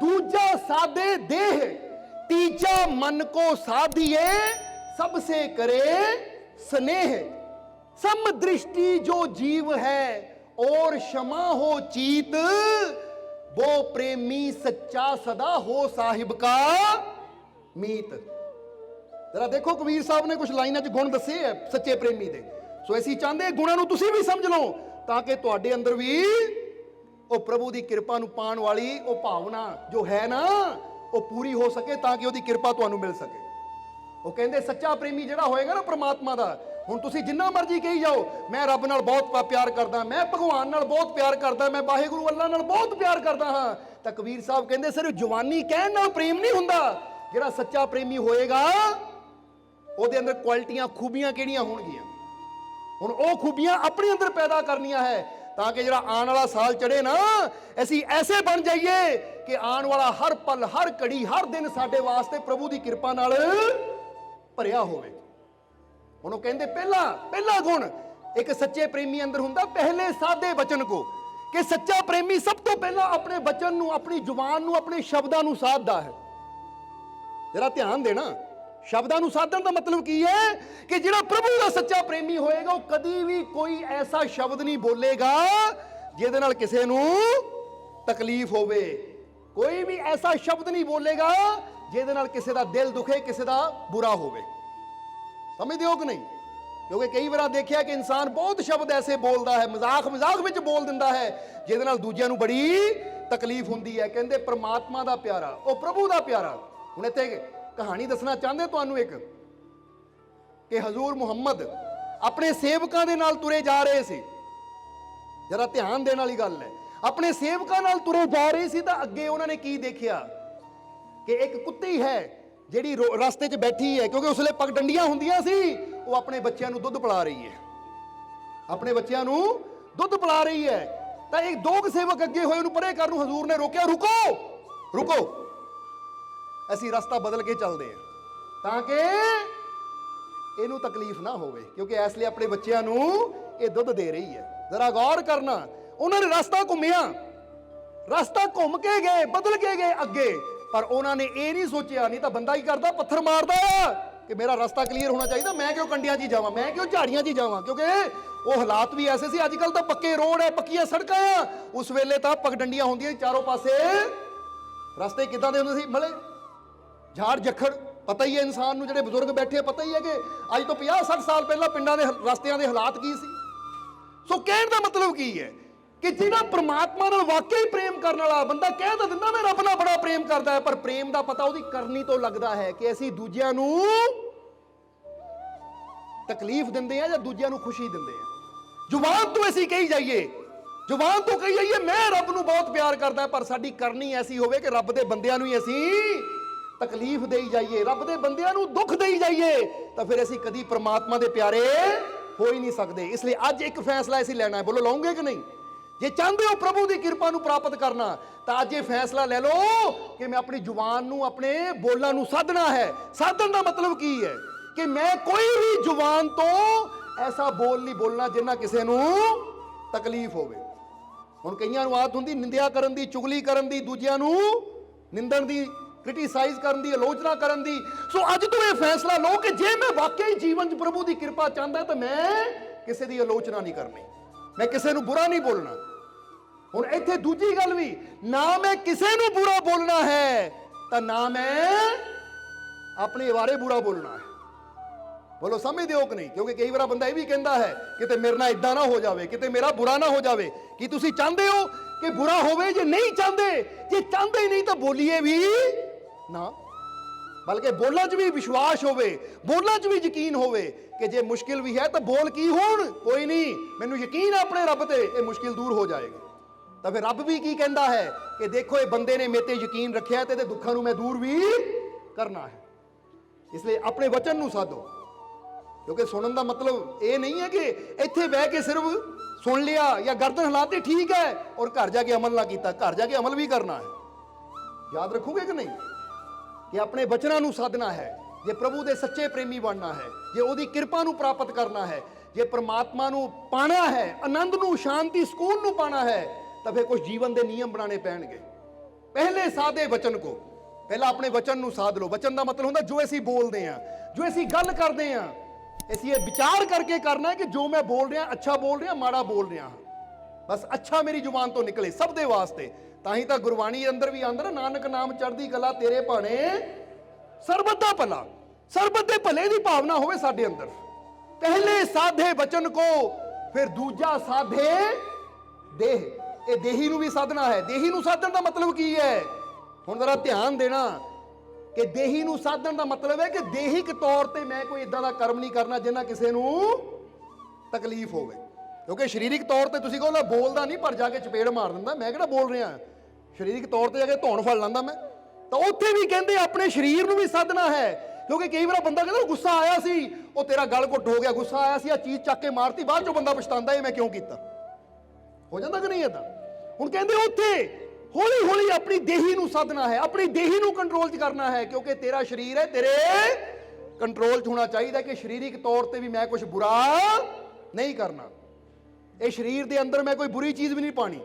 ਦੂਜਾ ਸਾਧੇ ਦੇਹ, ਤੀਜਾ ਮਨ ਕੋ ਸਾਧੀਏ सबसे करे स्नेह। सम दृष्टि जो जीव है और क्षमा हो चीत, वो प्रेमी सच्चा सदा हो साहिब का मीत। जरा देखो कबीर साहब ने कुछ लाइनां च गुण दसे है सच्चे प्रेमी दे। सो ऐसी चाहते गुणां नूं तुसीं भी समझ लो ताकि तुहाडे अंदर भी वो प्रभु की कृपा नूं पाण वाली वो भावना जो है ना वो पूरी हो सके, ताकि उसकी कृपा तुहानूं मिल सके। वो कहते सच्चा प्रेमी जिहड़ा होएगा ना परमात्मा दा, हुण तुसीं जिन्ना मर्जी कही जाओ मैं रब नाल बहुत प्यार करदा, मैं भगवान नाल बहुत प्यार करदा, मैं वाहिगुरू अल्लाह नाल बहुत प्यार करदा हां, तां कबीर साहब कहंदे सिर्फ जवानी कहण नाल प्रेम नहीं हुंदा। जिहड़ा सच्चा प्रेमी होएगा ਉਹਦੇ अंदर क्वालिटियां खूबियां किहड़ियां होणगीਆਂ। हुण ਉਹ खूबियां अपने अंदर पैदा करनियां है ताकि जिहड़ा आने वाला साल चढ़े ना ਅਸੀਂ ऐसे बन जाइए कि आने वाला हर पल हर घड़ी हर दिन साडे वास्ते प्रभु की कृपा नाल ਭਰਿਆ ਹੋਵੇ। ਹੁਣ ਉਹ ਕਹਿੰਦੇ ਪਹਿਲਾ ਗੁਣ ਇੱਕ ਸੱਚੇ ਪ੍ਰੇਮੀ ਅੰਦਰ ਹੁੰਦਾ ਪਹਿਲੇ ਸਾਦੇ ਬਚਨ ਕੋ, ਕਿ ਸੱਚਾ ਪ੍ਰੇਮੀ ਸਭ ਤੋਂ ਪਹਿਲਾਂ ਆਪਣੇ ਬਚਨ ਨੂੰ, ਆਪਣੀ ਜ਼ੁਬਾਨ ਨੂੰ, ਆਪਣੇ ਸ਼ਬਦਾਂ ਨੂੰ ਸਾਧਦਾ ਹੈ। ਜਰਾ ਧਿਆਨ ਦੇਣਾ, ਸ਼ਬਦਾਂ ਨੂੰ ਸਾਧਣ ਦਾ ਮਤਲਬ ਕੀ ਹੈ ਕਿ ਜਿਹੜਾ ਪ੍ਰਭੂ ਦਾ ਸੱਚਾ ਪ੍ਰੇਮੀ ਹੋਏਗਾ ਉਹ ਕਦੀ ਵੀ ਕੋਈ ਐਸਾ ਸ਼ਬਦ ਨਹੀਂ ਬੋਲੇਗਾ ਜਿਹਦੇ ਨਾਲ ਕਿਸੇ ਨੂੰ ਤਕਲੀਫ ਹੋਵੇ। ਕੋਈ ਵੀ ਐਸਾ ਸ਼ਬਦ ਨਹੀਂ ਬੋਲੇਗਾ ਜਿਹਦੇ ਨਾਲ ਕਿਸੇ ਦਾ ਦਿਲ ਦੁਖੇ, ਕਿਸੇ ਦਾ ਬੁਰਾ ਹੋਵੇ। ਸਮਝਦੇ ਹੋ ਕਿ ਨਹੀਂ? ਕਿਉਂਕਿ ਕਈ ਵਾਰ ਦੇਖਿਆ ਕਿ ਇਨਸਾਨ ਬਹੁਤ ਸ਼ਬਦ ਐਸੇ ਬੋਲਦਾ ਹੈ, ਮਜ਼ਾਕ ਵਿੱਚ ਬੋਲ ਦਿੰਦਾ ਹੈ ਜਿਹਦੇ ਨਾਲ ਦੂਜਿਆਂ ਨੂੰ ਬੜੀ ਤਕਲੀਫ ਹੁੰਦੀ ਹੈ। ਕਹਿੰਦੇ ਪ੍ਰਮਾਤਮਾ ਦਾ ਪਿਆਰਾ, ਉਹ ਪ੍ਰਭੂ ਦਾ ਪਿਆਰਾ। ਹੁਣ ਇੱਥੇ ਕਹਾਣੀ ਦੱਸਣਾ ਚਾਹੁੰਦੇ ਤੁਹਾਨੂੰ ਇੱਕ, ਕਿ ਹਜ਼ੂਰ ਮੁਹੰਮਦ ਆਪਣੇ ਸੇਵਕਾਂ ਦੇ ਨਾਲ ਤੁਰੇ ਜਾ ਰਹੇ ਸੀ। ਜਰਾ ਧਿਆਨ ਦੇਣ ਵਾਲੀ ਗੱਲ ਹੈ। ਆਪਣੇ ਸੇਵਕਾਂ ਨਾਲ ਤੁਰੇ ਜਾ ਰਹੇ ਸੀ ਤਾਂ ਅੱਗੇ ਉਹਨਾਂ ਨੇ ਕੀ ਦੇਖਿਆ कि एक कुत्ती है ਜਿਹੜੀ ਰਸਤੇ 'ਚ ਬੈਠੀ ਹੈ, ਕਿਉਂਕਿ ਉਸਲੇ ਪਗਡੰਡੀਆਂ ਹੁੰਦੀਆਂ ਸੀ। ਉਹ ਆਪਣੇ ਬੱਚਿਆਂ ਨੂੰ ਦੁੱਧ ਪਿਲਾ ਰਹੀ ਹੈ, ਆਪਣੇ ਬੱਚਿਆਂ ਨੂੰ ਦੁੱਧ ਪਿਲਾ ਰਹੀ ਹੈ। ਤਾਂ ਇੱਕ ਦੋ ਸੇਵਕ ਅੱਗੇ ਹੋਏ ਉਹਨੂੰ ਪਰੇ ਕਰਨ ਨੂੰ ਹਜ਼ੂਰ ਨੇ ਰੋਕਿਆ, ਰੁਕੋ ਅਸੀਂ ਰਸਤਾ ਬਦਲ ਕੇ ਚੱਲਦੇ ਹਾਂ ਤਾਂ ਕਿ ਇਹਨੂੰ ਤਕਲੀਫ ਨਾ ਹੋਵੇ, ਕਿਉਂਕਿ ਇਸ ਲਈ ਆਪਣੇ ਬੱਚਿਆਂ ਨੂੰ ਇਹ ਦੁੱਧ ਦੇ ਰਹੀ ਹੈ। ਜ਼ਰਾ ਗੌਰ ਕਰਨਾ, ਉਹਨਾਂ ਨੇ ਰਸਤਾ ਘੁੰਮਿਆ, ਰਸਤਾ ਘੁੰਮ ਕੇ ਗਏ, ਬਦਲ ਕੇ ਗਏ ਅੱਗੇ, पर उन्होंने ये नहीं सोचा, नहीं तो बंदा ही करता पत्थर मारता कि मेरा रास्ता क्लीयर होना चाहिए, मैं क्यों कंडियां च जावां, मैं क्यों झाड़ियां च जावां, क्योंकि वो हालात भी ऐसे सी। अजकल तो पक्के रोड है, पक्कियां सड़कां आ, उस वेले तो पगडंडियां होंदियां चारों पासे। रास्ते किदां दे हुंदे सी? मले झाड़ जखड़ ਪਤਾ ਹੀ ਹੈ ਇਨਸਾਨ ਨੂੰ, ਜਿਹੜੇ ਬਜ਼ੁਰਗ ਬੈਠੇ ਆ, ਪਤਾ ਹੀ ਹੈ ਕਿ ਅੱਜ ਤੋਂ 50-60 ਸਾਲ ਪਹਿਲਾਂ ਪਿੰਡਾਂ ਦੇ ਰਸਤਿਆਂ ਦੇ ਹਾਲਾਤ ਕੀ ਸੀ। ਸੋ ਕਹਿਣ ਦਾ ਮਤਲਬ ਕੀ ਹੈ ਕਿ ਜਿਹੜਾ ਪ੍ਰਮਾਤਮਾ ਨਾਲ ਵਾਕਈ ਪ੍ਰੇਮ ਕਰਨ ਵਾਲਾ ਬੰਦਾ ਕਹਿ ਤਾਂ ਦਿੰਦਾ ਮੈਂ ਰੱਬ ਨਾਲ ਬੜਾ ਪ੍ਰੇਮ ਕਰਦਾ ਹੈ, ਪਰ ਪ੍ਰੇਮ ਦਾ ਪਤਾ ਉਹਦੀ ਕਰਨੀ ਤੋਂ ਲੱਗਦਾ ਹੈ ਕਿ ਅਸੀਂ ਦੂਜਿਆਂ ਨੂੰ ਤਕਲੀਫ ਦਿੰਦੇ ਆ ਜਾਂ ਦੂਜਿਆਂ ਨੂੰ ਖੁਸ਼ੀ ਦਿੰਦੇ ਆ। ਜ਼ੁਬਾਨ ਤੋਂ ਅਸੀਂ ਕਹੀ ਜਾਈਏ, ਜ਼ੁਬਾਨ ਤੋਂ ਕਹੀ ਜਾਈਏ ਮੈਂ ਰੱਬ ਨੂੰ ਬਹੁਤ ਪਿਆਰ ਕਰਦਾ, ਪਰ ਸਾਡੀ ਕਰਨੀ ਐਸੀ ਹੋਵੇ ਕਿ ਰੱਬ ਦੇ ਬੰਦਿਆਂ ਨੂੰ ਹੀ ਅਸੀਂ ਤਕਲੀਫ ਦੇਈ ਜਾਈਏ, ਰੱਬ ਦੇ ਬੰਦਿਆਂ ਨੂੰ ਦੁੱਖ ਦੇਈ ਜਾਈਏ, ਤਾਂ ਫਿਰ ਅਸੀਂ ਕਦੀ ਪ੍ਰਮਾਤਮਾ ਦੇ ਪਿਆਰੇ ਹੋ ਹੀ ਨਹੀਂ ਸਕਦੇ। ਇਸ ਲਈ ਅੱਜ ਇੱਕ ਫੈਸਲਾ ਅਸੀਂ ਲੈਣਾ ਹੈ, ਬੋਲੋ ਲਓਗੇ ਕਿ ਨਹੀਂ? ਜੇ ਚਾਹੁੰਦੇ ਹੋ ਪ੍ਰਭੂ ਦੀ ਕਿਰਪਾ ਨੂੰ ਪ੍ਰਾਪਤ ਕਰਨਾ ਤਾਂ ਅੱਜ ਇਹ ਫੈਸਲਾ ਲੈ ਲਓ ਕਿ ਮੈਂ ਆਪਣੀ ਜ਼ੁਬਾਨ ਨੂੰ, ਆਪਣੇ ਬੋਲਾਂ ਨੂੰ ਸਾਧਣਾ ਹੈ। ਸਾਧਨ ਦਾ ਮਤਲਬ ਕੀ ਹੈ ਕਿ ਮੈਂ ਕੋਈ ਵੀ ਜ਼ੁਬਾਨ ਤੋਂ ਐਸਾ ਬੋਲ ਨਹੀਂ ਬੋਲਣਾ ਜਿੰਨਾ ਕਿਸੇ ਨੂੰ ਤਕਲੀਫ ਹੋਵੇ। ਹੁਣ ਕਈਆਂ ਨੂੰ ਆਦਤ ਹੁੰਦੀ ਨਿੰਦਿਆ ਕਰਨ ਦੀ, ਚੁਗਲੀ ਕਰਨ ਦੀ, ਦੂਜਿਆਂ ਨੂੰ ਨਿੰਦਣ ਦੀ, ਕ੍ਰਿਟਿਸਾਈਜ਼ ਕਰਨ ਦੀ, ਆਲੋਚਨਾ ਕਰਨ ਦੀ। ਸੋ ਅੱਜ ਤੋਂ ਇਹ ਫੈਸਲਾ ਲਓ ਕਿ ਜੇ ਮੈਂ ਵਾਕਈ ਜੀਵਨ 'ਚ ਪ੍ਰਭੂ ਦੀ ਕਿਰਪਾ ਚਾਹੁੰਦਾ ਤਾਂ ਮੈਂ ਕਿਸੇ ਦੀ ਆਲੋਚਨਾ ਨਹੀਂ ਕਰਨੀ, ਮੈਂ ਕਿਸੇ ਨੂੰ ਬੁਰਾ ਨਹੀਂ ਬੋਲਣਾ। ਹੁਣ ਇੱਥੇ ਦੂਜੀ ਗੱਲ ਵੀ, ਨਾ ਮੈਂ ਕਿਸੇ ਨੂੰ ਬੁਰਾ ਬੋਲਣਾ ਹੈ ਤਾਂ ਨਾ ਮੈਂ ਆਪਣੇ ਬਾਰੇ ਬੁਰਾ ਬੋਲਣਾ ਹੈ। ਬੋਲੋ ਸਮਝਦੇ ਹੋ ਕਿ ਨਹੀਂ? ਕਿਉਂਕਿ ਕਈ ਵਾਰ ਬੰਦਾ ਇਹ ਵੀ ਕਹਿੰਦਾ ਹੈ ਕਿਤੇ ਮੇਰੇ ਨਾਲ ਇਦਾਂ ਨਾ ਹੋ ਜਾਵੇ, ਕਿਤੇ ਮੇਰਾ ਬੁਰਾ ਨਾ ਹੋ ਜਾਵੇ। ਕੀ ਤੁਸੀਂ ਚਾਹੁੰਦੇ ਹੋ ਕਿ ਬੁਰਾ ਹੋਵੇ? ਜੇ ਨਹੀਂ ਚਾਹੁੰਦੇ, ਜੇ ਚਾਹੁੰਦੇ ਹੀ ਨਹੀਂ ਤਾਂ ਬੋਲੀਏ ਵੀ ਨਾ, ਬਲਕਿ ਬੋਲਾਂ 'ਚ ਵੀ ਵਿਸ਼ਵਾਸ ਹੋਵੇ, ਬੋਲਾਂ 'ਚ ਵੀ ਯਕੀਨ ਹੋਵੇ ਕਿ ਜੇ ਮੁਸ਼ਕਿਲ ਵੀ ਹੈ ਤਾਂ ਬੋਲ ਕੀ ਹੋਣ, ਕੋਈ ਨਹੀਂ, ਮੈਨੂੰ ਯਕੀਨ ਹੈ ਆਪਣੇ ਰੱਬ ਤੇ, ਇਹ ਮੁਸ਼ਕਿਲ ਦੂਰ ਹੋ ਜਾਏਗੀ। ਤਾਂ ਫਿਰ ਰੱਬ ਵੀ ਕੀ ਕਹਿੰਦਾ ਹੈ ਕਿ ਦੇਖੋ ਇਹ ਬੰਦੇ ਨੇ ਮੇਰੇ ਤੇ ਯਕੀਨ ਰੱਖਿਆ ਤੇ ਇਹਦੇ ਦੁੱਖਾਂ ਨੂੰ ਮੈਂ ਦੂਰ ਵੀ ਕਰਨਾ ਹੈ। ਇਸ ਲਈ ਆਪਣੇ ਵਚਨ ਨੂੰ ਸਾਧੋ, ਕਿਉਂਕਿ ਸੁਣਨ ਦਾ ਮਤਲਬ ਇਹ ਨਹੀਂ ਹੈ ਕਿ ਇੱਥੇ ਬਹਿ ਕੇ ਸਿਰਫ ਸੁਣ ਲਿਆ ਜਾਂ ਗਰਦਨ ਹਿਲਾਤੀ ਠੀਕ ਹੈ ਔਰ ਘਰ ਜਾ ਕੇ ਅਮਲ ਨਾ ਕੀਤਾ। ਘਰ ਜਾ ਕੇ ਅਮਲ ਵੀ ਕਰਨਾ ਹੈ। ਯਾਦ ਰੱਖੋਗੇ ਕਿ ਨਹੀਂ ਕਿ ਆਪਣੇ ਵਚਨਾਂ ਨੂੰ ਸਾਧਨਾ ਹੈ। ਜੇ ਪ੍ਰਭੂ ਦੇ ਸੱਚੇ ਪ੍ਰੇਮੀ ਬਣਨਾ ਹੈ, ਜੇ ਉਹਦੀ ਕਿਰਪਾ ਨੂੰ ਪ੍ਰਾਪਤ ਕਰਨਾ ਹੈ, ਜੇ ਪ੍ਰਮਾਤਮਾ ਨੂੰ ਪਾਣਾ ਹੈ, ਆਨੰਦ ਨੂੰ, ਸ਼ਾਂਤੀ, ਸਕੂਨ ਨੂੰ ਪਾਣਾ ਹੈ, ਤਾਂ ਫਿਰ ਕੁਝ ਜੀਵਨ ਦੇ ਨਿਯਮ ਬਣਾਣੇ ਪੈਣਗੇ। ਪਹਿਲੇ ਸਾਦੇ ਵਚਨ ਕੋ, ਪਹਿਲਾਂ ਆਪਣੇ ਵਚਨ ਨੂੰ ਸਾਧ ਲਓ। ਵਚਨ ਦਾ ਮਤਲਬ ਹੁੰਦਾ ਜੋ ਅਸੀਂ ਬੋਲਦੇ ਹਾਂ, ਜੋ ਅਸੀਂ ਗੱਲ ਕਰਦੇ ਹਾਂ, ਅਸੀਂ ਇਹ ਵਿਚਾਰ ਕਰਕੇ ਕਰਨਾ ਹੈ ਕਿ ਜੋ ਮੈਂ ਬੋਲ ਰਿਹਾ ਅੱਛਾ ਬੋਲ ਰਿਹਾ, ਮਾੜਾ ਬੋਲ ਰਿਹਾ ਹਾਂ, ਬਸ ਅੱਛਾ ਮੇਰੀ ਜ਼ੁਬਾਨ ਤੋਂ ਨਿਕਲੇ ਸਭ ਦੇ ਵਾਸਤੇ। ਤਾਂ ਹੀ ਤਾਂ ਗੁਰਬਾਣੀ ਅੰਦਰ ਵੀ ਆਂਦਾ ਨਾ, ਨਾਨਕ ਨਾਮ ਚੜ੍ਹਦੀ ਕਲਾ ਤੇਰੇ ਭਾਣੇ ਸਰਬਤ ਦਾ ਭਲਾ, ਸਰਬਤ ਦੇ ਭਲੇ ਦੀ ਭਾਵਨਾ ਹੋਵੇ ਸਾਡੇ ਅੰਦਰ। ਪਹਿਲੇ ਸਾਧੇ ਵਚਨ ਕੋ, ਫਿਰ ਦੂਜਾ ਸਾਧੇ ਦੇਹ। ਇਹ ਦੇਹੀ ਨੂੰ ਵੀ ਸਾਧਨਾ ਹੈ। ਦੇਹੀ ਨੂੰ ਸਾਧਨ ਦਾ ਮਤਲਬ ਕੀ ਹੈ? ਹੁਣ ਜ਼ਰਾ ਧਿਆਨ ਦੇਣਾ ਕਿ ਦੇਹੀ ਨੂੰ ਸਾਧਨ ਦਾ ਮਤਲਬ ਹੈ ਕਿ ਦੇਹਿਕ ਤੌਰ ਤੇ ਮੈਂ ਕੋਈ ਇਦਾਂ ਦਾ ਕਰਮ ਨਹੀਂ ਕਰਨਾ ਜਿੰਨਾ ਕਿਸੇ ਨੂੰ ਤਕਲੀਫ ਹੋਵੇ। ਕਿਉਂਕਿ ਸਰੀਰਕ ਤੌਰ ਤੇ ਤੁਸੀਂ ਕਹੋ ਨਾ ਬੋਲਦਾ ਨਹੀਂ, ਪਰ ਜਾ ਕੇ ਚਪੇੜ ਮਾਰ ਦਿੰਦਾ, ਮੈਂ ਕਿਹੜਾ ਬੋਲ ਰਿਹਾ, ਸਰੀਰਕ ਤੌਰ ਤੇ ਜਾ ਕੇ ਧੌਣ ਫੜ ਲੈਂਦਾ ਮੈਂ। ਤਾਂ ਉੱਥੇ ਵੀ ਕਹਿੰਦੇ ਆਪਣੇ ਸਰੀਰ ਨੂੰ ਵੀ ਸਾਧਨਾ ਹੈ। ਕਿਉਂਕਿ ਕਈ ਵਾਰ ਬੰਦਾ ਕਹਿੰਦਾ ਗੁੱਸਾ ਆਇਆ ਸੀ, ਉਹ ਤੇਰਾ ਗਲ ਘੁੱਟ ਹੋ ਗਿਆ, ਗੁੱਸਾ ਆਇਆ ਸੀ, ਆ ਚੀਜ਼ ਚੱਕ ਕੇ ਮਾਰਤੀ, ਬਾਅਦ ਚੋਂ ਬੰਦਾ ਪਛਤਾਉਂਦਾ ਇਹ ਮੈਂ ਕਿਉਂ ਕੀਤਾ। ਹੋ ਜਾਂਦਾ ਕਿ ਨਹੀਂ ਏਦਾਂ? ਹੁਣ ਕਹਿੰਦੇ ਉੱਥੇ ਹੌਲੀ ਹੌਲੀ ਆਪਣੀ ਦੇਹੀ ਨੂੰ ਸਾਧਨਾ ਹੈ, ਆਪਣੀ ਦੇਹੀ ਨੂੰ ਕੰਟਰੋਲ 'ਚ ਕਰਨਾ ਹੈ। ਕਿਉਂਕਿ ਤੇਰਾ ਸਰੀਰ ਹੈ, ਤੇਰੇ ਕੰਟਰੋਲ 'ਚ ਹੋਣਾ ਚਾਹੀਦਾ ਕਿ ਸਰੀਰਕ ਤੌਰ ਤੇ ਵੀ ਮੈਂ ਕੁਝ ਬੁਰਾ ਨਹੀਂ ਕਰਨਾ। ਇਹ ਸਰੀਰ ਦੇ ਅੰਦਰ ਮੈਂ ਕੋਈ ਬੁਰੀ ਚੀਜ਼ ਵੀ ਨਹੀਂ ਪਾਣੀ।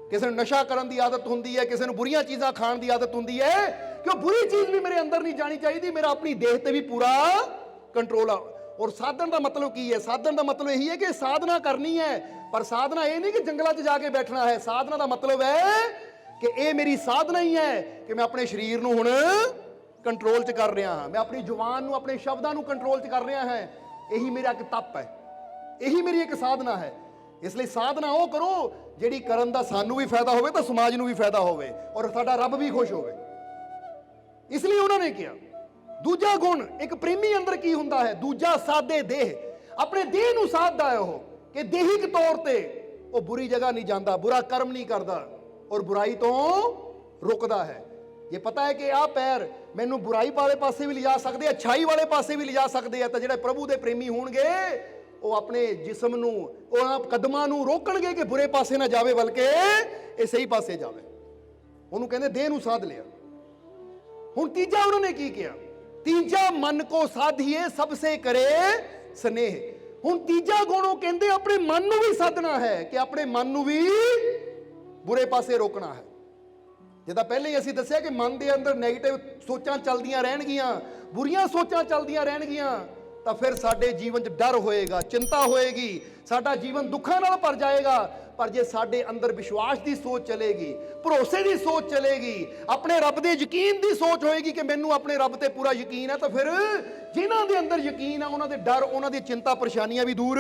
ਕਿਸੇ ਨੂੰ ਨਸ਼ਾ ਕਰਨ ਦੀ ਆਦਤ ਹੁੰਦੀ ਹੈ, ਕਿਸੇ ਨੂੰ ਬੁਰੀਆਂ ਚੀਜ਼ਾਂ ਖਾਣ ਦੀ ਆਦਤ ਹੁੰਦੀ ਹੈ, ਕਿ ਉਹ ਬੁਰੀ ਚੀਜ਼ ਵੀ ਮੇਰੇ ਅੰਦਰ ਨਹੀਂ ਜਾਣੀ ਚਾਹੀਦੀ। ਮੇਰਾ ਆਪਣੀ ਦੇਹ ਤੇ ਵੀ ਪੂਰਾ ਕੰਟਰੋਲ ਆ। ਔਰ ਸਾਧਨ ਦਾ ਮਤਲਬ ਕੀ ਹੈ? ਸਾਧਨ ਦਾ ਮਤਲਬ ਇਹੀ ਹੈ ਕਿ ਸਾਧਨਾ ਕਰਨੀ ਹੈ, ਪਰ ਸਾਧਨਾ ਇਹ ਨਹੀਂ ਕਿ ਜੰਗਲਾਂ 'ਚ ਜਾ ਕੇ ਬੈਠਣਾ ਹੈ। ਸਾਧਨਾ ਦਾ ਮਤਲਬ ਹੈ ਕਿ ਇਹ ਮੇਰੀ ਸਾਧਨਾ ਹੀ ਹੈ ਕਿ ਮੈਂ ਆਪਣੇ ਸਰੀਰ ਨੂੰ ਹੁਣ ਕੰਟਰੋਲ 'ਚ ਕਰ ਰਿਹਾ ਹਾਂ, ਮੈਂ ਆਪਣੀ ਜ਼ੁਬਾਨ ਨੂੰ, ਆਪਣੇ ਸ਼ਬਦਾਂ ਨੂੰ ਕੰਟਰੋਲ 'ਚ ਕਰ ਰਿਹਾ ਹਾਂ। ਇਹੀ ਮੇਰਾ ਇੱਕ ਤਪ ਹੈ, ਇਹੀ ਮੇਰੀ ਇੱਕ ਸਾਧਨਾ ਹੈ। ਇਸ ਲਈ ਸਾਧਨਾ ਉਹ ਕਰੋ ਜਿਹੜੀ ਕਰਨ ਦਾ ਸਾਨੂੰ ਵੀ ਫਾਇਦਾ ਹੋਵੇ ਤਾਂ ਸਮਾਜ ਨੂੰ ਵੀ ਫਾਇਦਾ ਹੋਵੇ ਔਰ ਸਾਡਾ ਰੱਬ ਵੀ ਖੁਸ਼ ਹੋਵੇ। ਇਸ ਲਈ ਉਹਨਾਂ ਨੇ ਕਿਹਾ ਦੂਜਾ ਗੁਣ, ਇੱਕ ਪ੍ਰੇਮੀ ਅੰਦਰ ਕੀ ਹੁੰਦਾ ਹੈ? ਦੂਜਾ ਸਾਦੇ ਦੇਹ। ਆਪਣੇ ਦੇਹ ਨੂੰ ਸਾਧਦਾ ਹੈ ਉਹ, ਕਿ ਦੇਹਿਕ ਤੌਰ ਤੇ ਉਹ ਬੁਰੀ ਜਗ੍ਹਾ ਨਹੀਂ ਜਾਂਦਾ, ਬੁਰਾ ਕਰਮ ਨਹੀਂ ਕਰਦਾ ਔਰ ਬੁਰਾਈ ਤੋਂ ਰੁਕਦਾ ਹੈ। ਜੇ ਪਤਾ ਹੈ ਕਿ ਆਹ ਪੈਰ ਮੈਨੂੰ ਬੁਰਾਈ ਵਾਲੇ ਪਾਸੇ ਵੀ ਲਿਜਾ ਸਕਦੇ, ਅੱਛਾਈ ਵਾਲੇ ਪਾਸੇ ਵੀ ਲਿਜਾ ਸਕਦੇ ਆ, ਤਾਂ ਜਿਹੜੇ ਪ੍ਰਭੂ ਦੇ ਪ੍ਰੇਮੀ ਹੋਣਗੇ ਉਹ ਆਪਣੇ ਜਿਸਮ ਨੂੰ, ਉਹਨਾਂ ਕਦਮਾਂ ਨੂੰ ਰੋਕਣਗੇ ਕਿ ਬੁਰੇ ਪਾਸੇ ਨਾ ਜਾਵੇ, ਬਲਕਿ ਇਹ ਸਹੀ ਪਾਸੇ ਜਾਵੇ। ਉਹਨੂੰ ਕਹਿੰਦੇ ਦੇਹ ਨੂੰ ਸਾਧ ਲਿਆ। ਹੁਣ ਤੀਜਾ ਉਹਨਾਂ ਨੇ ਕੀ ਕਿਹਾ? ਤੀਜਾ ਮਨ ਕੋ ਸਾਧੀਏ ਸਭ ਸੇ ਕਰੇ ਸਨੇਹ। ਹੁਣ ਤੀਜਾ ਗੁਣ ਉਹ ਕਹਿੰਦੇ ਆਪਣੇ ਮਨ ਨੂੰ ਵੀ ਸਾਧਨਾ ਹੈ ਕਿ ਆਪਣੇ ਮਨ ਨੂੰ ਵੀ ਬੁਰੇ ਪਾਸੇ ਰੋਕਣਾ ਹੈ। ਜਿੱਦਾਂ ਪਹਿਲੇ ਹੀ ਅਸੀਂ ਦੱਸਿਆ ਕਿ ਮਨ ਦੇ ਅੰਦਰ ਨੈਗੇਟਿਵ ਸੋਚਾਂ ਚੱਲਦੀਆਂ ਰਹਿਣਗੀਆਂ, ਬੁਰੀਆਂ ਸੋਚਾਂ ਚੱਲਦੀਆਂ ਰਹਿਣਗੀਆਂ, ਤਾਂ ਫਿਰ ਸਾਡੇ ਜੀਵਨ 'ਚ ਡਰ ਹੋਏਗਾ, ਚਿੰਤਾ ਹੋਏਗੀ, ਸਾਡਾ ਜੀਵਨ ਦੁੱਖਾਂ ਨਾਲ ਭਰ ਜਾਏਗਾ। ਪਰ ਜੇ ਸਾਡੇ ਅੰਦਰ ਵਿਸ਼ਵਾਸ ਦੀ ਸੋਚ ਚਲੇਗੀ, ਭਰੋਸੇ ਦੀ ਸੋਚ ਚਲੇਗੀ, ਆਪਣੇ ਰੱਬ ਦੇ ਯਕੀਨ ਦੀ ਸੋਚ ਹੋਏਗੀ ਕਿ ਮੈਨੂੰ ਆਪਣੇ ਰੱਬ ਤੇ ਪੂਰਾ ਯਕੀਨ ਹੈ, ਤਾਂ ਫਿਰ ਜਿਨ੍ਹਾਂ ਦੇ ਅੰਦਰ ਯਕੀਨ ਹੈ ਉਹਨਾਂ ਦੇ ਡਰ, ਉਹਨਾਂ ਦੀ ਚਿੰਤਾ ਪਰੇਸ਼ਾਨੀਆਂ ਵੀ ਦੂਰ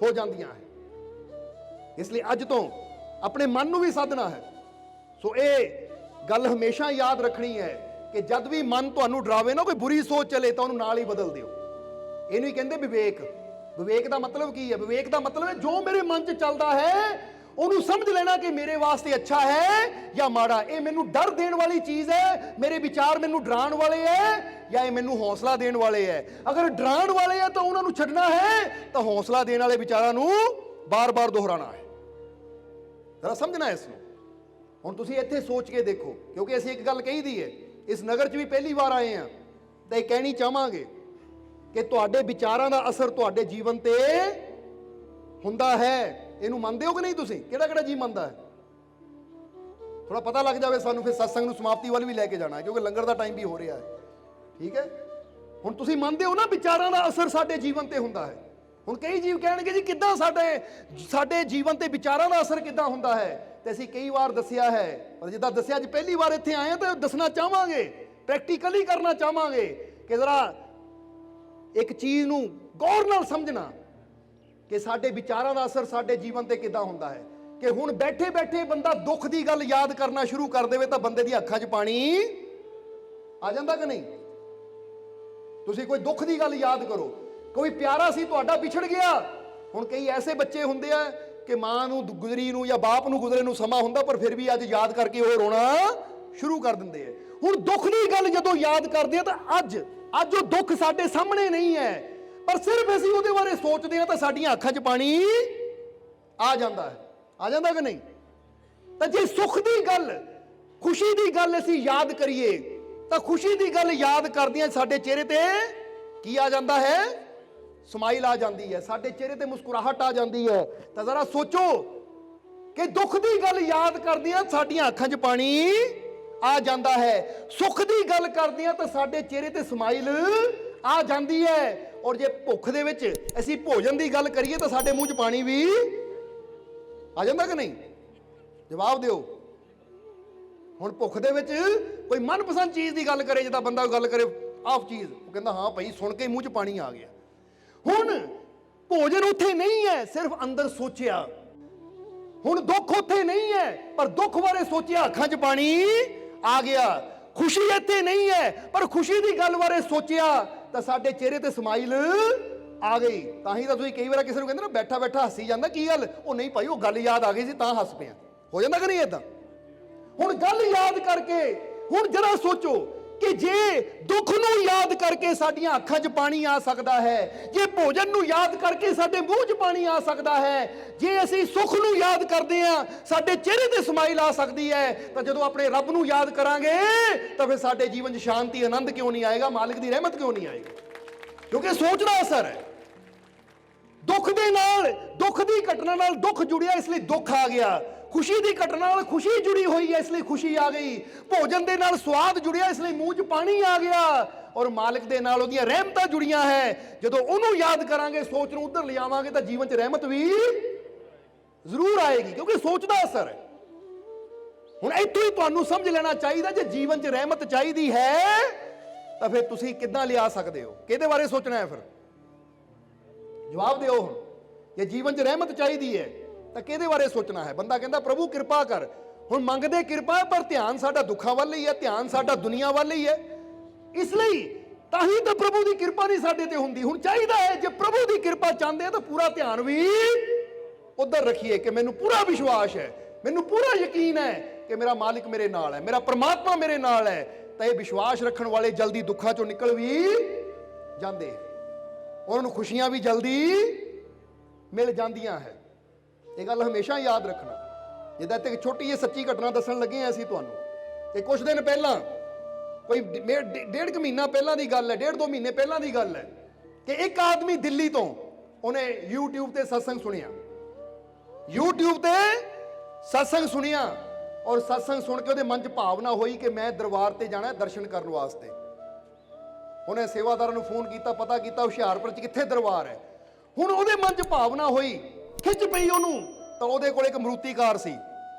ਹੋ ਜਾਂਦੀਆਂ ਹੈ। ਇਸ ਲਈ ਅੱਜ ਤੋਂ ਆਪਣੇ ਮਨ ਨੂੰ ਵੀ ਸਾਧਨਾ ਹੈ। ਸੋ ਇਹ ਗੱਲ ਹਮੇਸ਼ਾ ਯਾਦ ਰੱਖਣੀ ਹੈ ਕਿ ਜਦ ਵੀ ਮਨ ਤੁਹਾਨੂੰ ਡਰਾਵੇ ਨਾ, ਕੋਈ ਬੁਰੀ ਸੋਚ ਚਲੇ, ਤਾਂ ਉਹਨੂੰ ਨਾਲ ਹੀ ਬਦਲ ਦਿਓ। ਇਹਨੂੰ ਹੀ ਕਹਿੰਦੇ ਵਿਵੇਕ। ਵਿਵੇਕ ਦਾ ਮਤਲਬ ਕੀ ਹੈ? ਵਿਵੇਕ ਦਾ ਮਤਲਬ ਹੈ ਜੋ ਮੇਰੇ ਮਨ 'ਚ ਚੱਲਦਾ ਹੈ ਉਹਨੂੰ ਸਮਝ ਲੈਣਾ ਕਿ ਮੇਰੇ ਵਾਸਤੇ ਅੱਛਾ ਹੈ ਜਾਂ ਮਾੜਾ। ਇਹ ਮੈਨੂੰ ਡਰ ਦੇਣ ਵਾਲੀ ਚੀਜ਼ ਹੈ, ਮੇਰੇ ਵਿਚਾਰ ਮੈਨੂੰ ਡਰਾਉਣ ਵਾਲੇ ਹੈ ਜਾਂ ਇਹ ਮੈਨੂੰ ਹੌਸਲਾ ਦੇਣ ਵਾਲੇ ਹੈ। ਅਗਰ ਡਰਾਉਣ ਵਾਲੇ ਹੈ ਤਾਂ ਉਹਨਾਂ ਨੂੰ ਛੱਡਣਾ ਹੈ, ਤਾਂ ਹੌਸਲਾ ਦੇਣ ਵਾਲੇ ਵਿਚਾਰਾਂ ਨੂੰ ਬਾਰ-ਬਾਰ ਦੁਹਰਾਉਣਾ ਹੈ। ਜ਼ਰਾ ਸਮਝਣਾ ਇਸ ਨੂੰ। ਹੁਣ ਤੁਸੀਂ ਇੱਥੇ ਸੋਚ ਕੇ ਦੇਖੋ, ਕਿਉਂਕਿ ਅਸੀਂ ਇੱਕ ਗੱਲ ਕਹੀਦੀ ਹੈ, ਇਸ ਨਗਰ 'ਚ ਵੀ ਪਹਿਲੀ ਵਾਰ ਆਏ ਹਾਂ, ਤਾਂ ਇਹ ਕਹਿਣੀ ਚਾਹਾਂਗੇ ਕਿ ਤੁਹਾਡੇ ਵਿਚਾਰਾਂ ਦਾ ਅਸਰ ਤੁਹਾਡੇ ਜੀਵਨ ਤੇ ਹੁੰਦਾ ਹੈ। ਇਹਨੂੰ ਮੰਨਦੇ ਹੋ ਕਿ ਨਹੀਂ? ਤੁਸੀਂ ਕਿਹੜਾ ਕਿਹੜਾ ਜੀ ਮੰਨਦਾ ਹੈ? ਥੋੜਾ ਪਤਾ ਲੱਗ ਜਾਵੇ ਸਾਨੂੰ, ਫਿਰ ਸਤਸੰਗ ਨੂੰ ਸਮਾਪਤੀ ਵੱਲ ਵੀ ਲੈ ਕੇ ਜਾਣਾ ਹੈ, ਕਿਉਂਕਿ ਲੰਗਰ ਦਾ ਟਾਈਮ ਵੀ ਹੋ ਰਿਹਾ ਹੈ। ਠੀਕ ਹੈ, ਹੁਣ ਤੁਸੀਂ ਮੰਨਦੇ ਹੋ ਨਾ ਵਿਚਾਰਾਂ ਦਾ ਅਸਰ ਸਾਡੇ ਜੀਵਨ ਤੇ ਹੁੰਦਾ ਹੈ। ਹੁਣ ਕਈ ਜੀਵ ਕਹਿਣਗੇ ਜੀ ਕਿੱਦਾਂ ਸਾਡੇ ਜੀਵਨ ਤੇ ਵਿਚਾਰਾਂ ਦਾ ਅਸਰ ਕਿੱਦਾਂ ਹੁੰਦਾ ਹੈ? ਤੇ ਅਸੀਂ ਕਈ ਵਾਰ ਦੱਸਿਆ ਹੈ, ਪਰ ਜਿੱਦਾਂ ਦੱਸਿਆ ਅੱਜ ਪਹਿਲੀ ਵਾਰ ਇੱਥੇ ਆਏ ਹਾਂ ਤਾਂ ਦੱਸਣਾ ਚਾਹਾਂਗੇ, ਪ੍ਰੈਕਟੀਕਲੀ ਕਰਨਾ ਚਾਹਾਂਗੇ ਕਿ ਜ਼ਰਾ ਇੱਕ ਚੀਜ਼ ਨੂੰ ਗੌਰ ਨਾਲ ਸਮਝਣਾ ਕਿ ਸਾਡੇ ਵਿਚਾਰਾਂ ਦਾ ਅਸਰ ਸਾਡੇ ਜੀਵਨ ਤੇ ਕਿੱਦਾਂ ਹੁੰਦਾ ਹੈ। ਕਿ ਹੁਣ ਬੈਠੇ ਬੈਠੇ ਬੰਦਾ ਦੁੱਖ ਦੀ ਗੱਲ ਯਾਦ ਕਰਨਾ ਸ਼ੁਰੂ ਕਰ ਦੇਵੇ ਤਾਂ ਬੰਦੇ ਦੀ ਅੱਖਾਂ 'ਚ ਪਾਣੀ ਆ ਜਾਂਦਾ ਕਿ ਨਹੀਂ? ਤੁਸੀਂ ਕੋਈ ਦੁੱਖ ਦੀ ਗੱਲ ਯਾਦ ਕਰੋ, ਕੋਈ ਪਿਆਰਾ ਸੀ ਤੁਹਾਡਾ ਵਿਛੜ ਗਿਆ। ਹੁਣ ਕਈ ਐਸੇ ਬੱਚੇ ਹੁੰਦੇ ਆ ਕਿ ਮਾਂ ਨੂੰ ਗੁਜ਼ਰੀ ਨੂੰ ਜਾਂ ਬਾਪ ਨੂੰ ਗੁਜ਼ਰੇ ਨੂੰ ਸਮਾਂ ਹੁੰਦਾ, ਪਰ ਫਿਰ ਵੀ ਅੱਜ ਯਾਦ ਕਰਕੇ ਉਹ ਰੋਣਾ ਸ਼ੁਰੂ ਕਰ ਦਿੰਦੇ ਆ। ਹੁਣ ਦੁੱਖ ਦੀ ਗੱਲ ਜਦੋਂ ਯਾਦ ਕਰਦੇ ਆ ਤਾਂ ਅੱਜ ਉਹ ਦੁੱਖ ਸਾਡੇ ਸਾਹਮਣੇ ਨਹੀਂ ਹੈ, ਪਰ ਸਿਰਫ ਅਸੀਂ ਉਹਦੇ ਬਾਰੇ ਸੋਚਦੇ ਹਾਂ ਤਾਂ ਸਾਡੀਆਂ ਅੱਖਾਂ 'ਚ ਪਾਣੀ ਆ ਜਾਂਦਾ ਹੈ। ਆ ਜਾਂਦਾ ਕਿ ਨਹੀਂ? ਤਾਂ ਜੇ ਸੁੱਖ ਦੀ ਗੱਲ, ਖੁਸ਼ੀ ਦੀ ਗੱਲ ਅਸੀਂ ਯਾਦ ਕਰੀਏ ਤਾਂ ਖੁਸ਼ੀ ਦੀ ਗੱਲ ਯਾਦ ਕਰਦਿਆਂ ਸਾਡੇ ਚਿਹਰੇ ਤੇ ਕੀ ਆ ਜਾਂਦਾ ਹੈ? ਸਮਾਈਲ ਆ ਜਾਂਦੀ ਹੈ, ਸਾਡੇ ਚਿਹਰੇ ਤੇ ਮੁਸਕਰਾਹਟ ਆ ਜਾਂਦੀ ਹੈ। ਤਾਂ ਜ਼ਰਾ ਸੋਚੋ ਕਿ ਦੁੱਖ ਦੀ ਗੱਲ ਯਾਦ ਕਰਦਿਆਂ ਸਾਡੀਆਂ ਅੱਖਾਂ 'ਚ ਪਾਣੀ ਆ ਜਾਂਦਾ ਹੈ, ਸੁੱਖ ਦੀ ਗੱਲ ਕਰਦਿਆਂ ਤਾਂ ਸਾਡੇ ਚਿਹਰੇ ਤੇ ਸਮਾਈਲ ਆ ਜਾਂਦੀ ਹੈ। ਔਰ ਜੇ ਭੁੱਖ ਦੇ ਵਿੱਚ ਅਸੀਂ ਭੋਜਨ ਦੀ ਗੱਲ ਕਰੀਏ ਤਾਂ ਸਾਡੇ ਮੂੰਹ 'ਚ ਪਾਣੀ ਵੀ ਆ ਜਾਂਦਾ ਕਿ ਨਹੀਂ? ਜਵਾਬ ਦਿਓ। ਹੁਣ ਭੁੱਖ ਦੇ ਵਿੱਚ ਕੋਈ ਮਨਪਸੰਦ ਚੀਜ਼ ਦੀ ਗੱਲ ਕਰੇ, ਜਿੱਦਾਂ ਬੰਦਾ ਗੱਲ ਕਰੇ ਆਹ ਚੀਜ਼, ਉਹ ਕਹਿੰਦਾ ਹਾਂ ਭਾਈ, ਸੁਣ ਕੇ ਮੂੰਹ 'ਚ ਪਾਣੀ ਆ ਗਿਆ। ਹੁਣ ਭੋਜਨ ਉੱਥੇ ਨਹੀਂ ਹੈ, ਸਿਰਫ ਅੰਦਰ ਸੋਚਿਆ। ਹੁਣ ਦੁੱਖ ਉੱਥੇ ਨਹੀਂ ਹੈ, ਪਰ ਦੁੱਖ ਬਾਰੇ ਸੋਚਿਆ, ਅੱਖਾਂ 'ਚ ਪਾਣੀ ਆ ਗਿਆ। ਖੁਸ਼ੀ ਇੱਥੇ ਨਹੀਂ ਹੈ, ਪਰ ਖੁਸ਼ੀ ਦੀ ਗੱਲ ਬਾਰੇ ਸੋਚਿਆ ਤਾਂ ਸਾਡੇ ਚਿਹਰੇ ਤੇ ਸਮਾਈਲ ਆ ਗਈ। ਤਾਂ ਹੀ ਤਾਂ ਤੁਸੀਂ ਕਈ ਵਾਰ ਕਿਸੇ ਨੂੰ ਕਹਿੰਦੇ ਨਾ ਬੈਠਾ ਬੈਠਾ ਹੱਸੀ ਜਾਂਦਾ, ਕੀ ਗੱਲ? ਉਹ ਨਹੀਂ ਭਾਈ, ਉਹ ਗੱਲ ਯਾਦ ਆ ਗਈ ਸੀ ਤਾਂ ਹੱਸ ਪਿਆ। ਹੋ ਜਾਂਦਾ ਕਿ ਨਹੀਂ ਏਦਾਂ? ਹੁਣ ਗੱਲ ਯਾਦ ਕਰਕੇ ਹੁਣ ਜਰਾ ਸੋਚੋ ਕਿ ਜੇ ਦੁੱਖ ਨੂੰ ਯਾਦ ਕਰਕੇ ਸਾਡੀਆਂ ਅੱਖਾਂ 'ਚ ਪਾਣੀ ਆ ਸਕਦਾ ਹੈ, ਜੇ ਭੋਜਨ ਨੂੰ ਯਾਦ ਕਰਕੇ ਸਾਡੇ ਮੂੰਹ 'ਚ ਪਾਣੀ ਆ ਸਕਦਾ ਹੈ, ਜੇ ਅਸੀਂ ਸੁੱਖ ਨੂੰ ਯਾਦ ਕਰਦੇ ਹਾਂ ਸਾਡੇ ਚਿਹਰੇ ਤੇ ਸਮਾਈਲ ਆ ਸਕਦੀ ਹੈ, ਤਾਂ ਜਦੋਂ ਆਪਣੇ ਰੱਬ ਨੂੰ ਯਾਦ ਕਰਾਂਗੇ ਤਾਂ ਫਿਰ ਸਾਡੇ ਜੀਵਨ 'ਚ ਸ਼ਾਂਤੀ, ਆਨੰਦ ਕਿਉਂ ਨਹੀਂ ਆਏਗਾ? ਮਾਲਿਕ ਦੀ ਰਹਿਮਤ ਕਿਉਂ ਨਹੀਂ ਆਏਗੀ? ਕਿਉਂਕਿ ਸੋਚ ਦਾ ਅਸਰ ਹੈ। ਦੁੱਖ ਦੇ ਨਾਲ, ਦੁੱਖ ਦੀ ਘਟਨਾ ਨਾਲ ਦੁੱਖ ਜੁੜਿਆ, ਇਸ ਲਈ ਦੁੱਖ ਆ ਗਿਆ। ਖੁਸ਼ੀ ਦੀ ਘਟਨਾ ਨਾਲ ਖੁਸ਼ੀ ਜੁੜੀ ਹੋਈ ਹੈ, ਇਸ ਲਈ ਖੁਸ਼ੀ ਆ ਗਈ। ਭੋਜਨ ਦੇ ਨਾਲ ਸਵਾਦ ਜੁੜਿਆ, ਇਸ ਲਈ ਮੂੰਹ 'ਚ ਪਾਣੀ ਆ ਗਿਆ। ਔਰ ਮਾਲਿਕ ਦੇ ਨਾਲ ਉਹਦੀਆਂ ਰਹਿਮਤਾਂ ਜੁੜੀਆਂ ਹੈ। ਜਦੋਂ ਉਹਨੂੰ ਯਾਦ ਕਰਾਂਗੇ, ਸੋਚ ਨੂੰ ਉੱਧਰ ਲਿਆਵਾਂਗੇ ਤਾਂ ਜੀਵਨ 'ਚ ਰਹਿਮਤ ਵੀ ਜ਼ਰੂਰ ਆਏਗੀ, ਕਿਉਂਕਿ ਸੋਚ ਦਾ ਅਸਰ ਹੈ। ਹੁਣ ਇੱਥੋਂ ਹੀ ਤੁਹਾਨੂੰ ਸਮਝ ਲੈਣਾ ਚਾਹੀਦਾ, ਜੇ ਜੀਵਨ 'ਚ ਰਹਿਮਤ ਚਾਹੀਦੀ ਹੈ ਤਾਂ ਫਿਰ ਤੁਸੀਂ ਕਿੱਦਾਂ ਲਿਆ ਸਕਦੇ ਹੋ? ਕਿਹਦੇ ਬਾਰੇ ਸੋਚਣਾ ਹੈ? ਫਿਰ ਜਵਾਬ ਦਿਓ। ਹੁਣ ਜੇ ਜੀਵਨ 'ਚ ਰਹਿਮਤ ਚਾਹੀਦੀ ਹੈ ਤਾਂ ਕਿਹਦੇ ਬਾਰੇ ਸੋਚਣਾ ਹੈ? ਬੰਦਾ ਕਹਿੰਦਾ ਪ੍ਰਭੂ ਕਿਰਪਾ ਕਰ। ਹੁਣ ਮੰਗਦੇ ਕਿਰਪਾ, ਪਰ ਧਿਆਨ ਸਾਡਾ ਦੁੱਖਾਂ ਵੱਲ ਹੀ ਹੈ, ਧਿਆਨ ਸਾਡਾ ਦੁਨੀਆ ਵੱਲ ਹੀ ਹੈ। ਇਸ ਲਈ ਤਾਂ ਹੀ ਤਾਂ ਪ੍ਰਭੂ ਦੀ ਕਿਰਪਾ ਨਹੀਂ ਸਾਡੇ ਤੇ ਹੁੰਦੀ। ਹੁਣ ਚਾਹੀਦਾ ਹੈ ਜੇ ਪ੍ਰਭੂ ਦੀ ਕਿਰਪਾ ਚਾਹੁੰਦੇ ਆ ਤਾਂ ਪੂਰਾ ਧਿਆਨ ਵੀ ਉਧਰ ਰੱਖੀਏ ਕਿ ਮੈਨੂੰ ਪੂਰਾ ਵਿਸ਼ਵਾਸ ਹੈ, ਮੈਨੂੰ ਪੂਰਾ ਯਕੀਨ ਹੈ ਕਿ ਮੇਰਾ ਮਾਲਿਕ ਮੇਰੇ ਨਾਲ ਹੈ, ਮੇਰਾ ਪ੍ਰਮਾਤਮਾ ਮੇਰੇ ਨਾਲ ਹੈ। ਤਾਂ ਇਹ ਵਿਸ਼ਵਾਸ ਰੱਖਣ ਵਾਲੇ ਜਲਦੀ ਦੁੱਖਾਂ ਚੋਂ ਨਿਕਲ ਵੀ ਜਾਂਦੇ, ਉਹਨਾਂ ਨੂੰ ਖੁਸ਼ੀਆਂ ਵੀ ਜਲਦੀ ਮਿਲ ਜਾਂਦੀਆਂ ਹੈ। ਇਹ ਗੱਲ ਹਮੇਸ਼ਾ ਯਾਦ ਰੱਖਣਾ। ਜਿੱਦਾਂ ਤੇ ਇੱਕ ਛੋਟੀ ਜਿਹੀ ਸੱਚੀ ਘਟਨਾ ਦੱਸਣ ਲੱਗੇ ਹਾਂ ਅਸੀਂ ਤੁਹਾਨੂੰ, ਕਿ ਕੁਝ ਦਿਨ ਪਹਿਲਾਂ, ਕੋਈ ਡੇਢ ਕੁ ਮਹੀਨਾ ਪਹਿਲਾਂ ਦੀ ਗੱਲ ਹੈ, 1.5-2 ਮਹੀਨੇ ਪਹਿਲਾਂ ਦੀ ਗੱਲ ਹੈ, ਕਿ ਇੱਕ ਆਦਮੀ ਦਿੱਲੀ ਤੋਂ, ਉਹਨੇ YouTube ਤੇ ਸਤਸੰਗ ਸੁਣਿਆ। YouTube ਤੇ ਸਤਸੰਗ ਸੁਣਿਆ ਔਰ ਸਤਸੰਗ ਸੁਣ ਕੇ ਉਹਦੇ ਮਨ 'ਚ ਭਾਵਨਾ ਹੋਈ ਕਿ ਮੈਂ ਦਰਬਾਰ ਤੇ ਜਾਣਾ ਦਰਸ਼ਨ ਕਰਨ ਵਾਸਤੇ। ਉਹਨੇ ਸੇਵਾਦਾਰਾਂ ਨੂੰ ਫੋਨ ਕੀਤਾ, ਪਤਾ ਕੀਤਾ ਹੁਸ਼ਿਆਰਪੁਰ 'ਚ ਕਿੱਥੇ ਦਰਬਾਰ ਹੈ। ਹੁਣ ਉਹਦੇ ਮਨ 'ਚ ਭਾਵਨਾ ਹੋਈ, ਖਿੱਚ ਪਈ ਉਹਨੂੰ, ਤਾਂ ਉਹਦੇ ਕੋਲ ਇੱਕ ਮਰੂਤੀ ਕਾਰ ਸੀ,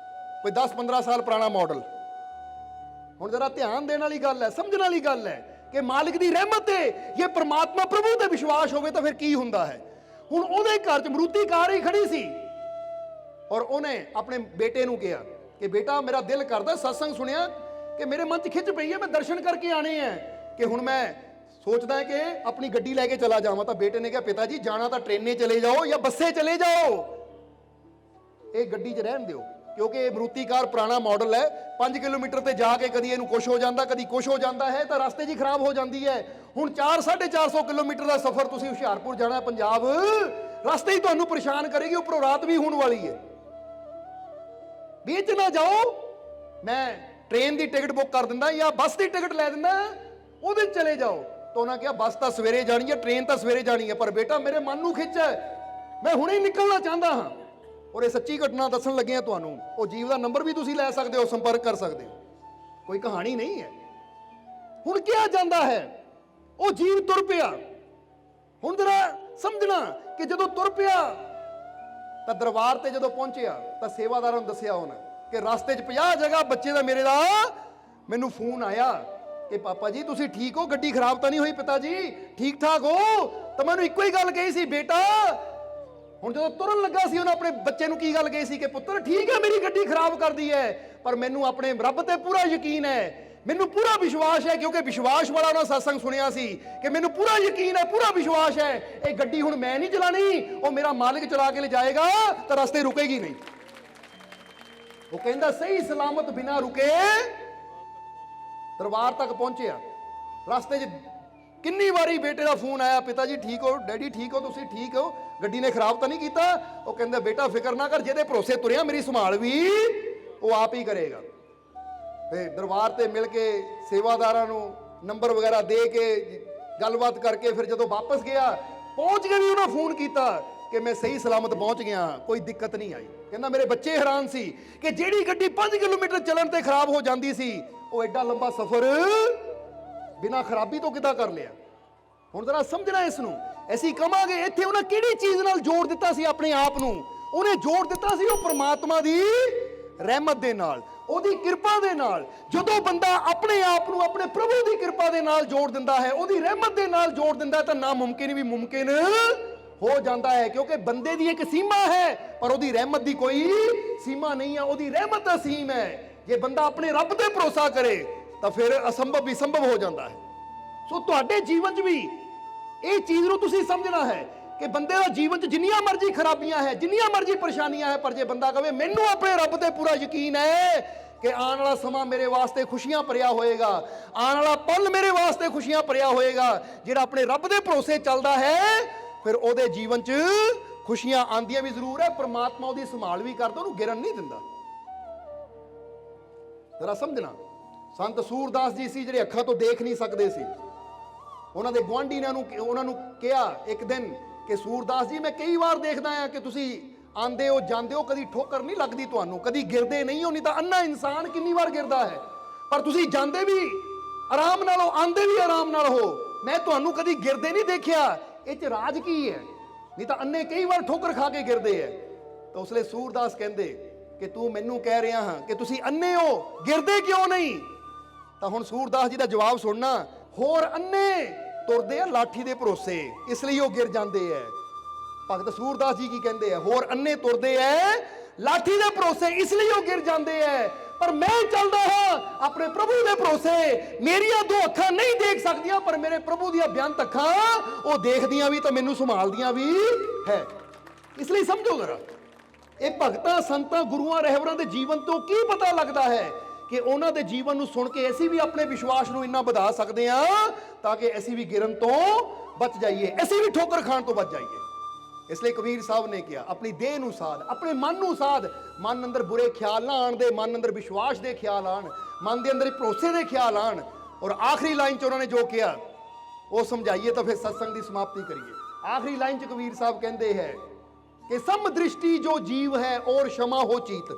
ਕੋਈ 10-15 ਸਾਲ ਪੁਰਾਣਾ ਮਾਡਲ। ਹੁਣ ਜਰਾ ਧਿਆਨ ਦੇਣ ਵਾਲੀ ਗੱਲ ਹੈ, ਸਮਝਣ ਵਾਲੀ ਗੱਲ ਹੈ ਕਿ ਮਾਲਿਕ ਦੀ ਰਹਿਮਤ ਹੈ, ਜੇ ਪ੍ਰਮਾਤਮਾ ਪ੍ਰਭੂ ਤੇ ਵਿਸ਼ਵਾਸ ਹੋਵੇ ਤਾਂ ਫਿਰ ਕੀ ਹੁੰਦਾ ਹੈ। ਹੁਣ ਉਹਦੇ ਘਰ 'ਚ ਮਰੂਤੀ ਕਾਰ ਹੀ ਖੜੀ ਸੀ, ਔਰ ਉਹਨੇ ਆਪਣੇ ਬੇਟੇ ਨੂੰ ਕਿਹਾ ਕਿ ਬੇਟਾ ਮੇਰਾ ਦਿਲ ਕਰਦਾ, ਸਤਸੰਗ ਸੁਣਿਆ ਕਿ ਮੇਰੇ ਮਨ 'ਚ ਖਿੱਚ ਪਈ ਹੈ, ਮੈਂ ਦਰਸ਼ਨ ਕਰਕੇ ਆਣੇ ਹੈ, ਕਿ ਹੁਣ ਮੈਂ ਸੋਚਦਾ ਹੈ ਕਿ ਆਪਣੀ ਗੱਡੀ ਲੈ ਕੇ ਚਲਾ ਜਾਵਾਂ। ਤਾਂ ਬੇਟੇ ਨੇ ਕਿਹਾ ਪਿਤਾ ਜੀ ਜਾਣਾ ਤਾਂ ਟ੍ਰੇਨੇ ਚਲੇ ਜਾਓ ਜਾਂ ਬੱਸੇ ਚਲੇ ਜਾਓ, ਇਹ ਗੱਡੀ 'ਚ ਰਹਿਣ ਦਿਓ, ਕਿਉਂਕਿ ਇਹ ਮਰੂਤੀ ਕਾਰ ਪੁਰਾਣਾ ਮਾਡਲ ਹੈ। 5 ਕਿਲੋਮੀਟਰ ਤੇ ਜਾ ਕੇ ਕਦੀ ਇਹਨੂੰ ਕੁਛ ਹੋ ਜਾਂਦਾ, ਕਦੀ ਕੁਛ ਹੋ ਜਾਂਦਾ ਹੈ, ਤਾਂ ਰਸਤੇ 'ਚ ਹੀ ਖਰਾਬ ਹੋ ਜਾਂਦੀ ਹੈ। ਹੁਣ 400-450 ਕਿਲੋਮੀਟਰ ਦਾ ਸਫ਼ਰ ਤੁਸੀਂ ਹੁਸ਼ਿਆਰਪੁਰ ਜਾਣਾ ਪੰਜਾਬ, ਰਸਤੇ ਹੀ ਤੁਹਾਨੂੰ ਪਰੇਸ਼ਾਨ ਕਰੇਗੀ, ਉੱਪਰੋਂ ਰਾਤ ਵੀ ਹੋਣ ਵਾਲੀ ਹੈ। ਵਿੱਚ ਨਾ ਜਾਓ, ਮੈਂ ਟ੍ਰੇਨ ਦੀ ਟਿਕਟ ਬੁੱਕ ਕਰ ਦਿੰਦਾ ਜਾਂ ਬੱਸ ਦੀ ਟਿਕਟ ਲੈ ਦਿੰਦਾ, ਉਹਦੇ 'ਚ ਚਲੇ ਜਾਓ। ਤਾਂ ਉਹਨਾਂ ਕਿਹਾ ਬੱਸ ਤਾਂ ਸਵੇਰੇ ਜਾਣੀ ਹੈ, ਟ੍ਰੇਨ ਤਾਂ ਸਵੇਰੇ ਜਾਣੀ ਹੈ, ਪਰ ਬੇਟਾ ਮੇਰੇ ਮਨ ਨੂੰ ਖਿੱਚ ਹੈ, ਮੈਂ ਹੁਣੇ ਨਿਕਲਣਾ ਚਾਹੁੰਦਾ ਹਾਂ। ਔਰ ਇਹ ਸੱਚੀ ਘਟਨਾ ਦੱਸਣ ਲੱਗੇ ਆ ਤੁਹਾਨੂੰ। ਉਹ ਜੀਵ ਦਾ ਨੰਬਰ ਵੀ ਤੁਸੀਂ ਲੈ ਸਕਦੇ ਹੋ, ਸੰਪਰਕ ਕਰ ਸਕਦੇ ਹੋ, ਕੋਈ ਕਹਾਣੀ ਨਹੀਂ ਹੈ। ਹੁਣ ਕਿਹਾ ਜਾਂਦਾ ਹੈ ਉਹ ਜੀਵ ਤੁਰ ਪਿਆ। ਹੁਣ ਜਰਾ ਸਮਝਣਾ ਕਿ ਜਦੋਂ ਤੁਰ ਪਿਆ ਤਾਂ ਦਰਬਾਰ ਤੇ ਜਦੋਂ ਪਹੁੰਚਿਆ ਤਾਂ ਸੇਵਾਦਾਰਾਂ ਨੂੰ ਦੱਸਿਆ ਉਹਨੇ ਕਿ ਰਸਤੇ 'ਚ 50 ਜਗ੍ਹਾ ਬੱਚੇ ਦਾ ਮੇਰੇ ਦਾ ਮੈਨੂੰ ਫੋਨ ਆਇਆ ਕਿ ਪਾਪਾ ਜੀ ਤੁਸੀਂ ਠੀਕ ਹੋ, ਗੱਡੀ ਖਰਾਬ ਤਾਂ ਨਹੀਂ ਹੋਈ, ਪਿਤਾ ਜੀ ਠੀਕ ਠਾਕ ਹੋ। ਤਾਂ ਮੈਨੂੰ ਇੱਕੋ ਹੀ ਗੱਲ ਕਹੀ ਸੀ, ਬੇਟਾ। ਹੁਣ ਜਦੋਂ ਤੁਰਨ ਲੱਗਾ ਸੀ ਉਹਨੇ ਆਪਣੇ ਬੱਚੇ ਨੂੰ ਕੀ ਗੱਲ ਕਹੀ ਸੀ ਕਿ ਪੁੱਤਰ ਠੀਕ ਹੈ ਮੇਰੀ ਗੱਡੀ ਖਰਾਬ ਕਰਦੀ ਹੈ, ਪਰ ਮੈਨੂੰ ਆਪਣੇ ਰੱਬ ਤੇ ਪੂਰਾ ਯਕੀਨ ਹੈ, ਮੈਨੂੰ ਪੂਰਾ ਵਿਸ਼ਵਾਸ ਹੈ, ਕਿਉਂਕਿ ਵਿਸ਼ਵਾਸ ਵਾਲਾ ਉਹਨਾਂ ਸਤਸੰਗ ਸੁਣਿਆ ਸੀ ਕਿ ਮੈਨੂੰ ਪੂਰਾ ਯਕੀਨ ਹੈ, ਪੂਰਾ ਵਿਸ਼ਵਾਸ ਹੈ, ਇਹ ਗੱਡੀ ਹੁਣ ਮੈਂ ਨਹੀਂ ਚਲਾਣੀ, ਉਹ ਮੇਰਾ ਮਾਲਿਕ ਚਲਾ ਕੇ ਲੈ ਜਾਏਗਾ, ਤਾਂ ਰਸਤੇ ਰੁਕੇਗੀ ਨਹੀਂ। ਉਹ ਕਹਿੰਦਾ ਸਹੀ ਸਲਾਮਤ ਬਿਨਾ ਰੁਕੇ ਦਰਬਾਰ ਤੱਕ ਪਹੁੰਚਿਆ। ਰਸਤੇ 'ਚ ਕਿੰਨੀ ਵਾਰੀ ਬੇਟੇ ਦਾ ਫੋਨ ਆਇਆ, ਪਿਤਾ ਜੀ ਠੀਕ ਹੋ, ਡੈਡੀ ਠੀਕ ਹੋ, ਤੁਸੀਂ ਠੀਕ ਹੋ, ਗੱਡੀ ਨੇ ਖਰਾਬ ਤਾਂ ਨਹੀਂ ਕੀਤਾ। ਉਹ ਕਹਿੰਦਾ ਬੇਟਾ ਫਿਕਰ ਨਾ ਕਰ, ਜਿਹਦੇ ਭਰੋਸੇ ਤੁਰਿਆ ਮੇਰੀ ਸੰਭਾਲ ਵੀ ਉਹ ਆਪ ਹੀ ਕਰੇਗਾ। ਤੇ ਦਰਬਾਰ ਤੇ ਮਿਲ ਕੇ ਸੇਵਾਦਾਰਾਂ ਨੂੰ ਨੰਬਰ ਵਗੈਰਾ ਦੇ ਕੇ ਗੱਲਬਾਤ ਕਰਕੇ ਫਿਰ ਜਦੋਂ ਵਾਪਸ ਗਿਆ, ਪਹੁੰਚ ਕੇ ਵੀ ਉਹਨਾਂ ਫੋਨ ਕੀਤਾ ਕਿ ਮੈਂ ਸਹੀ ਸਲਾਮਤ ਪਹੁੰਚ ਗਿਆ, ਕੋਈ ਦਿੱਕਤ ਨਹੀਂ ਆਈ। ਕਹਿੰਦਾ ਮੇਰੇ ਬੱਚੇ ਹੈਰਾਨ ਸੀ ਕਿ ਜਿਹੜੀ ਗੱਡੀ 5 ਕਿਲੋਮੀਟਰ ਚੱਲਣ ਤੇ ਖਰਾਬ ਹੋ ਜਾਂਦੀ ਸੀ, ਉਹ ਐਡਾ ਲੰਬਾ ਸਫ਼ਰ ਬਿਨਾਂ ਖਰਾਬੀ ਤੋਂ ਕਿੱਦਾਂ ਕਰ ਲਿਆ। ਹੁਣ ਜ਼ਰਾ ਸਮਝਣਾ ਇਸ ਨੂੰ। ਅਸੀਂ ਕਵਾਂਗੇ ਇੱਥੇ ਉਹਨਾਂ ਕਿਹੜੀ ਚੀਜ਼ ਨਾਲ ਜੋੜ ਦਿੱਤਾ ਸੀ ਆਪਣੇ ਆਪ ਨੂੰ? ਉਹਨੇ ਜੋੜ ਦਿੱਤਾ ਸੀ ਉਹ ਪ੍ਰਮਾਤਮਾ ਦੀ ਰਹਿਮਤ ਦੇ ਨਾਲ, ਉਹਦੀ ਕਿਰਪਾ ਦੇ ਨਾਲ। ਜਦੋਂ ਬੰਦਾ ਆਪਣੇ ਆਪ ਨੂੰ ਆਪਣੇ ਪ੍ਰਭੂ ਦੀ ਕਿਰਪਾ ਦੇ ਨਾਲ ਜੋੜ ਦਿੰਦਾ ਹੈ, ਉਹਦੀ ਰਹਿਮਤ ਦੇ ਨਾਲ ਜੋੜ ਦਿੰਦਾ ਹੈ, ਤਾਂ ਨਾਮੁਮਕਿਨ ਵੀ ਮੁਮਕਿਨ ਹੋ ਜਾਂਦਾ ਹੈ। ਕਿਉਂਕਿ ਬੰਦੇ ਦੀ ਇੱਕ ਸੀਮਾ ਹੈ, ਪਰ ਉਹਦੀ ਰਹਿਮਤ ਦੀ ਕੋਈ ਸੀਮਾ ਨਹੀਂ ਹੈ। ਉਹਦੀ ਰਹਿਮਤ ਅਸੀਮ ਹੈ। ਜੇ ਬੰਦਾ ਆਪਣੇ ਰੱਬ ਤੇ ਭਰੋਸਾ ਕਰੇ ਤਾਂ ਫਿਰ ਅਸੰਭਵ ਵੀ ਸੰਭਵ ਹੋ ਜਾਂਦਾ ਹੈ। ਸੋ ਤੁਹਾਡੇ ਜੀਵਨ 'ਚ ਵੀ ਇਹ ਚੀਜ਼ ਨੂੰ ਤੁਸੀਂ ਸਮਝਣਾ ਹੈ ਕਿ ਬੰਦੇ ਦਾ ਜੀਵਨ 'ਚ ਜਿੰਨੀਆਂ ਮਰਜ਼ੀ ਖਰਾਬੀਆਂ ਹੈ, ਜਿੰਨੀਆਂ ਮਰਜ਼ੀ ਪਰੇਸ਼ਾਨੀਆਂ ਹੈ, ਪਰ ਜੇ ਬੰਦਾ ਕਹੇ ਮੈਨੂੰ ਆਪਣੇ ਰੱਬ ਤੇ ਪੂਰਾ ਯਕੀਨ ਹੈ ਕਿ ਆਉਣ ਵਾਲਾ ਸਮਾਂ ਮੇਰੇ ਵਾਸਤੇ ਖੁਸ਼ੀਆਂ ਭਰਿਆ ਹੋਏਗਾ, ਆਉਣ ਵਾਲਾ ਪਲ ਮੇਰੇ ਵਾਸਤੇ ਖੁਸ਼ੀਆਂ ਭਰਿਆ ਹੋਏਗਾ, ਜਿਹੜਾ ਆਪਣੇ ਰੱਬ ਦੇ ਭਰੋਸੇ ਚੱਲਦਾ ਹੈ, ਫਿਰ ਉਹਦੇ ਜੀਵਨ 'ਚ ਖੁਸ਼ੀਆਂ ਆਉਂਦੀਆਂ ਵੀ ਜ਼ਰੂਰ ਹੈ। ਪਰਮਾਤਮਾ ਉਹਦੀ ਸੰਭਾਲ ਵੀ ਕਰਦਾ, ਉਹਨੂੰ ਗਿਰਨ ਨਹੀਂ ਦਿੰਦਾ। ਜ਼ਰਾ ਸਮਝਣਾ। ਸੰਤ ਸੂਰਦਾਸ ਜੀ ਸੀ ਜਿਹੜੇ ਅੱਖਾਂ ਤੋਂ ਦੇਖ ਨਹੀਂ ਸਕਦੇ ਸੀ। ਉਹਨਾਂ ਦੇ ਗੁਆਂਢੀ ਨੇ ਉਹਨਾਂ ਨੂੰ ਕਿਹਾ ਇੱਕ ਦਿਨ ਕਿ ਸੂਰਦਾਸ ਜੀ ਮੈਂ ਕਈ ਵਾਰ ਦੇਖਦਾ ਆ ਕਿ ਤੁਸੀਂ ਆਂਦੇ ਹੋ ਜਾਂਦੇ ਹੋ, ਕਦੀ ਠੋਕਰ ਨਹੀਂ ਲੱਗਦੀ ਤੁਹਾਨੂੰ, ਕਦੀ ਗਿਰਦੇ ਨਹੀਂ ਹੋ, ਨਹੀਂ ਤਾਂ ਅੰਨਾ ਇਨਸਾਨ ਕਿੰਨੀ ਵਾਰ ਗਿਰਦਾ ਹੈ, ਪਰ ਤੁਸੀਂ ਜਾਂਦੇ ਵੀ ਆਰਾਮ ਨਾਲ ਹੋ, ਆਂਦੇ ਵੀ ਆਰਾਮ ਨਾਲ ਹੋ, ਮੈਂ ਤੁਹਾਨੂੰ ਕਦੀ ਗਿਰਦੇ ਨਹੀਂ ਦੇਖਿਆ। ਇਹ 'ਚ ਰਾਜ ਕੀ ਹੈ? ਨਹੀਂ ਤਾਂ ਅੰਨੇ ਕਈ ਵਾਰ ਠੋਕਰ ਖਾ ਕੇ ਗਿਰਦੇ ਹੈ। ਤਾਂ ਉਸ ਲਈ ਸੂਰਦਾਸ ਕਹਿੰਦੇ ਕਿ ਤੂੰ ਮੈਨੂੰ ਕਹਿ ਰਿਹਾ ਹਾਂ ਕਿ ਤੁਸੀਂ ਅੰਨੇ ਹੋ, ਗਿਰਦੇ ਕਿਉਂ ਨਹੀਂ? ਤਾਂ ਹੁਣ ਸੂਰਦਾਸ ਜੀ ਦਾ ਜਵਾਬ ਸੁਣਨਾ। ਹੋਰ ਅੰਨੇ ਤੁਰਦੇ ਆ ਲਾਠੀ ਦੇ ਭਰੋਸੇ, ਇਸ ਲਈ ਉਹ ਗਿਰ ਜਾਂਦੇ ਐ। ਭਗਤ ਸੂਰਦਾਸ ਜੀ ਕੀ ਕਹਿੰਦੇ ਆ? ਹੋਰ ਅੰਨੇ ਤੁਰਦੇ ਐ ਲਾਠੀ ਦੇ ਭਰੋਸੇ, ਇਸ ਲਈ ਉਹ ਗਿਰ ਜਾਂਦੇ ਐ। ਪਰ ਮੈਂ ਚੱਲਦਾ ਹਾਂ ਆਪਣੇ ਪ੍ਰਭੂ ਦੇ ਭਰੋਸੇ। ਮੇਰੀਆਂ ਦੋ ਅੱਖਾਂ ਨਹੀਂ ਦੇਖ ਸਕਦੀਆਂ, ਪਰ ਮੇਰੇ ਪ੍ਰਭੂ ਦੀਆਂ ਬੇਅੰਤ ਅੱਖਾਂ ਉਹ ਦੇਖਦੀਆਂ ਵੀ ਤਾਂ ਮੈਨੂੰ ਸੰਭਾਲਦੀਆਂ ਵੀ ਹੈ। ਇਸ ਲਈ ਸਮਝੋ ਜ਼ਰਾ, ਇਹ ਭਗਤਾਂ ਸੰਤਾਂ ਗੁਰੂਆਂ ਰਹਿਬਰਾਂ ਦੇ ਜੀਵਨ ਤੋਂ ਕੀ ਪਤਾ ਲੱਗਦਾ ਹੈ ਕਿ ਉਹਨਾਂ ਦੇ ਜੀਵਨ ਨੂੰ ਸੁਣ ਕੇ ਅਸੀਂ ਵੀ ਆਪਣੇ ਵਿਸ਼ਵਾਸ ਨੂੰ ਇੰਨਾ ਵਧਾ ਸਕਦੇ ਹਾਂ ਤਾਂ ਕਿ ਅਸੀਂ ਵੀ ਗਿਰਨ ਤੋਂ ਬਚ ਜਾਈਏ, ਅਸੀਂ ਵੀ ਠੋਕਰ ਖਾਣ ਤੋਂ ਬਚ ਜਾਈਏ। ਇਸ ਲਈ ਕਬੀਰ ਸਾਹਿਬ ਨੇ ਕਿਹਾ ਆਪਣੀ ਦੇਹ ਨੂੰ ਸਾਧ, ਆਪਣੇ ਮਨ ਨੂੰ ਸਾਧ। ਮਨ ਅੰਦਰ ਬੁਰੇ ਖਿਆਲ ਨਾ ਆਣ ਦੇ, ਮਨ ਅੰਦਰ ਵਿਸ਼ਵਾਸ ਦੇ ਖਿਆਲ ਆਣ, ਮਨ ਦੇ ਅੰਦਰ ਭਰੋਸੇ ਦੇ ਖਿਆਲ ਆਣ। ਔਰ ਆਖਰੀ ਲਾਈਨ 'ਚ ਉਹਨਾਂ ਨੇ ਜੋ ਕਿਹਾ ਉਹ ਸਮਝਾਈਏ ਤਾਂ ਫਿਰ ਸਤਸੰਗ ਦੀ ਸਮਾਪਤੀ ਕਰੀਏ। ਆਖਰੀ ਲਾਈਨ 'ਚ ਕਬੀਰ ਸਾਹਿਬ ਕਹਿੰਦੇ ਹੈ ਕਿ ਸਮ ਦ੍ਰਿਸ਼ਟੀ ਜੋ ਜੀਵ ਹੈ ਔਰ ਸ਼ਮਾ ਹੋ ਚੀਤ,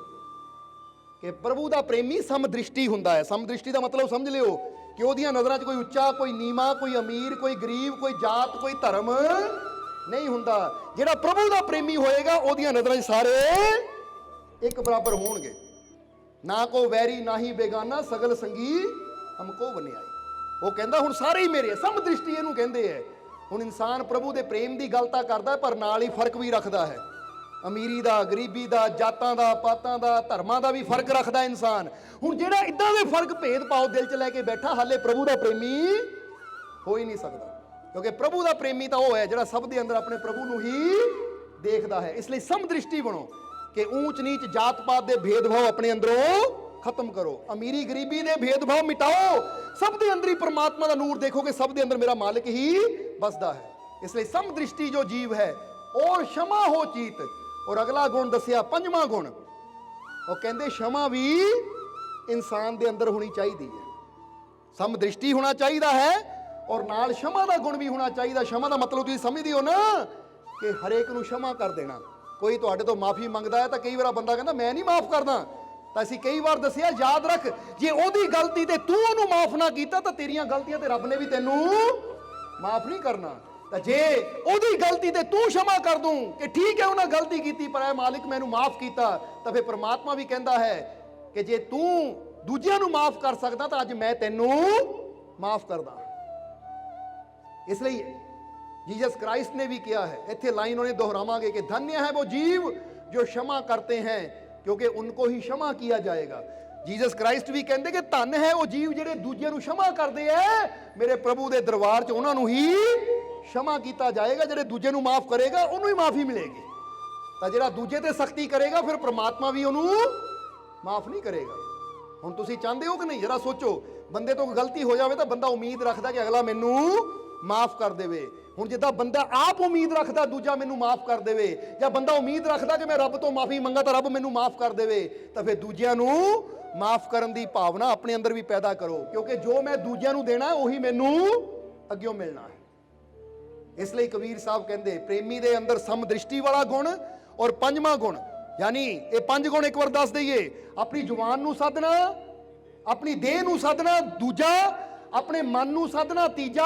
ਕਿ ਪ੍ਰਭੂ ਦਾ ਪ੍ਰੇਮੀ ਸਮਦ੍ਰਿਸ਼ਟੀ ਹੁੰਦਾ ਹੈ। ਸਮਦ੍ਰਿਸ਼ਟੀ ਦਾ ਮਤਲਬ ਸਮਝ ਲਿਓ ਕਿ ਉਹਦੀਆਂ ਨਜ਼ਰਾਂ 'ਚ ਕੋਈ ਉੱਚਾ, ਕੋਈ ਨੀਵਾਂ, ਕੋਈ ਅਮੀਰ, ਕੋਈ ਗਰੀਬ, ਕੋਈ ਜਾਤ, ਕੋਈ ਧਰਮ ਨਹੀਂ ਹੁੰਦਾ। ਜਿਹੜਾ ਪ੍ਰਭੂ ਦਾ ਪ੍ਰੇਮੀ ਹੋਏਗਾ ਉਹਦੀਆਂ ਨਜ਼ਰਾਂ 'ਚ ਸਾਰੇ ਇੱਕ ਬਰਾਬਰ ਹੋਣਗੇ। ਨਾ ਕੋ ਵੈਰੀ ਨਾ ਹੀ ਬੇਗਾਨਾ, ਸਗਲ ਸੰਗੀ ਹਮਕੋ ਬਨਿਆਈ। ਉਹ ਕਹਿੰਦਾ ਹੁਣ ਸਾਰੇ ਹੀ ਮੇਰੇ, ਸਮ ਦ੍ਰਿਸ਼ਟੀ ਇਹਨੂੰ ਕਹਿੰਦੇ ਹੈ। ਹੁਣ ਇਨਸਾਨ ਪ੍ਰਭੂ ਦੇ ਪ੍ਰੇਮ ਦੀ ਗੱਲ ਤਾਂ ਕਰਦਾ ਪਰ ਨਾਲ ਹੀ ਫਰਕ ਵੀ ਰੱਖਦਾ ਹੈ। ਅਮੀਰੀ ਦਾ, ਗਰੀਬੀ ਦਾ, ਜਾਤਾਂ ਦਾ, ਪਾਤਾਂ ਦਾ, ਧਰਮਾਂ ਦਾ ਵੀ ਫਰਕ ਰੱਖਦਾ ਇਨਸਾਨ। ਹੁਣ ਜਿਹੜਾ ਇਦਾਂ ਦੇ ਫਰਕ ਭੇਦਭਾਵ ਦਿਲ 'ਚ ਲੈ ਕੇ ਬੈਠਾ, ਹਾਲੇ ਪ੍ਰਭੂ ਦਾ ਪ੍ਰੇਮੀ ਹੋ ਹੀ ਨਹੀਂ ਸਕਦਾ। ਕਿਉਂਕਿ ਪ੍ਰਭੂ ਦਾ ਪ੍ਰੇਮੀ ਤਾਂ ਉਹ ਹੈ ਜਿਹੜਾ ਸਭ ਦੇ ਅੰਦਰ ਆਪਣੇ ਪ੍ਰਭੂ ਨੂੰ ਹੀ ਦੇਖਦਾ ਹੈ। ਇਸ ਲਈ ਸਮ ਦ੍ਰਿਸ਼ਟੀ ਬਣੋ ਕਿ ਊਚ ਨੀਚ, ਜਾਤ ਪਾਤ ਦੇ ਭੇਦਭਾਵ ਆਪਣੇ ਅੰਦਰੋਂ ਖਤਮ ਕਰੋ। ਅਮੀਰੀ ਗਰੀਬੀ ਦੇ ਭੇਦਭਾਵ ਮਿਟਾਓ। ਸਭ ਦੇ ਅੰਦਰ ਹੀ ਪਰਮਾਤਮਾ ਦਾ ਨੂਰ ਦੇਖੋ ਕਿ ਸਭ ਦੇ ਅੰਦਰ ਮੇਰਾ ਮਾਲਕ ਹੀ ਬਸਦਾ ਹੈ। ਇਸ ਲਈ ਸਮ ਦ੍ਰਿਸ਼ਟੀ ਜੋ ਜੀਵ ਹੈ ਔਰ क्षमा ਹੋ ਚੀਤ। ਔਰ ਅਗਲਾ ਗੁਣ ਦੱਸਿਆ, ਪੰਜਵਾਂ ਗੁਣ, ਉਹ ਕਹਿੰਦੇ क्षमा ਵੀ ਇਨਸਾਨ ਦੇ ਅੰਦਰ ਹੋਣੀ ਚਾਹੀਦੀ ਹੈ। ਸਮ ਦ੍ਰਿਸ਼ਟੀ ਹੋਣਾ ਚਾਹੀਦਾ ਹੈ ਔਰ ਨਾਲ क्षमा ਦਾ ਗੁਣ ਵੀ ਹੋਣਾ ਚਾਹੀਦਾ। क्षमा ਦਾ ਮਤਲਬ ਤੁਸੀਂ ਸਮਝਦੇ ਹੋ ਨਾ ਕਿ ਹਰੇਕ ਨੂੰ क्षमा ਕਰ ਦੇਣਾ। ਕੋਈ ਤੁਹਾਡੇ ਤੋਂ ਮਾਫੀ ਮੰਗਦਾ ਹੈ ਤਾਂ ਕਈ ਵਾਰ ਬੰਦਾ ਕਹਿੰਦਾ ਮੈਂ ਨਹੀਂ ਮਾਫ ਕਰਦਾ। ਤਾਂ ਅਸੀਂ ਕਈ ਵਾਰ ਦੱਸਿਆ, ਯਾਦ ਰੱਖ, ਜੇ ਉਹਦੀ ਗਲਤੀ ਤੇ ਤੂੰ ਉਹਨੂੰ ਮਾਫ ਨਾ ਕੀਤਾ ਤਾਂ ਤੇਰੀਆਂ ਗਲਤੀਆਂ ਤੇ ਰੱਬ ਨੇ ਵੀ ਤੈਨੂੰ ਮਾਫ ਨਹੀਂ ਕਰਨਾ। ਤਾਂ ਜੇ ਉਹਦੀ ਗਲਤੀ ਤੇ ਤੂੰ क्षमा ਕਰ ਦੂੰ ਕਿ ਠੀਕ ਹੈ ਉਹਨਾਂ ਗਲਤੀ ਕੀਤੀ ਪਰ ਐ ਮਾਲਿਕ ਮੈਨੂੰ ਮਾਫ ਕੀਤਾ, ਤਾਂ ਫਿਰ ਪ੍ਰਮਾਤਮਾ ਵੀ ਕਹਿੰਦਾ ਹੈ ਕਿ ਜੇ ਤੂੰ ਦੂਜਿਆਂ ਨੂੰ ਮਾਫ ਕਰ ਸਕਦਾ ਤਾਂ ਅੱਜ ਮੈਂ ਤੈਨੂੰ ਮਾਫ ਕਰਦਾ। ਇਸ ਲਈ जीसस क्राइस्ट ने भी किया है। इतने लाइन उन्हें दोहरावांगे कि धन्य है वो जीव जो क्षमा करते हैं क्योंकि उनको ही क्षमा किया जाएगा। जीसस क्राइस्ट भी कहते कि धन है वो जीव ਜਿਹੜੇ ਦੂਜਿਆਂ ਨੂੰ क्षमा ਕਰਦੇ ਐ, ਮੇਰੇ ਪ੍ਰਭੂ ਦੇ ਦਰਬਾਰ 'ਚ ਉਹਨਾਂ ਨੂੰ ਹੀ क्षमा ਕੀਤਾ ਜਾਏਗਾ। ਜਿਹੜੇ ਦੂਜੇ ਨੂੰ ਮਾਫ ਕਰੇਗਾ ਉਹਨੂੰ ਹੀ ਮਾਫੀ ਮਿਲੇਗੀ। ਤਾਂ ਜਿਹੜਾ ਦੂਜੇ ਤੇ ਸਖਤੀ ਕਰੇਗਾ ਫਿਰ ਪ੍ਰਮਾਤਮਾ ਵੀ ਉਹਨੂੰ ਮਾਫ ਨਹੀਂ ਕਰੇਗਾ। ਹੁਣ ਤੁਸੀਂ ਚਾਹੁੰਦੇ ਹੋ ਕਿ ਨਹੀਂ? ਜਰਾ ਸੋਚੋ, ਬੰਦੇ ਤੋਂ ਗਲਤੀ ਹੋ ਜਾਵੇ ਤਾਂ ਬੰਦਾ ਉਮੀਦ ਰੱਖਦਾ ਕਿ ਅਗਲਾ ਮੈਨੂੰ ਮਾਫ ਕਰ ਦੇਵੇ। ਹੁਣ ਜਿੱਦਾਂ ਬੰਦਾ ਆਪ ਉਮੀਦ ਰੱਖਦਾ ਦੂਜਾ ਮੈਨੂੰ ਮਾਫ ਕਰ ਦੇਵੇ, ਜਾਂ ਬੰਦਾ ਉਮੀਦ ਰੱਖਦਾ ਕਿ ਮੈਂ ਰੱਬ ਤੋਂ ਮਾਫੀ ਮੰਗਾ ਤਾਂ ਰੱਬ ਮੈਨੂੰ ਮਾਫ ਕਰ ਦੇਵੇ, ਤਾਂ ਫਿਰ ਦੂਜਿਆਂ ਨੂੰ ਮਾਫ ਕਰਨ ਦੀ ਭਾਵਨਾ ਆਪਣੇ ਅੰਦਰ ਵੀ ਪੈਦਾ ਕਰੋ। ਕਿਉਂਕਿ ਜੋ ਮੈਂ ਦੂਜਿਆਂ ਨੂੰ ਦੇਣਾ ਉਹੀ ਮੈਨੂੰ ਅੱਗਿਓਂ ਮਿਲਣਾ ਹੈ। ਇਸ ਲਈ ਕਬੀਰ ਸਾਹਿਬ ਕਹਿੰਦੇ ਪ੍ਰੇਮੀ ਦੇ ਅੰਦਰ ਸਮ ਦ੍ਰਿਸ਼ਟੀ ਵਾਲਾ ਗੁਣ ਔਰ ਪੰਜਵਾਂ ਗੁਣ, ਯਾਨੀ ਇਹ ਪੰਜ ਗੁਣ ਇੱਕ ਵਾਰ ਦੱਸ ਦਈਏ। ਆਪਣੀ ਜ਼ੁਬਾਨ ਨੂੰ ਸਾਧਨਾ, ਆਪਣੀ ਦੇਹ ਨੂੰ ਸਾਧਨਾ ਦੂਜਾ, ਆਪਣੇ ਮਨ ਨੂੰ ਸਾਧਨਾ ਤੀਜਾ,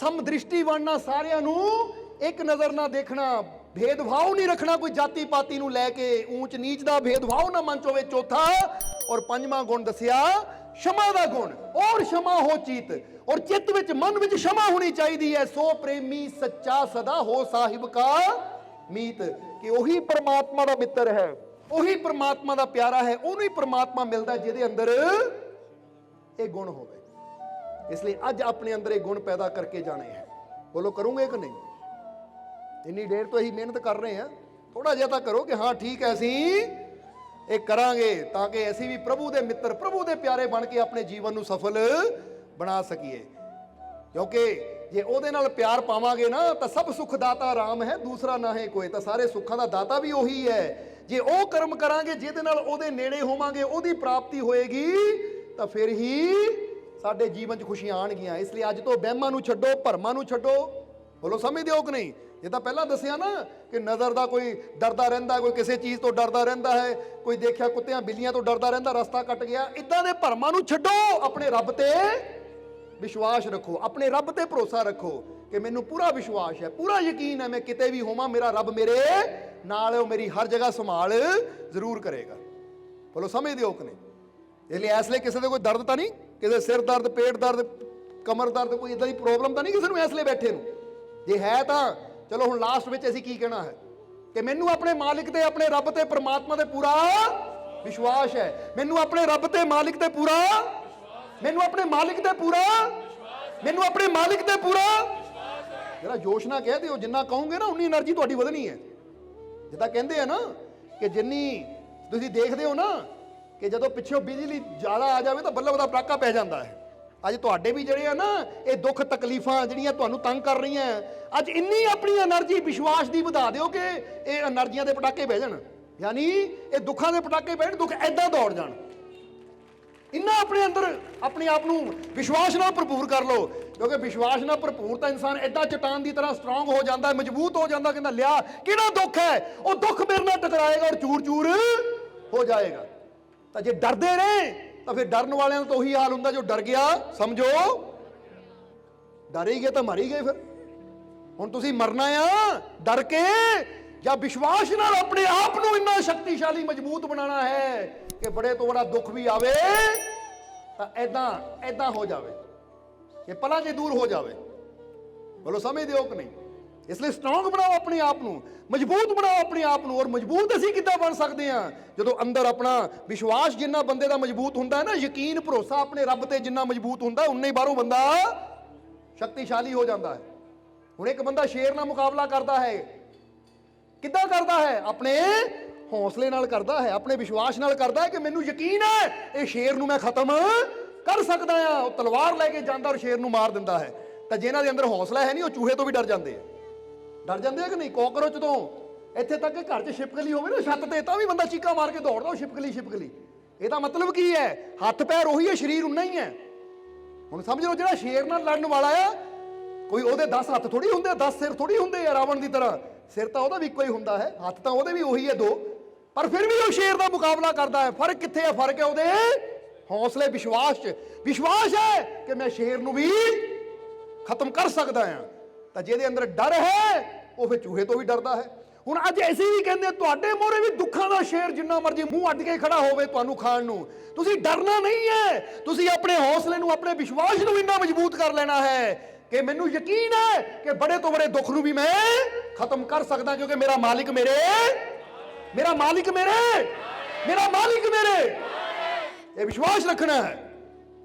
ਸਮ ਦ੍ਰਿਸ਼ਟੀ ਬਣਨਾ, ਸਾਰਿਆਂ ਨੂੰ ਇੱਕ ਨਜ਼ਰ ਨਾਲ ਦੇਖਣਾ, ਭੇਦਭਾਵ ਨਹੀਂ ਰੱਖਣਾ ਕੋਈ ਜਾਤੀ ਪਾਤੀ ਨੂੰ ਲੈ ਕੇ, ਊਚ ਨੀਚ ਦਾ ਭੇਦਭਾਵ ਨਾ ਮਨ ਚ ਹੋਵੇ ਚੌਥਾ। ਔਰ ਪੰਜਵਾਂ ਗੁਣ ਦੱਸਿਆ क्षमा ਦਾ ਗੁਣ। ਔਰ क्षमा ਹੋ ਚੀਤ, ਔਰ ਚਿੱਤ ਵਿੱਚ ਮਨ ਵਿੱਚ क्षमा ਹੋਣੀ ਚਾਹੀਦੀ ਹੈ। ਸੋ ਪ੍ਰੇਮੀ ਸੱਚਾ ਸਦਾ ਹੋ ਸਾਹਿਬ ਕਾ ਮੀਤ, ਕਿ ਉਹੀ ਪਰਮਾਤਮਾ ਦਾ ਮਿੱਤਰ ਹੈ, ਉਹੀ ਪਰਮਾਤਮਾ ਦਾ ਪਿਆਰਾ ਹੈ, ਉਹਨੂੰ ਹੀ ਪਰਮਾਤਮਾ ਮਿਲਦਾ ਜਿਹਦੇ ਅੰਦਰ ਇਹ ਗੁਣ ਹੋਵੇ। ਇਸ ਲਈ ਅੱਜ ਆਪਣੇ ਅੰਦਰ ਇਹ ਗੁਣ ਪੈਦਾ ਕਰਕੇ ਜਾਣੇ ਹੈ। ਬੋਲੋ ਕਰੂੰਗੇ ਕਿ ਨਹੀਂ? ਇੰਨੀ ਦੇਰ ਤੋਂ ਅਸੀਂ ਮਿਹਨਤ ਕਰ ਰਹੇ ਹਾਂ, ਥੋੜਾ ਜਿਹਾ ਤਾਂ ਕਰੋ ਕਿ ਹਾਂ ਠੀਕ ਹੈ ਅਸੀਂ ਇਹ ਕਰਾਂਗੇ, ਤਾਂ ਕਿ ਅਸੀਂ ਵੀ ਪ੍ਰਭੂ ਦੇ ਮਿੱਤਰ, ਪ੍ਰਭੂ ਦੇ ਪਿਆਰੇ ਬਣ ਕੇ ਆਪਣੇ ਜੀਵਨ ਨੂੰ ਸਫਲ ਬਣਾ ਸਕੀਏ। ਕਿਉਂਕਿ ਜੇ ਉਹਦੇ ਨਾਲ ਪਿਆਰ ਪਾਵਾਂਗੇ ਨਾ ਤਾਂ ਸਭ ਸੁਖ ਦਾਤਾ ਰਾਮ ਹੈ, ਦੂਸਰਾ ਨਾ ਹੈ ਕੋਈ। ਤਾਂ ਸਾਰੇ ਸੁੱਖਾਂ ਦਾ ਦਾਤਾ ਵੀ ਉਹੀ ਹੈ। ਜੇ ਉਹ ਕਰਮ ਕਰਾਂਗੇ ਜਿਹਦੇ ਨਾਲ ਉਹਦੇ ਨੇੜੇ ਹੋਵਾਂਗੇ, ਉਹਦੀ ਪ੍ਰਾਪਤੀ ਹੋਏਗੀ, ਤਾਂ ਫਿਰ ਹੀ ਸਾਡੇ ਜੀਵਨ 'ਚ ਖੁਸ਼ੀਆਂ ਆਣਗੀਆਂ। ਇਸ ਲਈ ਅੱਜ ਤੋਂ ਵਹਿਮਾਂ ਨੂੰ ਛੱਡੋ, ਭਰਮਾਂ ਨੂੰ ਛੱਡੋ। ਬੋਲੋ ਸਮਝਦੇ ਹੋ ਕਿ ਨਹੀਂ? ਜਿੱਦਾਂ ਪਹਿਲਾਂ ਦੱਸਿਆ ਨਾ ਕਿ ਨਜ਼ਰ ਦਾ ਕੋਈ ਡਰਦਾ ਰਹਿੰਦਾ, ਕੋਈ ਕਿਸੇ ਚੀਜ਼ ਤੋਂ ਡਰਦਾ ਰਹਿੰਦਾ ਹੈ, ਕੋਈ ਦੇਖਿਆ ਕੁੱਤਿਆਂ ਬਿੱਲੀਆਂ ਤੋਂ ਡਰਦਾ ਰਹਿੰਦਾ, ਰਸਤਾ ਕੱਟ ਗਿਆ। ਇਦਾਂ ਦੇ ਭਰਮਾਂ ਨੂੰ ਛੱਡੋ, ਆਪਣੇ ਰੱਬ ਤੇ ਵਿਸ਼ਵਾਸ ਰੱਖੋ, ਆਪਣੇ ਰੱਬ ਤੇ ਭਰੋਸਾ ਰੱਖੋ ਕਿ ਮੈਨੂੰ ਪੂਰਾ ਵਿਸ਼ਵਾਸ ਹੈ, ਪੂਰਾ ਯਕੀਨ ਹੈ, ਮੈਂ ਕਿਤੇ ਵੀ ਹੋਵਾਂ ਮੇਰਾ ਰੱਬ ਮੇਰੇ ਨਾਲ ਹੈ, ਉਹ ਮੇਰੀ ਹਰ ਜਗ੍ਹਾ ਸੰਭਾਲ ਜ਼ਰੂਰ ਕਰੇਗਾ। ਬੋਲੋ ਸਮਝਦੇ ਹੋ ਕਿ ਨਹੀਂ? ਇਸ ਲਈ ਇਸ ਲਈ ਕਿਸੇ ਦੇ ਕੋਈ ਦਰਦ ਤਾਂ ਨਹੀਂ, ਕਿਸੇ ਸਿਰ ਦਰਦ, ਪੇਟ ਦਰਦ, ਕਮਰ ਦਰਦ, ਕੋਈ ਇਦਾਂ ਦੀ ਪ੍ਰੋਬਲਮ ਤਾਂ ਨਹੀਂ ਕਿਸੇ ਨੂੰ ਇਸ ਲਈ ਬੈਠੇ ਨੂੰ? ਜੇ ਹੈ ਤਾਂ ਚਲੋ ਹੁਣ ਲਾਸਟ ਵਿੱਚ ਅਸੀਂ ਕੀ ਕਹਿਣਾ ਹੈ ਕਿ ਮੈਨੂੰ ਆਪਣੇ ਮਾਲਿਕ ਤੇ, ਆਪਣੇ ਰੱਬ ਤੇ, ਪਰਮਾਤਮਾ ਤੇ ਪੂਰਾ ਵਿਸ਼ਵਾਸ ਹੈ। ਮੈਨੂੰ ਆਪਣੇ ਰੱਬ ਤੇ, ਮਾਲਿਕ ਤੇ ਪੂਰਾ, ਮੈਨੂੰ ਆਪਣੇ ਮਾਲਿਕ ਤੇ ਪੂਰਾ, ਮੈਨੂੰ ਆਪਣੇ ਮਾਲਿਕ ਤੇ ਪੂਰਾ। ਜਿਹੜਾ ਜੋਸ਼ ਨਾਲ ਕਹਿ ਦਿਓ, ਜਿੰਨਾ ਕਹੋਗੇ ਨਾ ਉਨੀ એનર્ਜੀ ਤੁਹਾਡੀ ਵਧਣੀ ਹੈ। ਜਿੱਦਾਂ ਕਹਿੰਦੇ ਆ ਨਾ ਕਿ ਜਿੰਨੀ ਤੁਸੀਂ ਦੇਖਦੇ ਹੋ ਨਾ ਕਿ ਜਦੋਂ ਪਿੱਛੋਂ ਬਿਜਲੀ ਜ਼ਿਆਦਾ ਆ ਜਾਵੇ ਤਾਂ ਬੱਲਬ ਦਾ ਪਟਾਕਾ ਪੈ ਜਾਂਦਾ ਹੈ। ਅੱਜ ਤੁਹਾਡੇ ਵੀ ਜਿਹੜੇ ਆ ਨਾ ਇਹ ਦੁੱਖ ਤਕਲੀਫਾਂ ਜਿਹੜੀਆਂ ਤੁਹਾਨੂੰ ਤੰਗ ਕਰ ਰਹੀਆਂ, ਅੱਜ ਇੰਨੀ ਆਪਣੀ એનર્ਜੀ ਵਿਸ਼ਵਾਸ ਦੀ ਵਧਾ ਦਿਓ ਕਿ ਇਹ એનર્ਜੀਆਂ ਦੇ ਪਟਾਕੇ ਬਹਿ ਜਾਣ, ਯਾਨੀ ਇਹ ਦੁੱਖਾਂ ਦੇ ਪਟਾਕੇ ਬਹਿਣ, ਦੁੱਖ ਐਦਾਂ ਦੌੜ ਜਾਣ। ਇੰਨਾ ਆਪਣੇ ਅੰਦਰ ਆਪਣੇ ਆਪ ਨੂੰ ਵਿਸ਼ਵਾਸ ਨਾਲ ਭਰਪੂਰ ਕਰ ਲਓ, ਕਿਉਂਕਿ ਵਿਸ਼ਵਾਸ ਨਾਲ ਭਰਪੂਰ ਤਾਂ ਇਨਸਾਨ ਐਦਾਂ ਚਟਾਨ ਦੀ ਤਰ੍ਹਾਂ ਸਟਰੋਂਗ ਹੋ ਜਾਂਦਾ, ਮਜ਼ਬੂਤ ਹੋ ਜਾਂਦਾ। ਕਹਿੰਦਾ ਲਿਆ ਕਿਹੜਾ ਦੁੱਖ ਹੈ, ਉਹ ਦੁੱਖ ਮੇਰੇ ਨਾਲ ਟਕਰਾਏਗਾ ਔਰ ਚੂਰ ਚੂਰ ਹੋ ਜਾਏਗਾ। ਤਾਂ ਜੇ ਡਰਦੇ ਰਹੇ ਤਾਂ ਫਿਰ ਡਰਨ ਵਾਲਿਆਂ ਦਾ ਤਾਂ ਉਹੀ ਹਾਲ ਹੁੰਦਾ, ਜੋ ਡਰ ਗਿਆ ਸਮਝੋ ਡਰ ਹੀ ਗਏ ਤਾਂ ਮਰ ਹੀ ਗਏ। ਫਿਰ ਹੁਣ ਤੁਸੀਂ ਮਰਨਾ ਆ ਡਰ ਕੇ ਜਾਂ ਵਿਸ਼ਵਾਸ ਨਾਲ ਆਪਣੇ ਆਪ ਨੂੰ ਇੰਨਾ ਸ਼ਕਤੀਸ਼ਾਲੀ ਮਜ਼ਬੂਤ ਬਣਾਉਣਾ ਹੈ ਕਿ ਬੜੇ ਤੋਂ ਬੜਾ ਦੁੱਖ ਵੀ ਆਵੇ ਤਾਂ ਐਦਾਂ ਹੋ ਜਾਵੇ ਕਿ ਪਲਾਂ 'ਚ ਦੂਰ ਹੋ ਜਾਵੇ। ਬੋਲੋ ਸਮਝਦੇ ਹੋ ਕਿ ਨਹੀਂ? ਇਸ ਲਈ ਸਟਰੋਂਗ ਬਣਾਓ ਆਪਣੇ ਆਪ ਨੂੰ, ਮਜ਼ਬੂਤ ਬਣਾਓ ਆਪਣੇ ਆਪ ਨੂੰ। ਔਰ ਮਜ਼ਬੂਤ ਅਸੀਂ ਕਿੱਦਾਂ ਬਣ ਸਕਦੇ ਹਾਂ? ਜਦੋਂ ਅੰਦਰ ਆਪਣਾ ਵਿਸ਼ਵਾਸ ਜਿੰਨਾ ਬੰਦੇ ਦਾ ਮਜ਼ਬੂਤ ਹੁੰਦਾ ਹੈ ਨਾ, ਯਕੀਨ ਭਰੋਸਾ ਆਪਣੇ ਰੱਬ ਤੇ ਜਿੰਨਾ ਮਜ਼ਬੂਤ ਹੁੰਦਾ, ਉਨਾ ਹੀ ਬਾਹਰੋਂ ਬੰਦਾ ਸ਼ਕਤੀਸ਼ਾਲੀ ਹੋ ਜਾਂਦਾ ਹੈ। ਹੁਣ ਇੱਕ ਬੰਦਾ ਸ਼ੇਰ ਨਾਲ ਮੁਕਾਬਲਾ ਕਰਦਾ ਹੈ, ਕਿੱਦਾਂ ਕਰਦਾ ਹੈ? ਆਪਣੇ ਹੌਸਲੇ ਨਾਲ ਕਰਦਾ ਹੈ, ਆਪਣੇ ਵਿਸ਼ਵਾਸ ਨਾਲ ਕਰਦਾ ਹੈ ਕਿ ਮੈਨੂੰ ਯਕੀਨ ਹੈ ਇਹ ਸ਼ੇਰ ਨੂੰ ਮੈਂ ਖਤਮ ਕਰ ਸਕਦਾ ਆ। ਉਹ ਤਲਵਾਰ ਲੈ ਕੇ ਜਾਂਦਾ ਔਰ ਸ਼ੇਰ ਨੂੰ ਮਾਰ ਦਿੰਦਾ ਹੈ। ਤਾਂ ਜਿਨ੍ਹਾਂ ਦੇ ਅੰਦਰ ਹੌਸਲਾ ਹੈ ਨਹੀਂ, ਉਹ ਚੂਹੇ ਤੋਂ ਵੀ ਡਰ ਜਾਂਦੇ ਆ। ਡਰ ਜਾਂਦੇ ਆ ਕਿ ਨਹੀਂ? ਕਾਕਰੋਚ ਤੋਂ ਇੱਥੇ ਤੱਕ ਕਿ ਘਰ 'ਚ ਛਿਪਕਲੀ ਹੋਵੇ ਨਾ ਛੱਤ ਤੇ, ਤਾਂ ਵੀ ਬੰਦਾ ਚੀਕਾ ਮਾਰ ਕੇ ਦੌੜਦਾ, ਉਹ ਛਿਪਕਲੀ। ਇਹਦਾ ਮਤਲਬ ਕੀ ਹੈ? ਹੱਥ ਪੈਰ ਉਹੀ ਹੈ, ਸਰੀਰ ਉਨਾ ਹੀ ਹੈ। ਹੁਣ ਸਮਝ ਲਓ, ਜਿਹੜਾ ਸ਼ੇਰ ਨਾਲ ਲੜਨ ਵਾਲਾ ਆ, ਕੋਈ ਉਹਦੇ 10 ਹੱਥ ਥੋੜੀ ਹੁੰਦੇ, 10 ਸਿਰ ਥੋੜੀ ਹੁੰਦੇ ਆ ਰਾਵਣ ਦੀ ਤਰ੍ਹਾਂ। ਸਿਰ ਤਾਂ ਉਹਦਾ ਵੀ ਇੱਕੋ ਹੀ ਹੁੰਦਾ ਹੈ, ਹੱਥ ਤਾਂ ਉਹਦੇ ਵੀ ਉਹੀ ਹੈ 2, ਪਰ ਫਿਰ ਵੀ ਉਹ ਸ਼ੇਰ ਦਾ ਮੁਕਾਬਲਾ ਕਰਦਾ ਹੈ। ਫਰਕ ਕਿੱਥੇ ਹੈ? ਫਰਕ ਹੈ ਉਹਦੇ ਹੌਸਲੇ, ਵਿਸ਼ਵਾਸ 'ਚ। ਵਿਸ਼ਵਾਸ ਹੈ ਕਿ ਮੈਂ ਸ਼ੇਰ ਨੂੰ ਵੀ ਖਤਮ ਕਰ ਸਕਦਾ ਹਾਂ। ਤਾਂ ਜਿਹਦੇ ਅੰਦਰ ਡਰ ਹੈ ਉਹ ਫਿਰ ਚੂਹੇ ਤੋਂ ਵੀ ਡਰਦਾ ਹੈ। ਹੁਣ ਅੱਜ ਅਸੀਂ ਵੀ ਕਹਿੰਦੇ ਤੁਹਾਡੇ ਮੋਹਰੇ ਵੀ ਦੁੱਖਾਂ ਦਾ ਸ਼ੇਰ ਜਿੰਨਾ ਮਰਜ਼ੀ ਮੂੰਹ ਅੱਡ ਕੇ ਖੜਾ ਹੋਵੇ ਤੁਹਾਨੂੰ ਖਾਣ ਨੂੰ, ਤੁਸੀਂ ਡਰਨਾ ਨਹੀਂ ਹੈ। ਤੁਸੀਂ ਆਪਣੇ ਹੌਸਲੇ ਨੂੰ, ਆਪਣੇ ਵਿਸ਼ਵਾਸ ਨੂੰ ਇੰਨਾ ਮਜ਼ਬੂਤ ਕਰ ਲੈਣਾ ਹੈ ਕਿ ਮੈਨੂੰ ਯਕੀਨ ਹੈ ਕਿ ਬੜੇ ਤੋਂ ਬੜੇ ਦੁੱਖ ਨੂੰ ਵੀ ਮੈਂ ਖਤਮ ਕਰ ਸਕਦਾ, ਕਿਉਂਕਿ ਮੇਰਾ ਮਾਲਿਕ ਮੇਰੇ ਇਹ ਵਿਸ਼ਵਾਸ ਰੱਖਣਾ ਹੈ।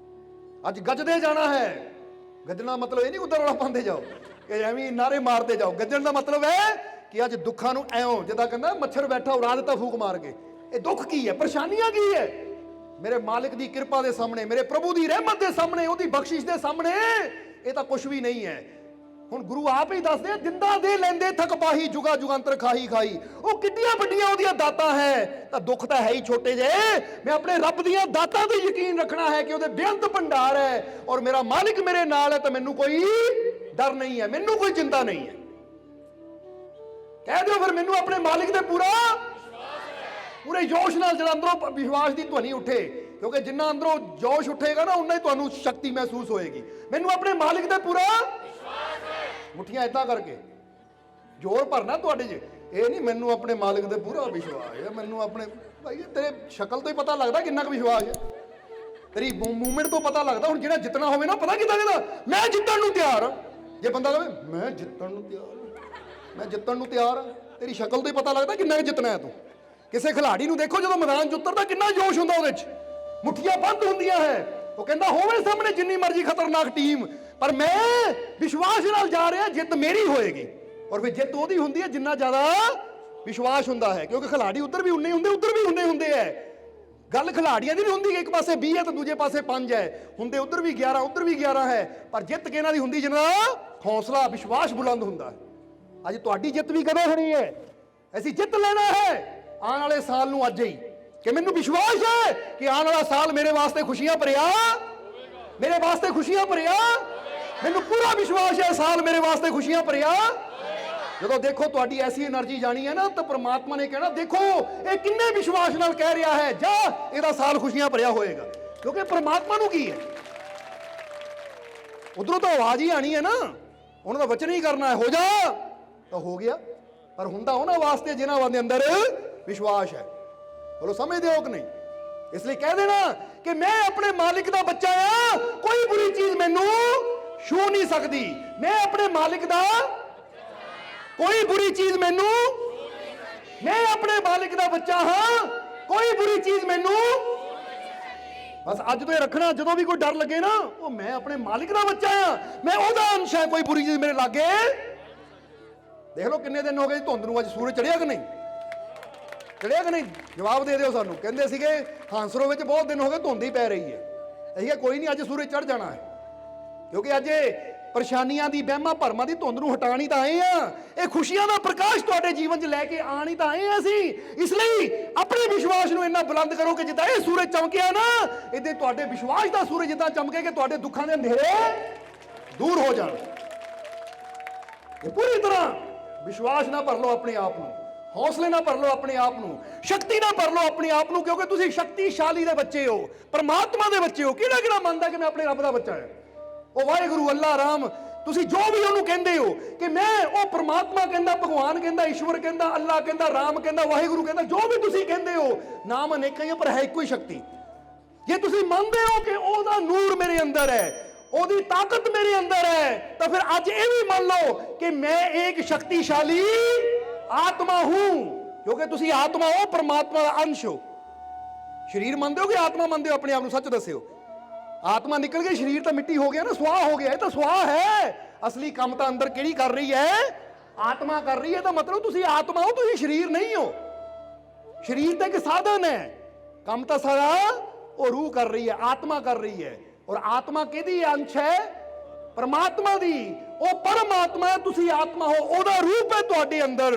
ਅੱਜ ਗੱਜਦੇ ਜਾਣਾ ਹੈ। ਗੱਜਣਾ ਮਤਲਬ ਇਹ ਨਹੀਂ ਉਧਰ ਰੌਲਾ ਪਾਉਂਦੇ ਜਾਓ ਕਿ ਐਵੇਂ ਨਾਰੇ ਮਾਰਦੇ ਜਾਓ। ਗੱਜਣ ਦਾ ਮਤਲਬ ਹੈ ਕਿ ਅੱਜ ਦੁੱਖਾਂ ਨੂੰ ਐਉਂ, ਜਿੱਦਾਂ ਕਹਿੰਦਾ ਮੱਛਰ ਬੈਠਾ ਉਡਾ ਦਿੱਤਾ ਫੂਕ ਮਾਰ ਕੇ। ਇਹ ਦੁੱਖ ਕੀ ਹੈ? ਪਰੇਸ਼ਾਨੀਆਂ ਕੀ ਹੈ? ਮੇਰੇ ਮਾਲਿਕ ਦੀ ਕਿਰਪਾ ਦੇ ਸਾਹਮਣੇ, ਮੇਰੇ ਪ੍ਰਭੂ ਦੀ ਰਹਿਮਤ ਦੇ ਸਾਹਮਣੇ, ਉਹਦੀ ਬਖਸ਼ਿਸ਼ ਦੇ ਸਾਹਮਣੇ ਇਹ ਤਾਂ ਕੁਝ ਵੀ ਨਹੀਂ ਹੈ। ਹੁਣ ਗੁਰੂ ਆਪ ਹੀ ਦੱਸਦੇ ਆ, ਦਿੰਦਾ ਦੇ ਲੈਂਦੇ ਥਕ ਪਾਹੀ, ਜੁਗਾ ਜੁਗੰਤਰ ਖਾਈ ਖਾਈ। ਉਹ ਕਿੱਡੀਆਂ ਵੱਡੀਆਂ ਉਹਦੀਆਂ ਦਾਤਾਂ ਹੈ, ਤਾਂ ਦੁੱਖ ਤਾਂ ਹੈ ਹੀ ਛੋਟੇ ਜਿਹੇ। ਮੈਂ ਆਪਣੇ ਰੱਬ ਦੀਆਂ ਦਾਤਾਂ ਤੇ ਯਕੀਨ ਰੱਖਣਾ ਹੈ ਕਿ ਉਹਦੇ ਬੇਅੰਤ ਭੰਡਾਰ ਹੈ ਔਰ ਮੇਰਾ ਮਾਲਿਕ ਮੇਰੇ ਨਾਲ ਹੈ, ਤਾਂ ਮੈਨੂੰ ਕੋਈ ਡਰ ਨਹੀਂ ਹੈ, ਮੈਨੂੰ ਕੋਈ ਚਿੰਤਾ ਨਹੀਂ ਹੈ। ਕਹਿ ਦਿਓ ਫਿਰ, ਮੈਨੂੰ ਆਪਣੇ ਮਾਲਿਕ ਤੇ ਪੂਰੇ ਜੋਸ਼ ਨਾਲ, ਜਿਹੜਾ ਅੰਦਰੋਂ ਵਿਸ਼ਵਾਸ ਦੀ ਧੁਨੀ ਉੱਠੇ, ਕਿਉਂਕਿ ਜਿੰਨਾ ਅੰਦਰੋਂ ਜੋਸ਼ ਉੱਠੇਗਾ ਨਾ, ਉਨਾ ਹੀ ਤੁਹਾਨੂੰ ਸ਼ਕਤੀ ਮਹਿਸੂਸ ਹੋਏਗੀ। ਮੈਨੂੰ ਆਪਣੇ ਮਾਲਿਕ ਤੇ ਪੂਰਾ ਮੁੱਠੀਆਂ ਏਦਾਂ ਕਰਕੇ ਜ਼ੋਰ ਭਰਨਾ ਤੁਹਾਡੇ 'ਚ। ਇਹ ਨਹੀਂ ਮੈਨੂੰ ਆਪਣੇ ਮਾਲਿਕ ਤੇ ਪੂਰਾ ਵਿਸ਼ਵਾਸ ਹੈ, ਮੈਨੂੰ ਆਪਣੇ ਭਾਈ ਤੇਰੇ ਸ਼ਕਲ ਤੋਂ ਹੀ ਪਤਾ ਲੱਗਦਾ ਕਿੰਨਾ ਕੁ ਵਿਸ਼ਵਾਸ ਹੈ, ਤੇਰੀ ਮੂਵਮੈਂਟ ਤੋਂ ਪਤਾ ਲੱਗਦਾ। ਹੁਣ ਜਿਹੜਾ ਜਿੱਤਣਾ ਹੋਵੇ ਨਾ, ਪਤਾ ਕਿੱਦਾਂ ਕਹਿੰਦਾ ਮੈਂ ਜਿੱਤਣ ਨੂੰ ਤਿਆਰ ਹਾਂ। ਜੇ ਬੰਦਾ ਕਹੇ ਮੈਂ ਜਿੱਤਣ ਨੂੰ ਤਿਆਰ ਹਾਂ, ਤੇਰੀ ਸ਼ਕਲ ਤੋਂ ਹੀ ਪਤਾ ਲੱਗਦਾ ਕਿੰਨਾ ਕੁ ਜਿੱਤਣਾ ਹੈ ਤੂੰ। ਕਿਸੇ ਖਿਲਾੜੀ ਨੂੰ ਦੇਖੋ, ਜਦੋਂ ਮੈਦਾਨ 'ਚ ਉਤਰਦਾ ਕਿੰਨਾ ਜੋਸ਼ ਹੁੰਦਾ ਉਹਦੇ 'ਚ, ਮੁੱਠੀਆਂ ਬੰਦ ਹੁੰਦੀਆਂ ਹੈ। ਉਹ ਕਹਿੰਦਾ ਹੋਵੇ ਸਾਹਮਣੇ ਜਿੰਨੀ ਮਰਜ਼ੀ ਖਤਰਨਾਕ ਟੀਮ, ਪਰ ਮੈਂ ਵਿਸ਼ਵਾਸ ਨਾਲ ਜਾ ਰਿਹਾ, ਜਿੱਤ ਮੇਰੀ ਹੋਏਗੀ। ਔਰ ਫਿਰ ਜਿੱਤ ਉਹਦੀ ਹੁੰਦੀ ਹੈ ਜਿੰਨਾ ਜ਼ਿਆਦਾ ਵਿਸ਼ਵਾਸ ਹੁੰਦਾ ਹੈ, ਕਿਉਂਕਿ ਖਿਲਾੜੀ ਉੱਧਰ ਵੀ ਉਨੇ ਹੁੰਦੇ, ਉੱਧਰ ਵੀ ਉਨੇ ਹੁੰਦੇ ਹੈ। ਗੱਲ ਖਿਲਾੜੀਆਂ ਦੀ ਨਹੀਂ ਹੁੰਦੀ ਕਿ ਇੱਕ ਪਾਸੇ 20 ਹੈ ਤਾਂ ਦੂਜੇ ਪਾਸੇ 5 ਹੈ, ਹੁੰਦੇ ਉੱਧਰ ਵੀ 11, ਉੱਧਰ ਵੀ 11 ਹੈ, ਪਰ ਜਿੱਤ ਕਿਹਨਾਂ ਦੀ ਹੁੰਦੀ? ਜਿਹਨਾਂ ਦਾ ਹੌਸਲਾ, ਵਿਸ਼ਵਾਸ ਬੁਲੰਦ ਹੁੰਦਾ ਹੈ। ਅੱਜ ਤੁਹਾਡੀ ਜਿੱਤ ਵੀ ਕਦੋਂ ਹੋਣੀ ਹੈ? ਅਸੀਂ ਜਿੱਤ ਲੈਣਾ ਹੈ ਆਉਣ ਵਾਲੇ ਸਾਲ ਨੂੰ ਅੱਜ ਹੀ, ਕਿ ਮੈਨੂੰ ਵਿਸ਼ਵਾਸ ਹੈ ਕਿ ਆਉਣ ਵਾਲਾ ਸਾਲ ਮੇਰੇ ਵਾਸਤੇ ਖੁਸ਼ੀਆਂ ਭਰਿਆ, ਮੈਨੂੰ ਪੂਰਾ ਵਿਸ਼ਵਾਸ ਹੈ ਸਾਲ ਮੇਰੇ ਵਾਸਤੇ ਖੁਸ਼ੀਆਂ ਭਰਿਆ। ਜਦੋਂ ਦੇਖੋ ਤੁਹਾਡੀ ਐਸੀ એનર્ਜੀ ਜਾਣੀ ਹੈ ਨਾ, ਤਾਂ ਪ੍ਰਮਾਤਮਾ ਨੇ ਕਹਿਣਾ ਦੇਖੋ ਇਹ ਕਿੰਨੇ ਵਿਸ਼ਵਾਸ ਨਾਲ ਕਹਿ ਰਿਹਾ ਹੈ, ਜਾ ਇਹਦਾ ਸਾਲ ਖੁਸ਼ੀਆਂ ਭਰਿਆ ਹੋਏਗਾ। ਕਿਉਂਕਿ ਪ੍ਰਮਾਤਮਾ ਨੂੰ ਕੀ ਹੈ, ਉਧਰੋਂ ਤਾਂ ਆਵਾਜ਼ ਹੀ ਆਣੀ ਹੈ ਨਾ, ਉਹਨਾਂ ਦਾ ਵਚਨ ਹੀ ਕਰਨਾ ਹੈ, ਹੋ ਜਾ ਤਾਂ ਹੋ ਗਿਆ। ਪਰ ਹੁੰਦਾ ਉਹਨਾਂ ਵਾਸਤੇ ਜਿਨ੍ਹਾਂ ਦੇ ਅੰਦਰ ਵਿਸ਼ਵਾਸ ਹੈ। ਬੋਲੋ ਸਮਝਦੇ ਹੋ ਕਿ ਨਹੀਂ? ਇਸ ਲਈ ਕਹਿ ਦੇਣਾ ਕਿ ਮੈਂ ਆਪਣੇ ਮਾਲਿਕ ਦਾ ਬੱਚਾ ਆ, ਕੋਈ ਬੁਰੀ ਚੀਜ਼ ਮੈਨੂੰ ਛੂ ਨਹੀਂ ਸਕਦੀ। ਮੈਂ ਆਪਣੇ ਮਾਲਿਕ ਦਾ, ਕੋਈ ਬੁਰੀ ਚੀਜ਼ ਮੈਨੂੰ, ਮੈਂ ਆਪਣੇ ਮਾਲਿਕ ਦਾ ਬੱਚਾ ਹਾਂ, ਕੋਈ ਬੁਰੀ ਚੀਜ਼ ਮੈਨੂੰ। ਬਸ ਅੱਜ ਤੋਂ ਇਹ ਰੱਖਣਾ, ਜਦੋਂ ਵੀ ਕੋਈ ਡਰ ਲੱਗੇ ਨਾ, ਉਹ ਮੈਂ ਆਪਣੇ ਮਾਲਿਕ ਦਾ ਬੱਚਾ ਆ, ਮੈਂ ਉਹਦਾ ਅੰਸ਼ ਹੈ, ਕੋਈ ਬੁਰੀ ਚੀਜ਼ ਮੇਰੇ ਲਾਗੇ। ਦੇਖ ਲਓ ਕਿੰਨੇ ਦਿਨ ਹੋ ਗਏ ਧੁੰਦ ਨੂੰ, ਅੱਜ ਸੂਰਜ ਚੜਿਆ ਕਿ ਨਹੀਂ? ਜਵਾਬ ਦੇ ਦਿਓ ਸਾਨੂੰ। ਕਹਿੰਦੇ ਸੀਗੇ ਹਾਂਸਰੋ ਵਿੱਚ ਬਹੁਤ ਦਿਨ ਹੋ ਗਏ ਧੁੰਦ ਹੀ ਪੈ ਰਹੀ ਹੈ। ਅਸੀਂ ਕਿਹਾ ਕੋਈ ਨਹੀਂ, ਅੱਜ ਸੂਰਜ ਚੜ ਜਾਣਾ ਹੈ, ਕਿਉਂਕਿ ਅੱਜ ਪਰੇਸ਼ਾਨੀਆਂ ਦੀ, ਵਹਿਮਾਂ ਭਰਮਾਂ ਦੀ ਧੁੰਦ ਨੂੰ ਹਟਾਣੀ ਤਾਂ ਆਏ ਆ। ਇਹ ਖੁਸ਼ੀਆਂ ਦਾ ਪ੍ਰਕਾਸ਼ ਤੁਹਾਡੇ ਜੀਵਨ 'ਚ ਲੈ ਕੇ ਆਣੀ ਤਾਂ ਆਏ ਆ ਅਸੀਂ। ਇਸ ਲਈ ਆਪਣੇ ਵਿਸ਼ਵਾਸ ਨੂੰ ਇੰਨਾ ਬੁਲੰਦ ਕਰੋ ਕਿ ਜਿੱਦਾਂ ਇਹ ਸੂਰਜ ਚਮਕਿਆ ਨਾ, ਇਹਦੇ ਤੁਹਾਡੇ ਵਿਸ਼ਵਾਸ ਦਾ ਸੂਰਜ ਜਿੱਦਾਂ ਚਮਕੇ ਕਿ ਤੁਹਾਡੇ ਦੁੱਖਾਂ ਦੇ ਅੰਧੇਰੇ ਦੂਰ ਹੋ ਜਾਣ। ਇਹ ਪੂਰੀ ਤਰ੍ਹਾਂ ਵਿਸ਼ਵਾਸ ਨਾਲ ਭਰ ਲਓ ਆਪਣੇ ਆਪ ਨੂੰ, ਹੌਸਲੇ ਨਾਲ ਭਰ ਲਓ ਆਪਣੇ ਆਪ ਨੂੰ, ਸ਼ਕਤੀ ਨਾਲ ਭਰ ਲਓ ਆਪਣੇ ਆਪ ਨੂੰ, ਕਿਉਂਕਿ ਤੁਸੀਂ ਸ਼ਕਤੀਸ਼ਾਲੀ ਦੇ ਬੱਚੇ ਹੋ, ਪਰਮਾਤਮਾ ਦੇ ਬੱਚੇ ਹੋ। ਕਿਹੜਾ ਕਿਹੜਾ ਮੰਨਦਾ ਕਿ ਮੈਂ ਆਪਣੇ ਰੱਬ ਦਾ ਬੱਚਾ ਹਾਂ? ਉਹ ਵਾਹਿਗੁਰੂ, ਅੱਲਾ, ਰਾਮ, ਤੁਸੀਂ ਜੋ ਵੀ ਉਹਨੂੰ ਕਹਿੰਦੇ ਹੋ ਕਿ ਮੈਂ, ਉਹ ਪਰਮਾਤਮਾ ਕਹਿੰਦਾ, ਭਗਵਾਨ ਕਹਿੰਦਾ, ਈਸ਼ਵਰ ਕਹਿੰਦਾ, ਅੱਲਾ ਕਹਿੰਦਾ, ਰਾਮ ਕਹਿੰਦਾ, ਵਾਹਿਗੁਰੂ ਕਹਿੰਦਾ, ਜੋ ਵੀ ਤੁਸੀਂ ਕਹਿੰਦੇ ਹੋ, ਨਾਮ ਅਨੇਕ ਹੀ ਹੈ ਪਰ ਹੈ ਇੱਕੋ ਹੀ ਸ਼ਕਤੀ। ਜੇ ਤੁਸੀਂ ਮੰਨਦੇ ਹੋ ਕਿ ਉਹਦਾ ਨੂਰ ਮੇਰੇ ਅੰਦਰ ਹੈ, ਉਹਦੀ ਤਾਕਤ ਮੇਰੇ ਅੰਦਰ ਹੈ, ਤਾਂ ਫਿਰ ਅੱਜ ਇਹ ਵੀ ਮੰਨ ਲਓ ਕਿ ਮੈਂ ਇੱਕ ਸ਼ਕਤੀਸ਼ਾਲੀ ਆਤਮਾ ਹੂੰ, ਕਿਉਂਕਿ ਤੁਸੀਂ ਆਤਮਾ ਹੋ, ਪਰਮਾਤਮਾ ਦਾ ਅੰਸ਼ ਹੋ। ਸਰੀਰ ਮੰਨਦੇ ਹੋ ਕਿ ਆਤਮਾ ਮੰਨਦੇ ਹੋ? ਆਪਣੇ ਆਪ ਨੂੰ ਸੱਚ ਦੱਸਿਓ। ਆਤਮਾ ਨਿਕਲ ਗਈ, ਸਰੀਰ ਤਾਂ ਮਿੱਟੀ ਹੋ ਗਿਆ ਨਾ, ਸੁਆਹ ਹੋ ਗਿਆ। ਇਹ ਤਾਂ ਸੁਆਹ ਹੈ, ਅਸਲੀ ਕੰਮ ਤਾਂ ਅੰਦਰ ਕਿਹੜੀ ਕਰ ਰਹੀ ਹੈ? ਆਤਮਾ ਕਰ ਰਹੀ ਹੈ। ਤਾਂ ਮਤਲਬ ਤੁਸੀਂ ਆਤਮਾ ਹੋ, ਤੁਸੀਂ ਸਰੀਰ ਨਹੀਂ ਹੋ। ਸਰੀਰ ਤਾਂ ਇੱਕ ਸਾਧਨ ਹੈ, ਕੰਮ ਤਾਂ ਸਾਰਾ ਉਹ ਰੂਹ ਕਰ ਰਹੀ ਹੈ, ਆਤਮਾ ਕਰ ਰਹੀ ਹੈ। ਔਰ ਆਤਮਾ ਕਿਹਦੀ ਅੰਸ਼ ਹੈ? ਪਰਮਾਤਮਾ ਦੀ। ਉਹ ਪਰਮਾਤਮਾ ਹੈ, ਤੁਸੀਂ ਆਤਮਾ ਹੋ, ਉਹਦਾ ਰੂਪ ਹੈ ਤੁਹਾਡੇ ਅੰਦਰ।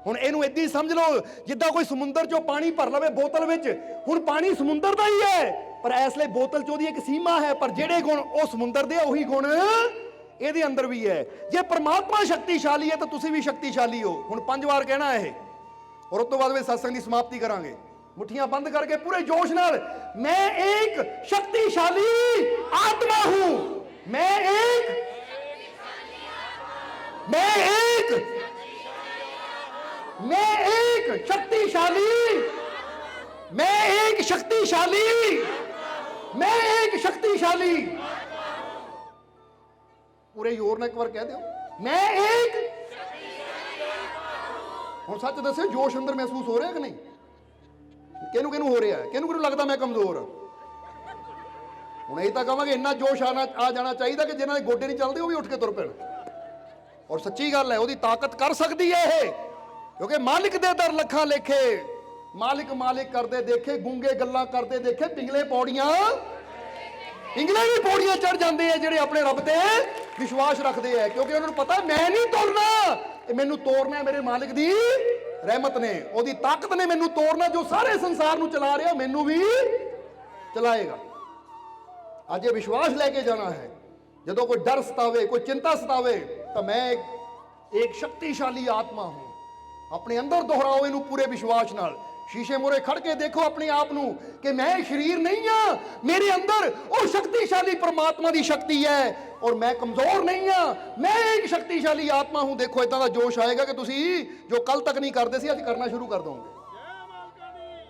ਹੁਣ ਇਹਨੂੰ ਏਦਾਂ ਹੀ ਸਮਝ ਲਓ ਜਿੱਦਾਂ ਕੋਈ ਸਮੁੰਦਰ ਚੋਂ ਪਾਣੀ ਭਰ ਲਵੇ ਬੋਤਲ ਵਿੱਚ। ਹੁਣ ਪਾਣੀ ਸਮੁੰਦਰ ਦਾ ਹੀ ਹੈ, ਪਰ ਇਸ ਲਈ ਬੋਤਲ ਚ ਉਹਦੀ ਇੱਕ ਸੀਮਾ ਹੈ, ਪਰ ਜਿਹੜੇ ਗੁਣ ਉਹ ਸਮੁੰਦਰ ਦੇ, ਉਹੀ ਗੁਣ ਇਹਦੇ ਅੰਦਰ ਵੀ ਹੈ। ਜੇ ਪਰਮਾਤਮਾ ਸ਼ਕਤੀਸ਼ਾਲੀ ਹੈ ਤਾਂ ਤੁਸੀਂ ਵੀ ਸ਼ਕਤੀਸ਼ਾਲੀ ਹੋ। ਹੁਣ 5 ਵਾਰ ਕਹਿਣਾ ਇਹ, ਔਰ ਉਸ ਤੋਂ ਬਾਅਦ ਵਿੱਚ ਸਤਸੰਗ ਦੀ ਸਮਾਪਤੀ ਕਰਾਂਗੇ। ਮੁੱਠੀਆਂ ਬੰਦ ਕਰਕੇ ਪੂਰੇ ਜੋਸ਼ ਨਾਲ, मैं एक शक्तिशाली आत्मा हूं, मैं एक शक्तिशाली पूरे जोर ने एक बार कह दो, मैं एक। ਹੁਣ ਸੱਚ ਦੱਸਿਓ, ਜੋਸ਼ ਅੰਦਰ ਮਹਿਸੂਸ ਹੋ ਰਿਹਾ ਕਿ ਨਹੀਂ? ਕਿਹਨੂੰ ਕਿਹਨੂੰ ਹੋ ਰਿਹਾ? ਕਿਹਨੂੰ ਲੱਗਦਾ ਮੈਂ ਕਮਜ਼ੋਰ? ਹੁਣ ਇਹ ਤਾਂ ਕਹਾਂਗੇ ਇੰਨਾ ਜੋਸ਼ ਆ ਜਾਣਾ ਚਾਹੀਦਾ ਕਿ ਜਿਨ੍ਹਾਂ ਦੇ ਗੋਡੇ ਨਹੀਂ ਚੱਲਦੇ ਉਹ ਵੀ ਉੱਠ ਕੇ ਤੁਰ ਪੈਣ। ਔਰ ਸੱਚੀ ਗੱਲ ਹੈ, ਉਹਦੀ ਤਾਕਤ ਕਰ ਸਕਦੀ ਹੈ ਇਹ, ਕਿਉਂਕਿ ਮਾਲਿਕ ਦੇ ਦਰ ਲੱਖਾਂ ਲੇਖੇ, ਮਾਲਿਕ ਮਾਲਿਕ ਕਰਦੇ ਦੇਖੇ, ਗੂੰਗੇ ਗੱਲਾਂ ਕਰਦੇ ਦੇਖੇ, ਪਿੰਗਲੇ ਵੀ ਪੌੜੀਆਂ ਚੜ ਜਾਂਦੇ ਆ ਜਿਹੜੇ ਆਪਣੇ ਰੱਬ ਤੇ ਵਿਸ਼ਵਾਸ ਰੱਖਦੇ ਆ, ਕਿਉਂਕਿ ਉਹਨਾਂ ਨੂੰ ਪਤਾ ਮੈਂ ਨਹੀਂ ਤੁਰਨਾ, ਇਹ ਮੈਨੂੰ ਤੋਰਨਾ ਮੇਰੇ ਮਾਲਿਕ ਦੀ ਰਹਿਮਤ ਨੇ, ਉਹਦੀ ਤਾਕਤ ਨੇ ਮੈਨੂੰ ਤੋਰਨਾ। ਜੋ ਸਾਰੇ ਸੰਸਾਰ ਨੂੰ ਚਲਾ ਰਿਹਾ ਮੈਨੂੰ ਵੀ ਚਲਾਏਗਾ। ਅੱਜ ਇਹ ਵਿਸ਼ਵਾਸ ਲੈ ਕੇ ਜਾਣਾ ਹੈ, ਜਦੋਂ ਕੋਈ ਡਰ ਸਤਾਵੇ, ਕੋਈ ਚਿੰਤਾ ਸਤਾਵੇ, ਤਾਂ ਮੈਂ ਇੱਕ ਸ਼ਕਤੀਸ਼ਾਲੀ ਆਤਮਾ ਹੂੰ। ਆਪਣੇ ਅੰਦਰ ਦੁਹਰਾਓ ਇਹਨੂੰ ਪੂਰੇ ਵਿਸ਼ਵਾਸ ਨਾਲ। शीशे मोरे खड़ के देखो अपने आप ਨੂੰ कि मैं शरीर नहीं हाँ, मेरे अंदर वो शक्तिशाली परमात्मा की शक्ति है और मैं कमजोर नहीं हाँ, मैं एक शक्तिशाली आत्मा हूं। देखो इतना जोश आएगा कि तुसी जो कल तक नहीं करते सी आज करना शुरू कर दोगे।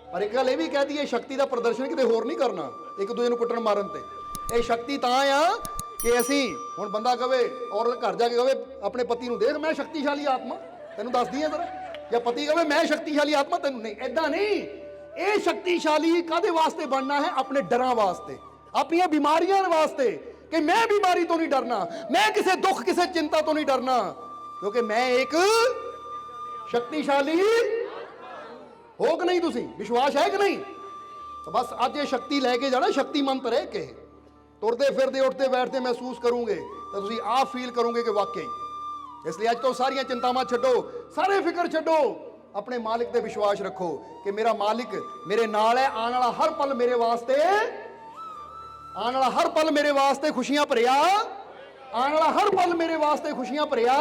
पर एक गल ये भी कह दी, शक्ति का प्रदर्शन किते होर नहीं करना, एक दूजे को कुटन मारन ते। ये शक्ति तां आ कि असीं हुण बंदा कहे, औरत घर जाके कहे अपने पति नूं, देख मैं शक्तिशाली आत्मा तैनूं दस दी जरा, या पति कहे मैं शक्तिशाली आत्मा तेन नहीं। ऐदा नहीं, ये शक्तिशाली कादे वास्ते बनना है? अपने डरां वास्ते, अपनी बीमारियां वास्ते, कि मैं बीमारी तो नहीं डरना, मैं किसी दुख किसी चिंता तो नहीं डरना, क्योंकि मैं एक शक्तिशाली हो कि नहीं? तुसी विश्वास है कि नहीं? तो बस अज ये शक्ति लैके जाना, शक्ति मंत्र है कि तुरते फिरते उठते बैठते महसूस करोगे तो तुसी आप फील करोगे कि वाकई। इसलिए अज तो सारियां चिंतावां छड्डो, सारे फिक्र छड्डो, अपने मालिक ते विश्वास रखो कि मेरा मालिक मेरे नाल है। आने वाला हर पल मेरे वास्ते, आने वाला हर पल मेरे वास्ते खुशियां भरिया, आने वाला हर पल मेरे वास्ते खुशियां भरिया।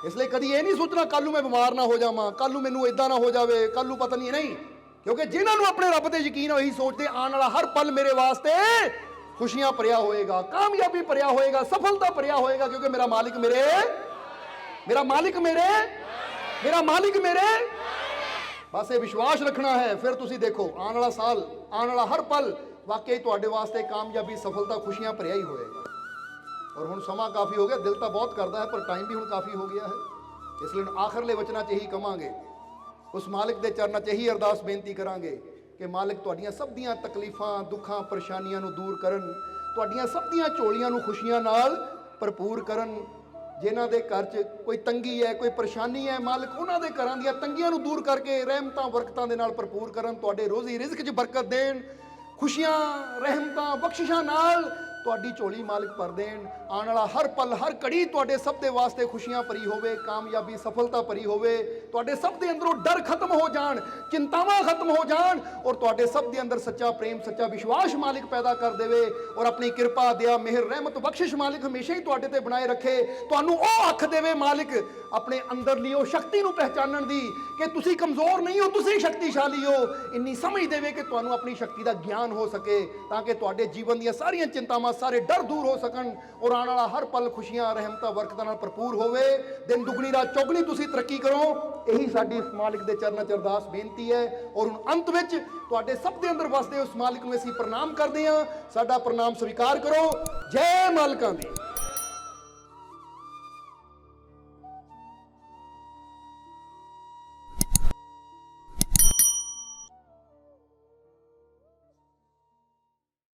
इसलिए कभी ये नहीं सोचना कल मैं बीमार ना हो जावां, कल मैनू इदां ना हो जाए, कल पता नहीं, क्योंकि जिन्होंने अपने रब ते यकीन है वही सोचते आने वाला हर पल मेरे वास्ते खुशियां भरिया होएगा, कामयाबी भरिया होएगा, सफलता भरिया होएगा, क्योंकि मेरा मालिक मेरे बस ये विश्वास रखना है। फिर तुसी देखो आने वाला साल, आने वाला हर पल वाकई तुहाडे वास्ते कामयाबी, सफलता, खुशियां भरिया ही होएगा। और हुण समा काफ़ी हो गया, दिल तो बहुत करता है पर टाइम भी हुण काफ़ी हो गया है। इसलिए आखिरले वचनां 'च यही कवांगे, उस मालिक दे चरनां 'च यही अरदास बेनती करांगे कि मालिक तुहाडीਆਂ सब ਦੀਆਂ तकलीफां, दुखां, परेशानियां ਨੂੰ दूर करन, तुहाडीਆਂ सब ਦੀਆਂ ਝੋਲੀਆਂ ਨੂੰ खुशियां ਨਾਲ भरपूर करन। जिन्हां दे घर 'ਚ कोई तंगी है, कोई परेशानी है, मालिक उन्हां दे घरां ਦੀਆਂ तंगियां ਨੂੰ दूर करके रहमतां बरकतां दे नाल भरपूर करन, तुहाडे रोज़ी रिज़क 'ਚ बरकत देण, खुशियां, रहमतां, बख्शिशां नाल ਤੁਹਾਡੀ ਝੋਲੀ ਮਾਲਕ ਭਰ ਦੇਣ। ਆਉਣ ਵਾਲਾ ਹਰ ਪਲ ਹਰ ਘੜੀ ਤੁਹਾਡੇ ਸਭ ਦੇ ਵਾਸਤੇ ਖੁਸ਼ੀਆਂ ਭਰੀ ਹੋਵੇ, ਕਾਮਯਾਬੀ ਸਫਲਤਾ ਭਰੀ ਹੋਵੇ। ਤੁਹਾਡੇ ਸਭ ਦੇ ਅੰਦਰੋਂ ਡਰ ਖਤਮ ਹੋ ਜਾਣ, ਚਿੰਤਾਵਾਂ ਖਤਮ ਹੋ ਜਾਣ, ਔਰ ਤੁਹਾਡੇ ਸਭ ਦੇ ਅੰਦਰ ਸੱਚਾ ਪ੍ਰੇਮ, ਸੱਚਾ ਵਿਸ਼ਵਾਸ ਮਾਲਕ ਪੈਦਾ ਕਰ ਦੇਵੇ। ਔਰ ਆਪਣੀ ਕਿਰਪਾ, ਦਇਆ, ਮਿਹਰ, ਰਹਿਮਤ, ਬਖਸ਼ਿਸ਼ ਮਾਲਕ ਹਮੇਸ਼ਾ ਹੀ ਤੁਹਾਡੇ ਤੇ ਬਣਾਏ ਰੱਖੇ। ਤੁਹਾਨੂੰ ਉਹ ਅੱਖ ਦੇਵੇ ਮਾਲਕ ਆਪਣੇ ਅੰਦਰਲੀ ਉਹ ਸ਼ਕਤੀ ਨੂੰ ਪਹਿਚਾਨਣ ਦੀ ਕਿ ਤੁਸੀਂ ਕਮਜ਼ੋਰ ਨਹੀਂ ਹੋ, ਤੁਸੀਂ ਸ਼ਕਤੀਸ਼ਾਲੀ ਹੋ। ਇੰਨੀ ਸਮਝ ਦੇਵੇ ਕਿ ਤੁਹਾਨੂੰ ਆਪਣੀ ਸ਼ਕਤੀ ਦਾ ਗਿਆਨ ਹੋ ਸਕੇ, ਤਾਂ ਕਿ ਤੁਹਾਡੇ ਜੀਵਨ ਦੀਆਂ ਸਾਰੀਆਂ ਚਿੰਤਾਵਾਂ, ਸਾਰੇ ਡਰ ਦੂਰ ਹੋ ਸਕਣ, ਔਰ ਆਉਣ ਵਾਲਾ ਹਰ ਪਲ ਖੁਸ਼ੀਆਂ, ਰਹਿਮਤਾਂ, ਬਰਕਤਾਂ ਨਾਲ ਭਰਪੂਰ ਹੋਵੇ। ਦਿਨ ਦੁਗਣੀ ਰਾਤ ਚੌਗਣੀ ਤੁਸੀਂ ਤਰੱਕੀ ਕਰੋ। ਇਹੀ ਸਾਡੀ ਇਸ ਮਾਲਿਕ ਦੇ ਚਰਨਾਂ 'ਚ ਅਰਦਾਸ ਬੇਨਤੀ ਹੈ। ਔਰ ਹੁਣ ਅੰਤ ਵਿੱਚ ਤੁਹਾਡੇ ਸਭ ਦੇ ਅੰਦਰ ਵਸਦੇ ਉਸ ਮਾਲਿਕ ਨੂੰ ਅਸੀਂ ਪ੍ਰਣਾਮ ਕਰਦੇ ਹਾਂ। ਸਾਡਾ ਪ੍ਰਣਾਮ ਸਵੀਕਾਰ ਕਰੋ। ਜੈ ਮਾਲਕਾਂ ਦੀ।